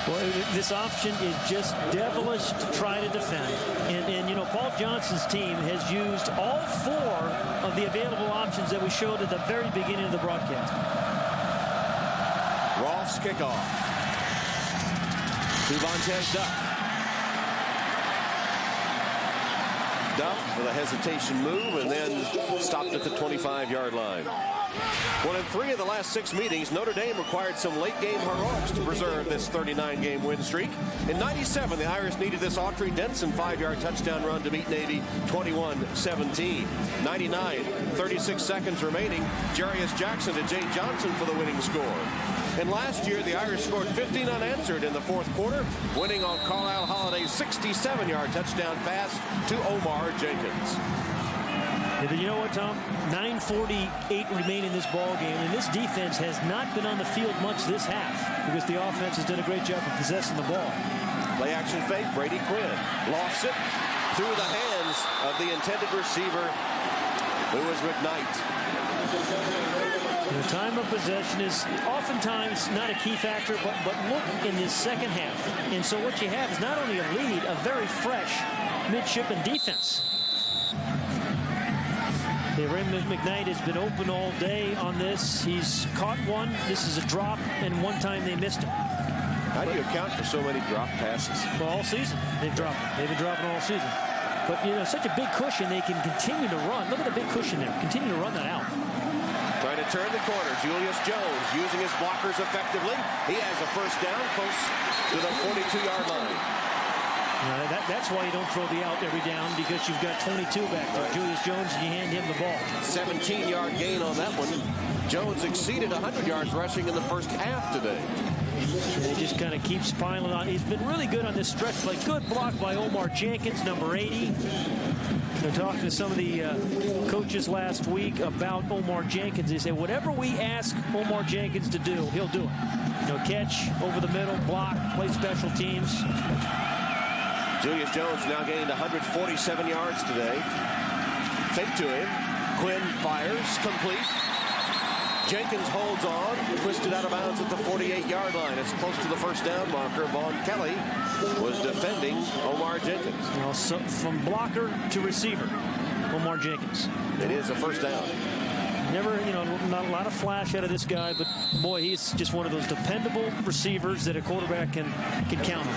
Well, this option is just devilish to try to defend. And Paul Johnson's team has used all 4 of the available options that we showed at the very beginning of the broadcast. Rolf's kickoff. To Vontez Duff. Duff with a hesitation move and then stopped at the 25-yard line. Well, in 3 of the last 6 meetings, Notre Dame required some late-game heroics to preserve this 39-game win streak. In 97, the Irish needed this Autry Denson 5-yard touchdown run to beat Navy 21-17. 99, 36 seconds remaining. Jarius Jackson to Jay Johnson for the winning score. And last year, the Irish scored 15 unanswered in the 4th quarter, winning on Carlisle Holliday's 67-yard touchdown pass to Omar Jenkins. But you know what, Tom? 9:48 remain in this ball game, and this defense has not been on the field much this half because the offense has done a great job of possessing the ball. Play action fake. Brady Quinn lofts it through the hands of the intended receiver, who was McKnight. The time of possession is oftentimes not a key factor, but look in this second half. And so what you have is not only a lead, a very fresh midshipman defense. Raymond McKnight has been open all day on this. He's caught one. This is a drop, and one time they missed him. How do you account for so many drop passes? Well, all season they've dropped them. They've been dropping all season. But, such a big cushion, they can continue to run. Look at the big cushion there. Continue to run that out. Trying to turn the corner. Julius Jones using his blockers effectively. He has a first down close to the 42-yard line. That's why you don't throw the out every down, because you've got 22 back there. Right. Julius Jones, and you hand him the ball. 17-yard gain on that one. Jones exceeded 100 yards rushing in the first half today. And he just kind of keeps piling on. He's been really good on this stretch play. Good block by Omar Jenkins, number 80. They're talking to some of the coaches last week about Omar Jenkins. They say whatever we ask Omar Jenkins to do, he'll do it. Catch over the middle, block, play special teams. Julius Jones now gained 147 yards today. Fake to him. Quinn fires, complete. Jenkins holds on, twisted out of bounds at the 48-yard line. It's close to the first down marker. Vaughn Kelly was defending Omar Jenkins. So from blocker to receiver, Omar Jenkins. It is a first down. Never, not a lot of flash out of this guy, but boy, he's just one of those dependable receivers that a quarterback can count on.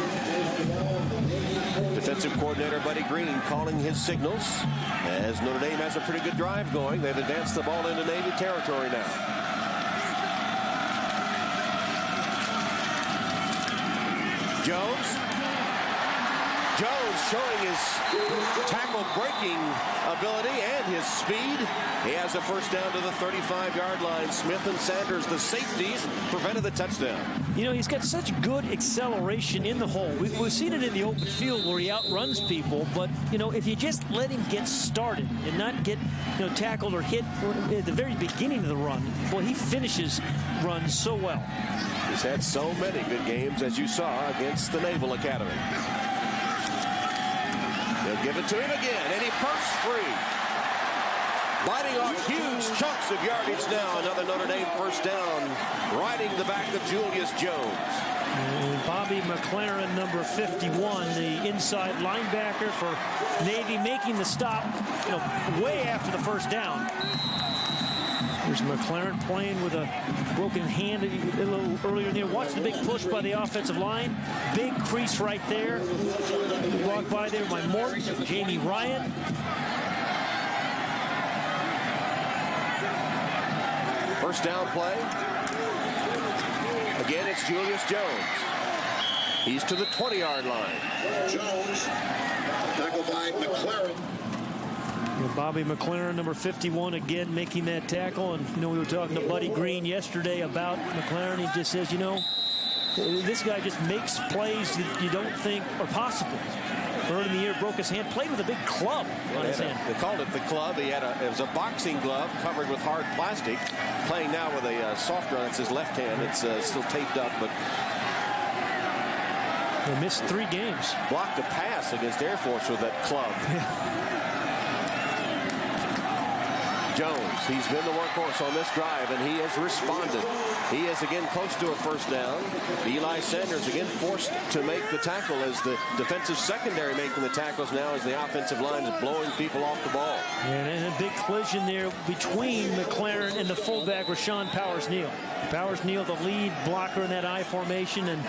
Defensive coordinator Buddy Green calling his signals as Notre Dame has a pretty good drive going. They've advanced the ball into Navy territory now. Jones. Jones showing his tackle breaking ability and his speed. He has a first down to the 35-yard line. Smith and Sanders, the safeties, prevented the touchdown. You know, he's got such good acceleration in the hole. We've seen it in the open field where he outruns people, but, you know, if you just let him get started and not get, you know, tackled or hit at the very beginning of the run, boy, he finishes runs so well. He's had so many good games, as you saw, against the Naval Academy. They'll give it to him again, and he bursts free. Biting off huge chunks of yardage now. Another Notre Dame first down, riding the back of Julius Jones. And Bobby McLaren, number 51, the inside linebacker for Navy, making the stop, you know, way after the first down. There's McLaren playing with a broken hand a little earlier there. Watch the big push by the offensive line. Big crease right there. Walked by there by Morton, Jamie Ryan. First down play. Again, it's Julius Jones. He's to the 20-yard line. Jones, tackled by McLaren. Bobby McLaren, number 51, again making that tackle. And, you know, we were talking to Buddy Green yesterday about McLaren. He just says, you know, this guy just makes plays that you don't think are possible. Early in the year, broke his hand, played with a big club on his hand. They called it the club. It was a boxing glove covered with hard plastic. Playing now with a softer, that's his left hand. It's still taped up, but they missed 3 games. Blocked a pass against Air Force with that club. Jones, he's been the workhorse on this drive, and he has responded. He is again close to a first down. Eli Sanders again forced to make the tackle as the defensive secondary making the tackles now as the offensive line is blowing people off the ball. And a big collision there between McLaren and the fullback, Rashawn Powers-Neal. Powers-Neal, the lead blocker in that I formation, and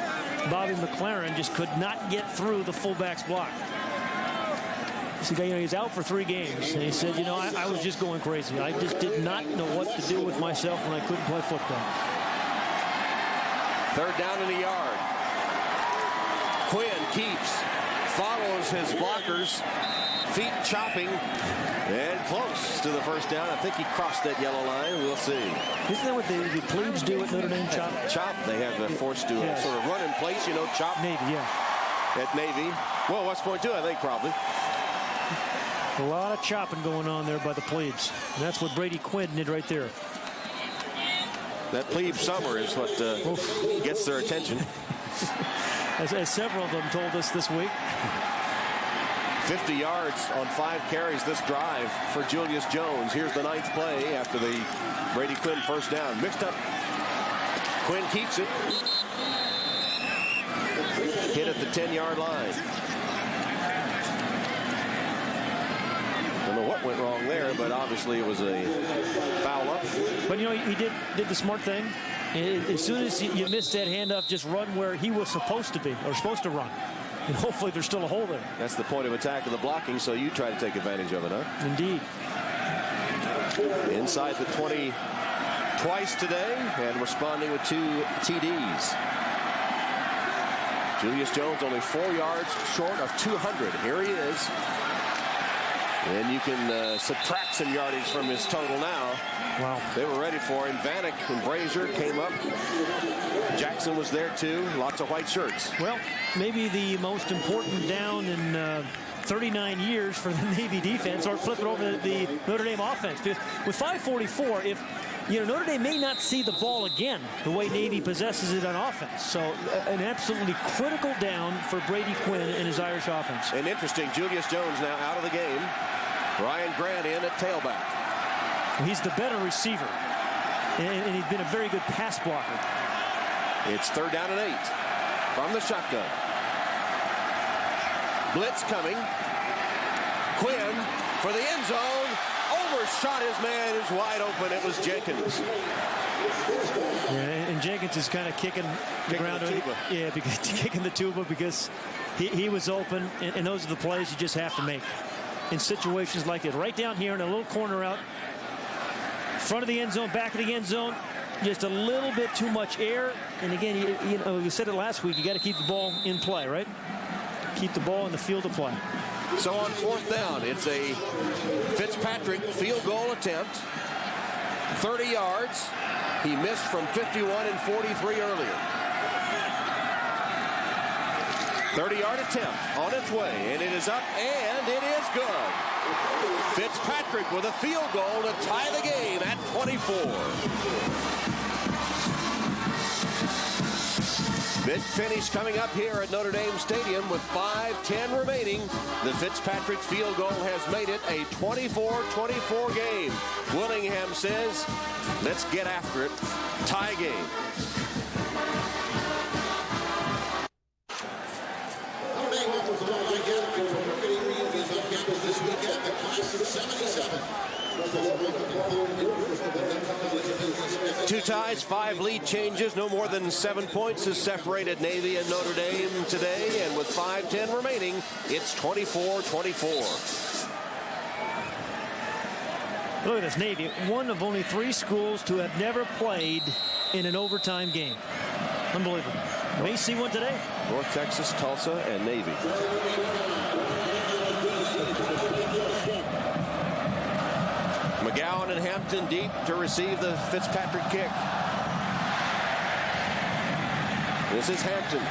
Bobby McLaren just could not get through the fullback's block. So, you know, he's out for 3 games, and he said, you know, I was just going crazy. I just did not know what to do with myself when I couldn't play football. Third down in the yard. Quinn keeps, follows his blockers, feet chopping, and close to the first down. I think he crossed that yellow line. We'll see. Isn't that what the plebes do at Notre Dame? Chop? Chop. They have forced to sort of run in place, you know, chop. Navy, yeah. At Navy. Well, West Point too, I think, probably. A lot of chopping going on there by the plebes. And that's what Brady Quinn did right there. That plebe summer is what gets their attention. As several of them told us this week. 50 yards on 5 carries this drive for Julius Jones. Here's the 9th play after the Brady Quinn first down. Mixed up. Quinn keeps it. Hit at the 10-yard line. I don't know what went wrong there, but obviously it was a foul up. But, you know, he did the smart thing. As soon as you miss that handoff, just run where he was supposed to be, or supposed to run. And hopefully there's still a hole there. That's the point of attack of the blocking, so you try to take advantage of it, huh? Indeed. Inside the 20 twice today, and responding with 2 TDs. Julius Jones only 4 yards short of 200. Here he is. And you can subtract some yardage from his total now. Wow. They were ready for him. Vanek and Brazier came up. Jackson was there too. Lots of white shirts. Well, maybe the most important down in 39 years for the Navy defense, or flip it over to the Notre Dame offense. Because with 5:44, if you know, Notre Dame may not see the ball again the way Navy possesses it on offense. So an absolutely critical down for Brady Quinn and his Irish offense. And interesting, Julius Jones now out of the game. Ryan Grant in at tailback. He's the better receiver, and he's been a very good pass blocker. It's 3rd down and 8 from the shotgun. Blitz coming. Quinn for the end zone. Overshot his man. Is wide open. It was Jenkins. Yeah, and Jenkins is kind of kicking the ground. Yeah, because kicking the tuba because he was open, and those are the plays you just have to make in situations like this. Right down here in a little corner out, front of the end zone, back of the end zone. just a little bit too much air. And again, you know, we said it last week, you got to keep the ball in play, right? Keep the ball in the field of play. So on 4th down, it's a Fitzpatrick field goal attempt. 30 yards. He missed from 51 and 43 earlier. 30-yard attempt on its way, and it is up, and it is good. Fitzpatrick with a field goal to tie the game at 24. Big finish coming up here at Notre Dame Stadium with 5:10 remaining. The Fitzpatrick field goal has made it a 24-24 game. Willingham says, let's get after it. Tie game. Two ties, 5 lead changes. No more than 7 points has separated Navy and Notre Dame today. And with 5:10 remaining, it's 24-24. Look at this, Navy, one of only 3 schools to have never played in an overtime game. Unbelievable. May see one today. North Texas, Tulsa, and Navy. McGowan and Hampton deep to receive the Fitzpatrick kick. This is Hampton.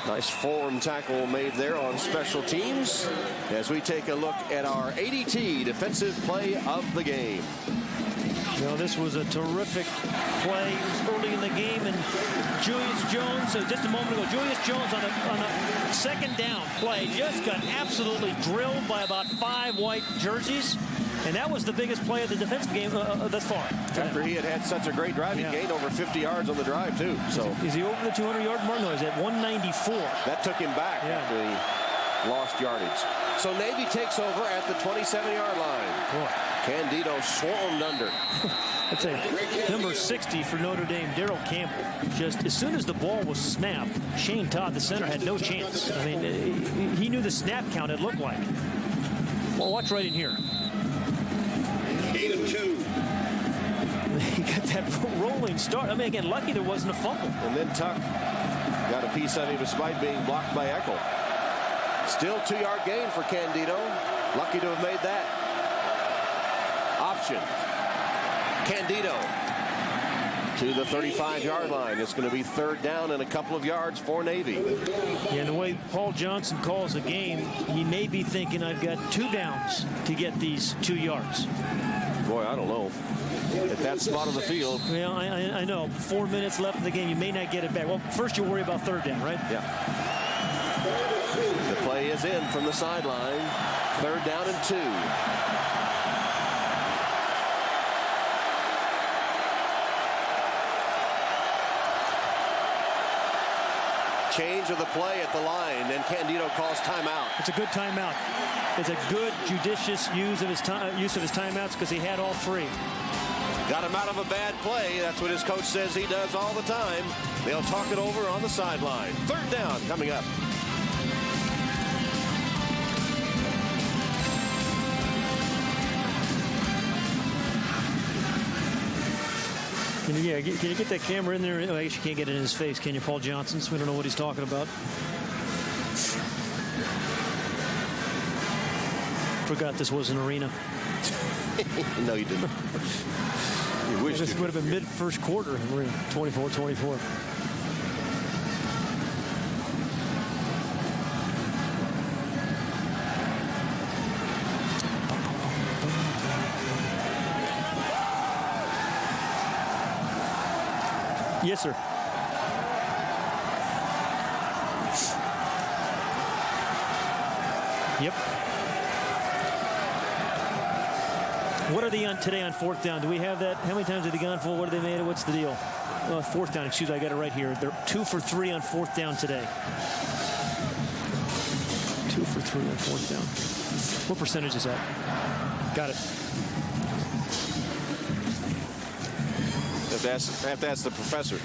Nice forward tackle made there on special teams as we take a look at our ADT defensive play of the game. You know, this was a terrific play early in the game, and Julius Jones, just a moment ago, Julius Jones on a second down play just got absolutely drilled by about 5 white jerseys, and that was the biggest play of the defensive game thus far. After he had such a great drive, he gained over 50 yards on the drive, too. So is he over the 200-yard mark? No, he's at 194. That took him back after he lost yardage. So Navy takes over at the 27-yard line. Boy. Candido swarmed under. I'd say number 60 for Notre Dame, Darrell Campbell. Just as soon as the ball was snapped, Shane Todd, the center, had no chance. I mean, he knew the snap count it looked like. Well, watch right in here. 8 of 2. He got that rolling start. I mean, again, lucky there wasn't a fumble. And then Tuck got a piece of him despite being blocked by Eckel. Still 2-yard gain for Candido. Lucky to have made that. Option. Candido to the 35-yard line. It's going to be 3rd down and a couple of yards for Navy. Yeah, and the way Paul Johnson calls the game, he may be thinking, I've got 2 downs to get these 2 yards. Boy, I don't know. At that spot of the field. Well, I know. 4 minutes left in the game. You may not get it back. Well, first you worry about 3rd down, right? Yeah. The play is in from the sideline. 3rd down and 2. Change of the play at the line, and Candido calls timeout. It's a good timeout. It's a good, judicious use of his timeouts because he had all 3. Got him out of a bad play. That's what his coach says he does all the time. They'll talk it over on the sideline. 3rd down coming up. Can you get that camera in there? I guess you can't get it in his face, can you, Paul Johnson? So we don't know what he's talking about. Forgot this was an arena. No, you didn't. You wish this would have been mid-first quarter. We're in 24-24. Yes, sir. Yep. What are they on today on 4th down? Do we have that? How many times have they gone for? What have they made? What's the deal? 4th down. Excuse me, I got it right here. They're 2 for 3 on 4th down today. 2 for 3 on 4th down. What percentage is that? Got it. I have to ask the professor.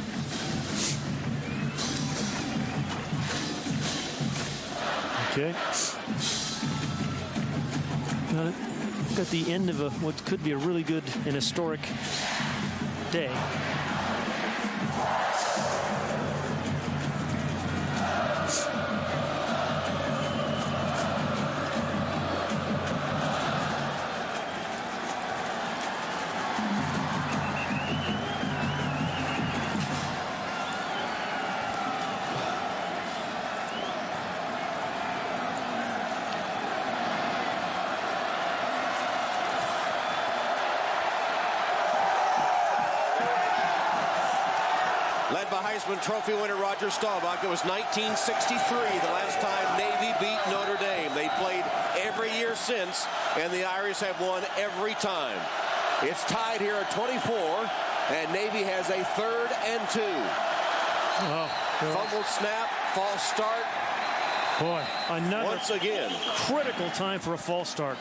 Okay. Got it. at the end of what could be a really good and historic day. Led by Heisman Trophy winner Roger Staubach. It was 1963, the last time Navy beat Notre Dame. They played every year since, and the Irish have won every time. It's tied here at 24, and Navy has a 3rd and 2. Oh, fumbled snap, false start. Boy, another once again critical time for a false start.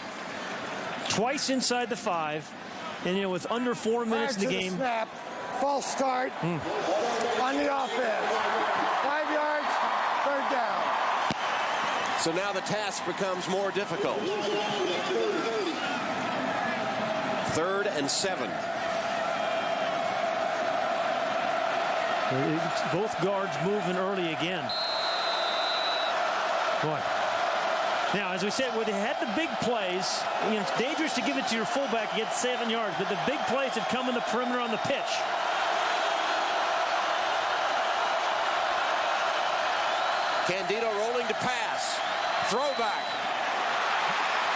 Twice inside the 5, and with under 4 minutes in the game. Snap. False start on the offense. 5 yards, 3rd down. So now the task becomes more difficult. 3rd and 7. Both guards moving early again. Boy. Now, as we said, where they had the big plays, it's dangerous to give it to your fullback to get 7 yards, but the big plays have come in the perimeter on the pitch. Candido rolling to pass. Throwback.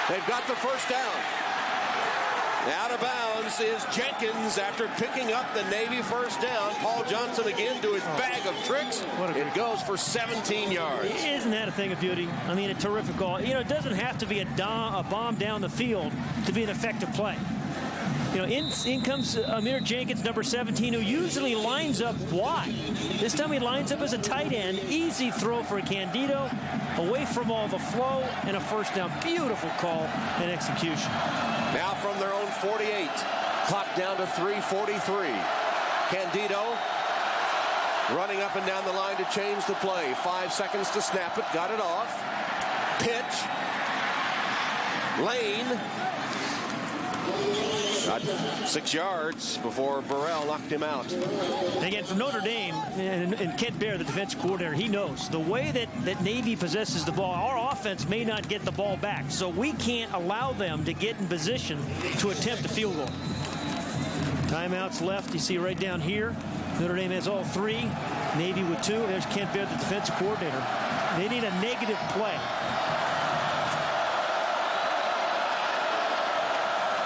They've got the 1st down. Out of bounds is Jenkins after picking up the Navy 1st down. Paul Johnson again to his bag of tricks. It goes for 17 yards. Isn't that a thing of beauty? I mean, a terrific call. It doesn't have to be a bomb down the field to be an effective play. In comes Amir Jenkins, number 17, who usually lines up wide. This time he lines up as a tight end. Easy throw for Candido, away from all the flow, and a 1st down. Beautiful call and execution. Now from their own 48. Clock down to 3:43. Candido running up and down the line to change the play. 5 seconds to snap it. Got it off. Pitch. Lane. Got 6 yards before Burrell knocked him out. Again, from Notre Dame, and Kent Baer, the defense coordinator, he knows the way that Navy possesses the ball, our offense may not get the ball back. So we can't allow them to get in position to attempt a field goal. Timeouts left. You see right down here. Notre Dame has all 3. Navy with 2. There's Kent Baer, the defensive coordinator. They need a negative play.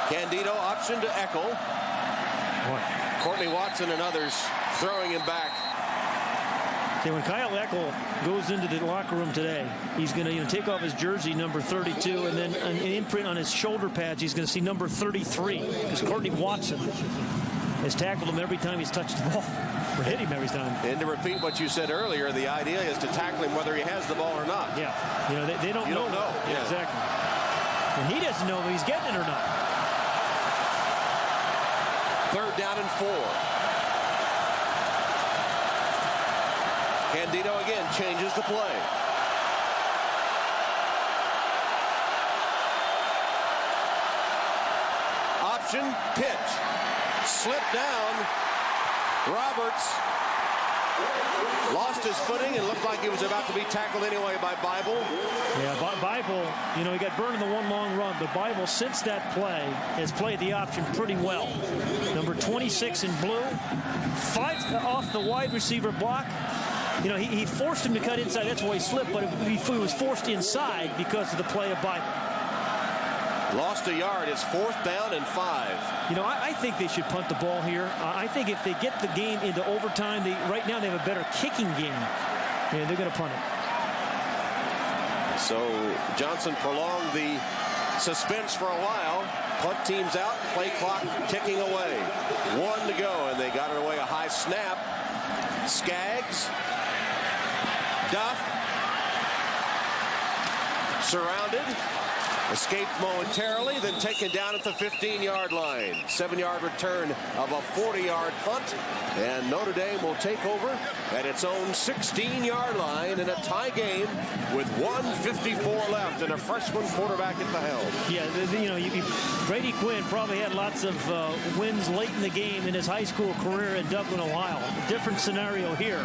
Candido option to Eckel. Courtney Watson and others throwing him back. Okay, when Kyle Eckel goes into the locker room today, he's going to take off his jersey, number 32, and then an imprint on his shoulder pads, he's going to see number 33, because Courtney Watson has tackled him every time he's touched the ball, or hit him every time. And to repeat what you said earlier, the idea is to tackle him whether he has the ball or not. Yeah, they don't know. Yeah, exactly. And he doesn't know if he's getting it or not. 3rd down and 4. Candido again changes the play. Option, pitch. Slip down. Roberts lost his footing and looked like he was about to be tackled anyway by Bible. Yeah, Bible, he got burned in the one long run, but Bible, since that play, has played the option pretty well. Number 26 in blue, fights off the wide receiver block. He forced him to cut inside. That's why he slipped, but he was forced inside because of the play of Bible. Lost a yard. It's 4th down and 5. I think they should punt the ball here. I think if they get the game into overtime, right now they have a better kicking game, and they're going to punt it. So Johnson prolonged the suspense for a while. Punt teams out, play clock ticking away. 1 to go, and they got it away. A high snap. Skaggs. Duff. surrounded, escaped momentarily, then taken down at the 15-yard line. 7-yard return of a 40-yard punt, and Notre Dame will take over at its own 16-yard line in a tie game with 1:54 left and a freshman quarterback at the helm. Yeah, Brady Quinn probably had lots of wins late in the game in his high school career in Dublin, Ohio. A different scenario here.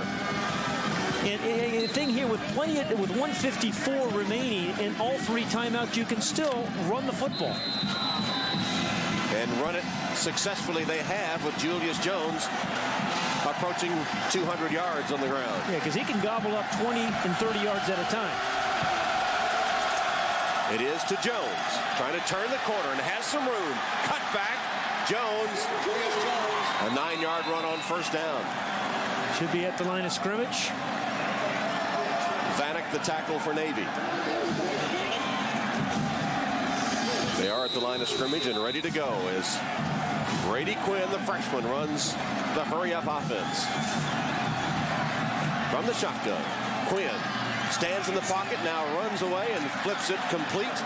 And the thing here, with 1:54 remaining and all 3 timeouts, you can still run the football. And run it successfully they have, with Julius Jones approaching 200 yards on the ground. Yeah, because he can gobble up 20 and 30 yards at a time. It is to Jones, trying to turn the corner and has some room. Cut back, Jones. A 9-yard run on first down. Should be at the line of scrimmage. Vanek, the tackle for Navy. They are at the line of scrimmage and ready to go as Brady Quinn, the freshman, runs the hurry-up offense. From the shotgun, Quinn stands in the pocket, now runs away and flips it complete.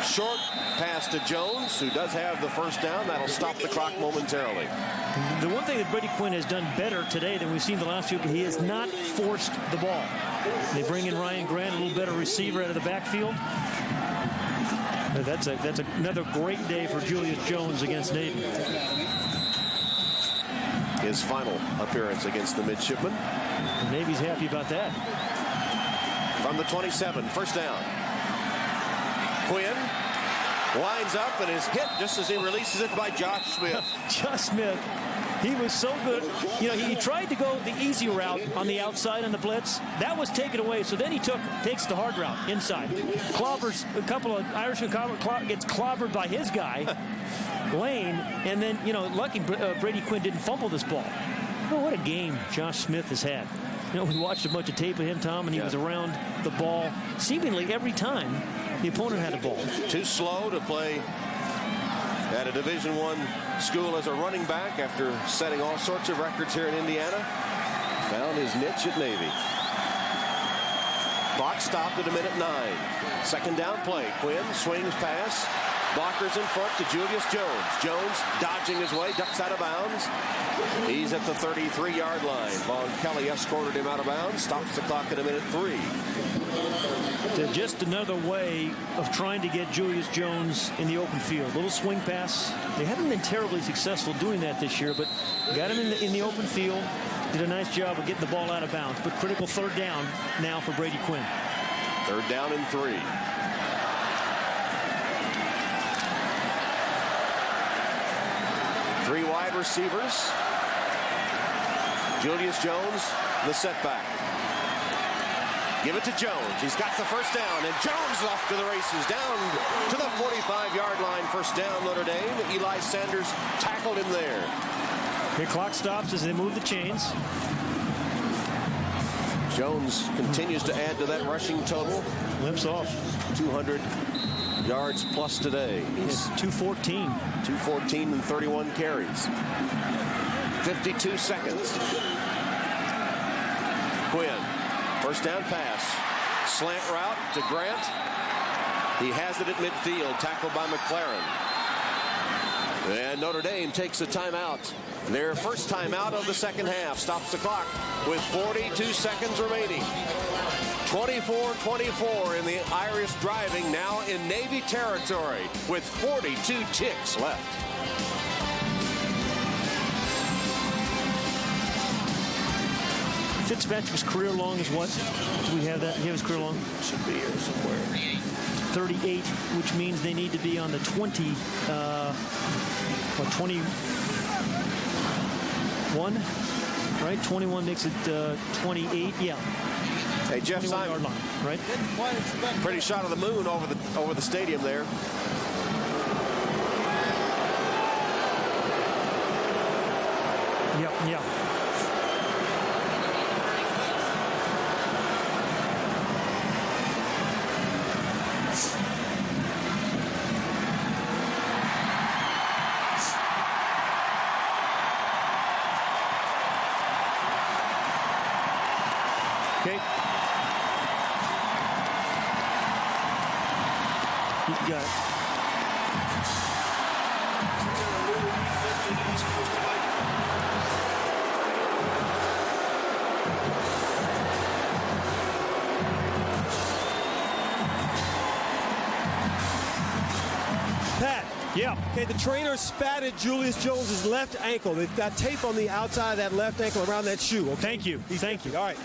Short pass to Jones, who does have the first down. That'll stop the clock momentarily. The one thing that Brady Quinn has done better today than we've seen the last 2, he has not forced the ball. They bring in Ryan Grant, a little better receiver out of the backfield. That's another great day for Julius Jones against Navy. His final appearance against the midshipmen. Navy's happy about that. From the 27, first down. Quinn winds up and is hit just as he releases it by Josh Smith. Josh Smith, he was so good. He tried to go the easy route on the outside on the blitz. That was taken away, so then he takes the hard route inside. Clobbers, a couple of Irishmen gets clobbered by his guy, Lane, and then, lucky Brady Quinn didn't fumble this ball. Oh, what a game Josh Smith has had. We watched a bunch of tape of him, Tom, and he was around the ball seemingly every time the opponent had a ball. Too slow to play at a Division I school as a running back after setting all sorts of records here in Indiana. Found his niche at Navy. Clock stopped at 1:09. Second down play. Quinn swings pass. Blockers in front to Julius Jones. Jones dodging his way, ducks out of bounds. He's at the 33-yard line. Vaughn Kelly escorted him out of bounds. Stops the clock at 1:03. Just another way of trying to get Julius Jones in the open field. Little swing pass. They haven't been terribly successful doing that this year, but got him in the open field. Did a nice job of getting the ball out of bounds. But critical third down now for Brady Quinn. Third down and 3. Three wide receivers. Julius Jones, the setback. Give it to Jones. He's got the first down, and Jones off to the races, down to the 45-yard line. First down, Notre Dame. Eli Sanders tackled him there. The clock stops as they move the chains. Jones continues to add to that rushing total. Limps off. 200 yards plus today. He's 214. 214 and 31 carries. 52 seconds. Quinn, first down pass. Slant route to Grant. He has it at midfield, tackled by McLaren. And Notre Dame takes a timeout. Their first timeout of the second half. Stops the clock with 42 seconds remaining. 24-24 in the Irish driving, now in Navy territory with 42 ticks left. Fitzpatrick's career long is what? Do we have that? Do you have his career long? Should be here somewhere. 38, which means they need to be on the 21, right? 21 makes it 28. Yeah. Hey, Jeff Simon, line, right? Pretty shot of the moon over the stadium there. Yep, yeah. He's got it. Pat. Yeah. Okay, the trainer spatted Julius Jones' left ankle. They've got tape on the outside of that left ankle around that shoe. Okay? Thank you. Thank you. All right.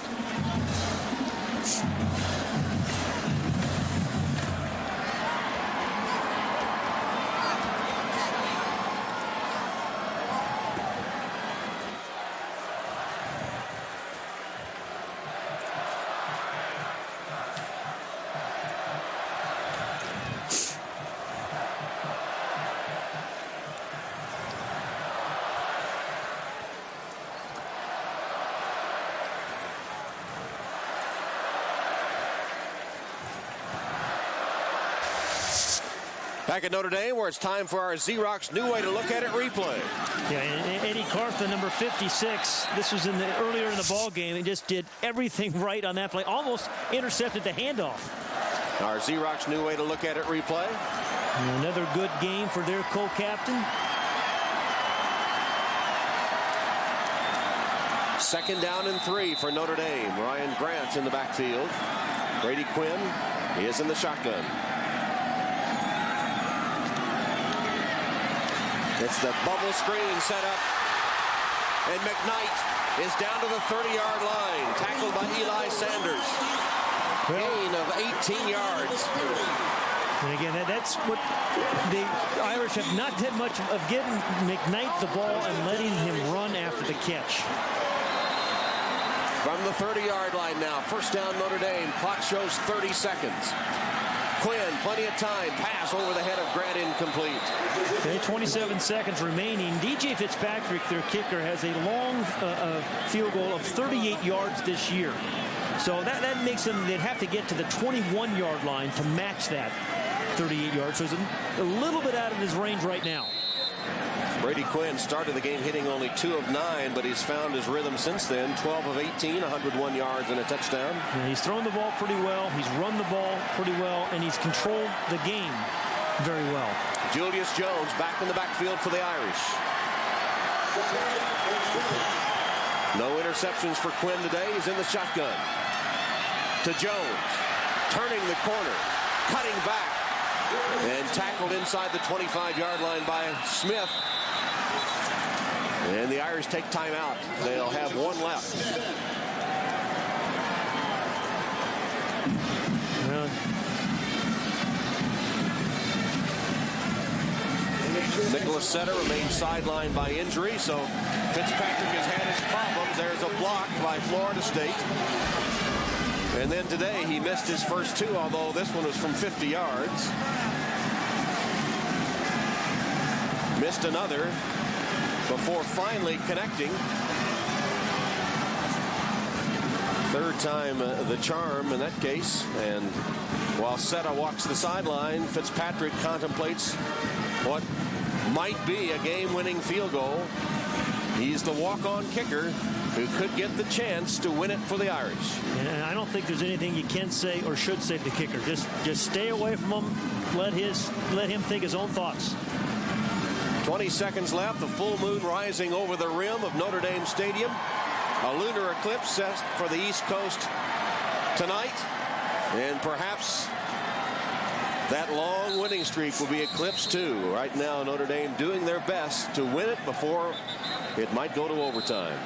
Back at Notre Dame, where it's time for our Xerox new way to look at it replay. Yeah, and Eddie Cartha, number 56. This was earlier in the ball game. He just did everything right on that play. Almost intercepted the handoff. Our Xerox new way to look at it replay. And another good game for their co-captain. Second down and 3 for Notre Dame. Ryan Grant in the backfield. Brady Quinn is in the shotgun. It's the bubble screen set up. And McKnight is down to the 30-yard line. Tackled by Eli Sanders. Gain of 18 yards. And again, that's what the Irish have not done much of, giving McKnight the ball and letting him run after the catch. From the 30-yard line now. First down Notre Dame. Clock shows 30 seconds. Quinn, plenty of time. Pass over the head of Grant, incomplete. Okay, 27 seconds remaining. DJ Fitzpatrick, their kicker, has a long field goal of 38 yards this year. So that makes them, they'd have to get to the 21-yard line to match that 38 yards. So he's a little bit out of his range right now. Brady Quinn started the game hitting only 2 of 9, but he's found his rhythm since then. 12 of 18, 101 yards and a touchdown. Yeah, he's thrown the ball pretty well. He's run the ball pretty well, and he's controlled the game very well. Julius Jones back in the backfield for the Irish. No interceptions for Quinn today. He's in the shotgun. To Jones. Turning the corner. Cutting back. And tackled inside the 25-yard line by Smith. And the Irish take timeout. They'll have one left. Nicholas Setter remains sidelined by injury, so Fitzpatrick has had his problems. There's a block by Florida State. And then today he missed his first 2, although this one was from 50 yards. Missed another before finally connecting. Third time the charm in that case. And while Seta walks the sideline, Fitzpatrick contemplates what might be a game-winning field goal. He's the walk-on kicker who could get the chance to win it for the Irish. And I don't think there's anything you can say or should say to the kicker. Just stay away from him. Let him think his own thoughts. 20 seconds left. The full moon rising over the rim of Notre Dame Stadium. A lunar eclipse set for the East Coast tonight. And perhaps that long winning streak will be eclipsed too. Right now, Notre Dame doing their best to win it before it might go to overtime.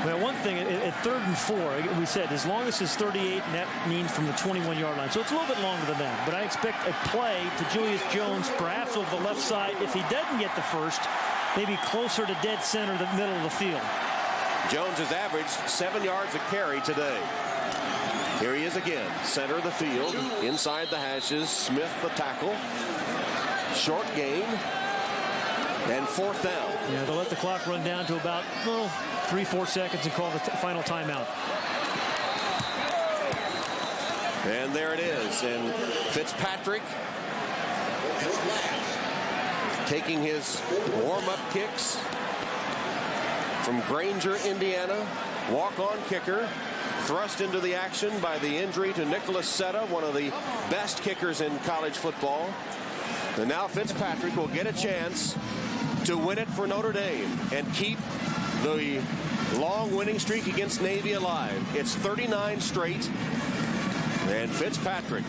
Well, one thing, at 3rd and 4, we said as long as it's 38, and that means from the 21-yard line. So it's a little bit longer than that. But I expect a play to Julius Jones, perhaps over the left side. If he doesn't get the first, maybe closer to dead center, the middle of the field. Jones has averaged 7 yards a carry today. Here he is again, center of the field, inside the hashes. Smith the tackle. Short gain. And 4th down. Yeah, they'll let the clock run down to about 3-4 seconds and call the final timeout. And there it is. And Fitzpatrick taking his warm-up kicks from Granger, Indiana, walk-on kicker, thrust into the action by the injury to Nicholas Setta, one of the best kickers in college football. And now Fitzpatrick will get a chance to win it for Notre Dame and keep the long winning streak against Navy alive. It's 39 straight, and Fitzpatrick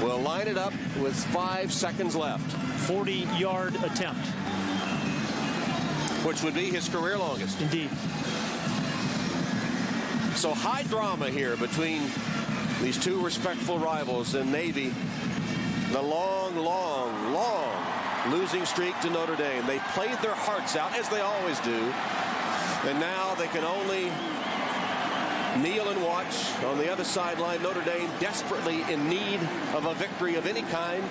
will line it up with 5 seconds left. 40-yard attempt, which would be his career longest. Indeed. So high drama here between these two respectful rivals in Navy. The long losing streak to Notre Dame. They played their hearts out, as they always do. And now they can only kneel and watch on the other sideline. Notre Dame desperately in need of a victory of any kind.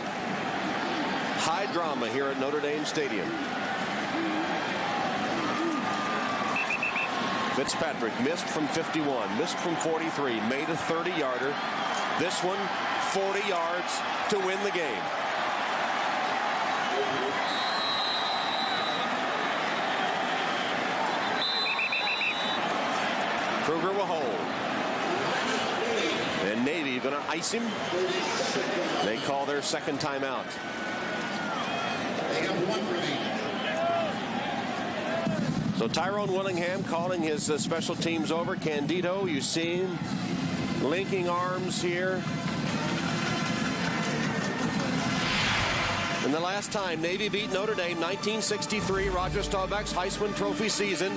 High drama here at Notre Dame Stadium. Fitzpatrick missed from 51, missed from 43, made a 30-yarder. This one, 40 yards to win the game. Kruger will hold. And Navy going to ice him. They call their second timeout. They have 1 remaining. So Tyrone Willingham calling his special teams over. Candido, you see him linking arms here. And the last time Navy beat Notre Dame, 1963, Roger Staubach's Heisman Trophy season.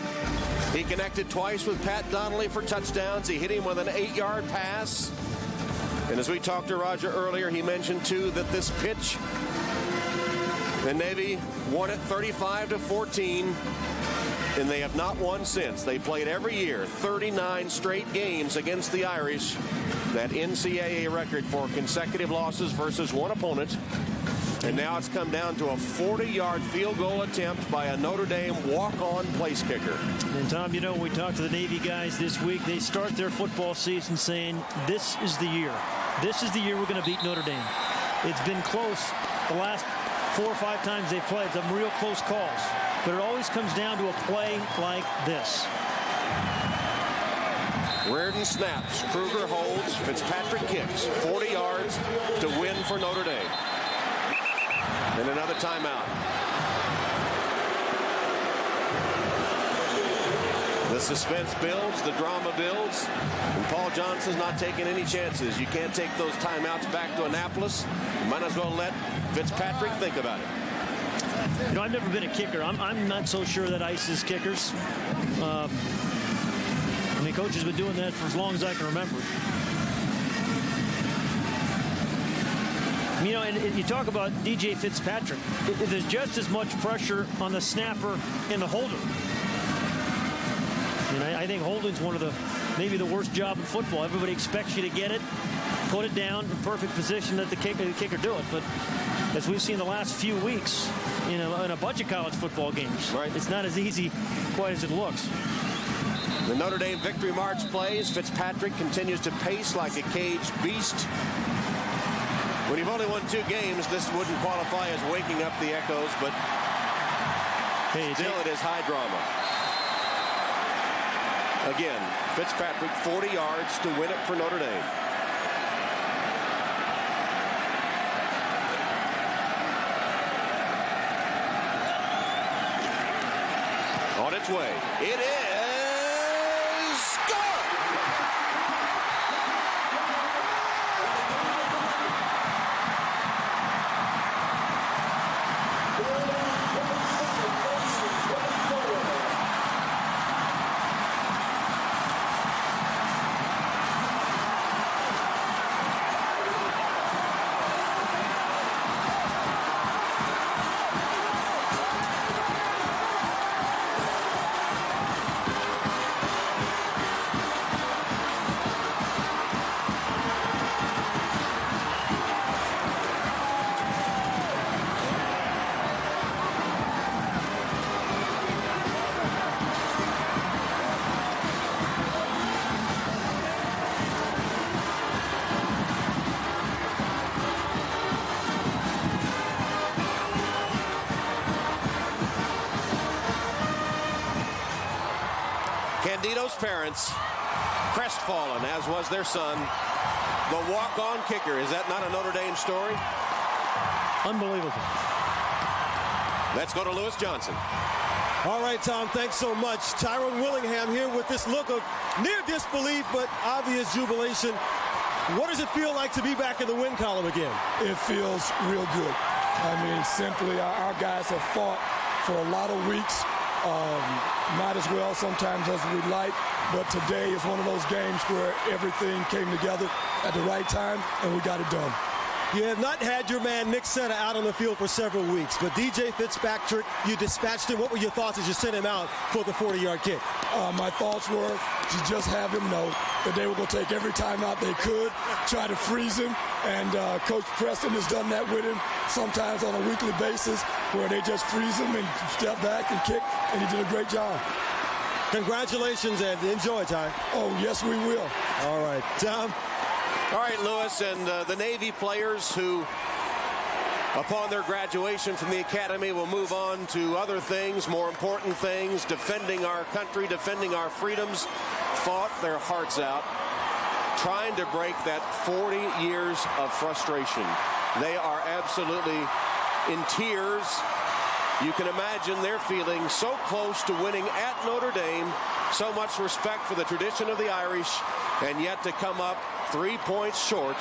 He connected twice with Pat Donnelly for touchdowns. He hit him with an 8-yard pass. And as we talked to Roger earlier, he mentioned too that this pitch, the Navy won it 35-14. And they have not won since. They played every year, 39 straight games against the Irish. That NCAA record for consecutive losses versus one opponent. And now it's come down to a 40-yard field goal attempt by a Notre Dame walk-on place kicker. And Tom, you know, when we talked to the Navy guys this week, they start their football season saying, this is the year. This is the year we're going to beat Notre Dame. It's been close the last 4 or 5 times they've played. Some real close calls. But it always comes down to a play like this. Reardon snaps. Kruger holds. Fitzpatrick kicks. 40 yards to win for Notre Dame. And another timeout. The suspense builds. The drama builds. And Paul Johnson's not taking any chances. You can't take those timeouts back to Annapolis. You might as well let Fitzpatrick think about it. You know, I've never been a kicker. I'm not so sure that ices kickers. I mean, Coach has been doing that for as long as I can remember. You know, and you talk about DJ Fitzpatrick. There's just as much pressure on the snapper and the holder. And I think holding's one of maybe the worst job in football. Everybody expects you to get it, put it down in perfect position, let the kicker do it. But as we've seen the last few weeks, you know, in a bunch of college football games, right, it's not as easy quite as it looks. The Notre Dame victory march plays. Fitzpatrick continues to pace like a caged beast. When you've only won 2 games, this wouldn't qualify as waking up the echoes, but still it is high drama. Again, Fitzpatrick 40 yards to win it for Notre Dame. On its way. It is score! Candido's parents, crestfallen, as was their son, the walk-on kicker. Is that not a Notre Dame story? Unbelievable. Let's go to Lewis Johnson. All right, Tom, thanks so much. Tyrone Willingham here with this look of near disbelief but obvious jubilation. What does it feel like to be back in the win column again? It feels real good. I mean, simply our guys have fought for a lot of weeks. Not as well sometimes as we'd like, but today is one of those games where everything came together at the right time, and we got it done. You have not had your man Nick Sena out on the field for several weeks, but DJ Fitzpatrick, you dispatched him. What were your thoughts as you sent him out for the 40-yard kick? My thoughts were to just have him know that they were going to take every time out they could, try to freeze him, and Coach Preston has done that with him sometimes on a weekly basis where they just freeze him and step back and kick, and he did a great job. Congratulations and enjoy, Ty. Oh, yes, we will. All right, Tom. All right, Lewis, and the Navy players who, upon their graduation from the academy, will move on to other things, more important things, defending our country, defending our freedoms, fought their hearts out, trying to break that 40 years of frustration. They are absolutely in tears. You can imagine they're feeling so close to winning at Notre Dame, so much respect for the tradition of the Irish, and yet to come up 3 points short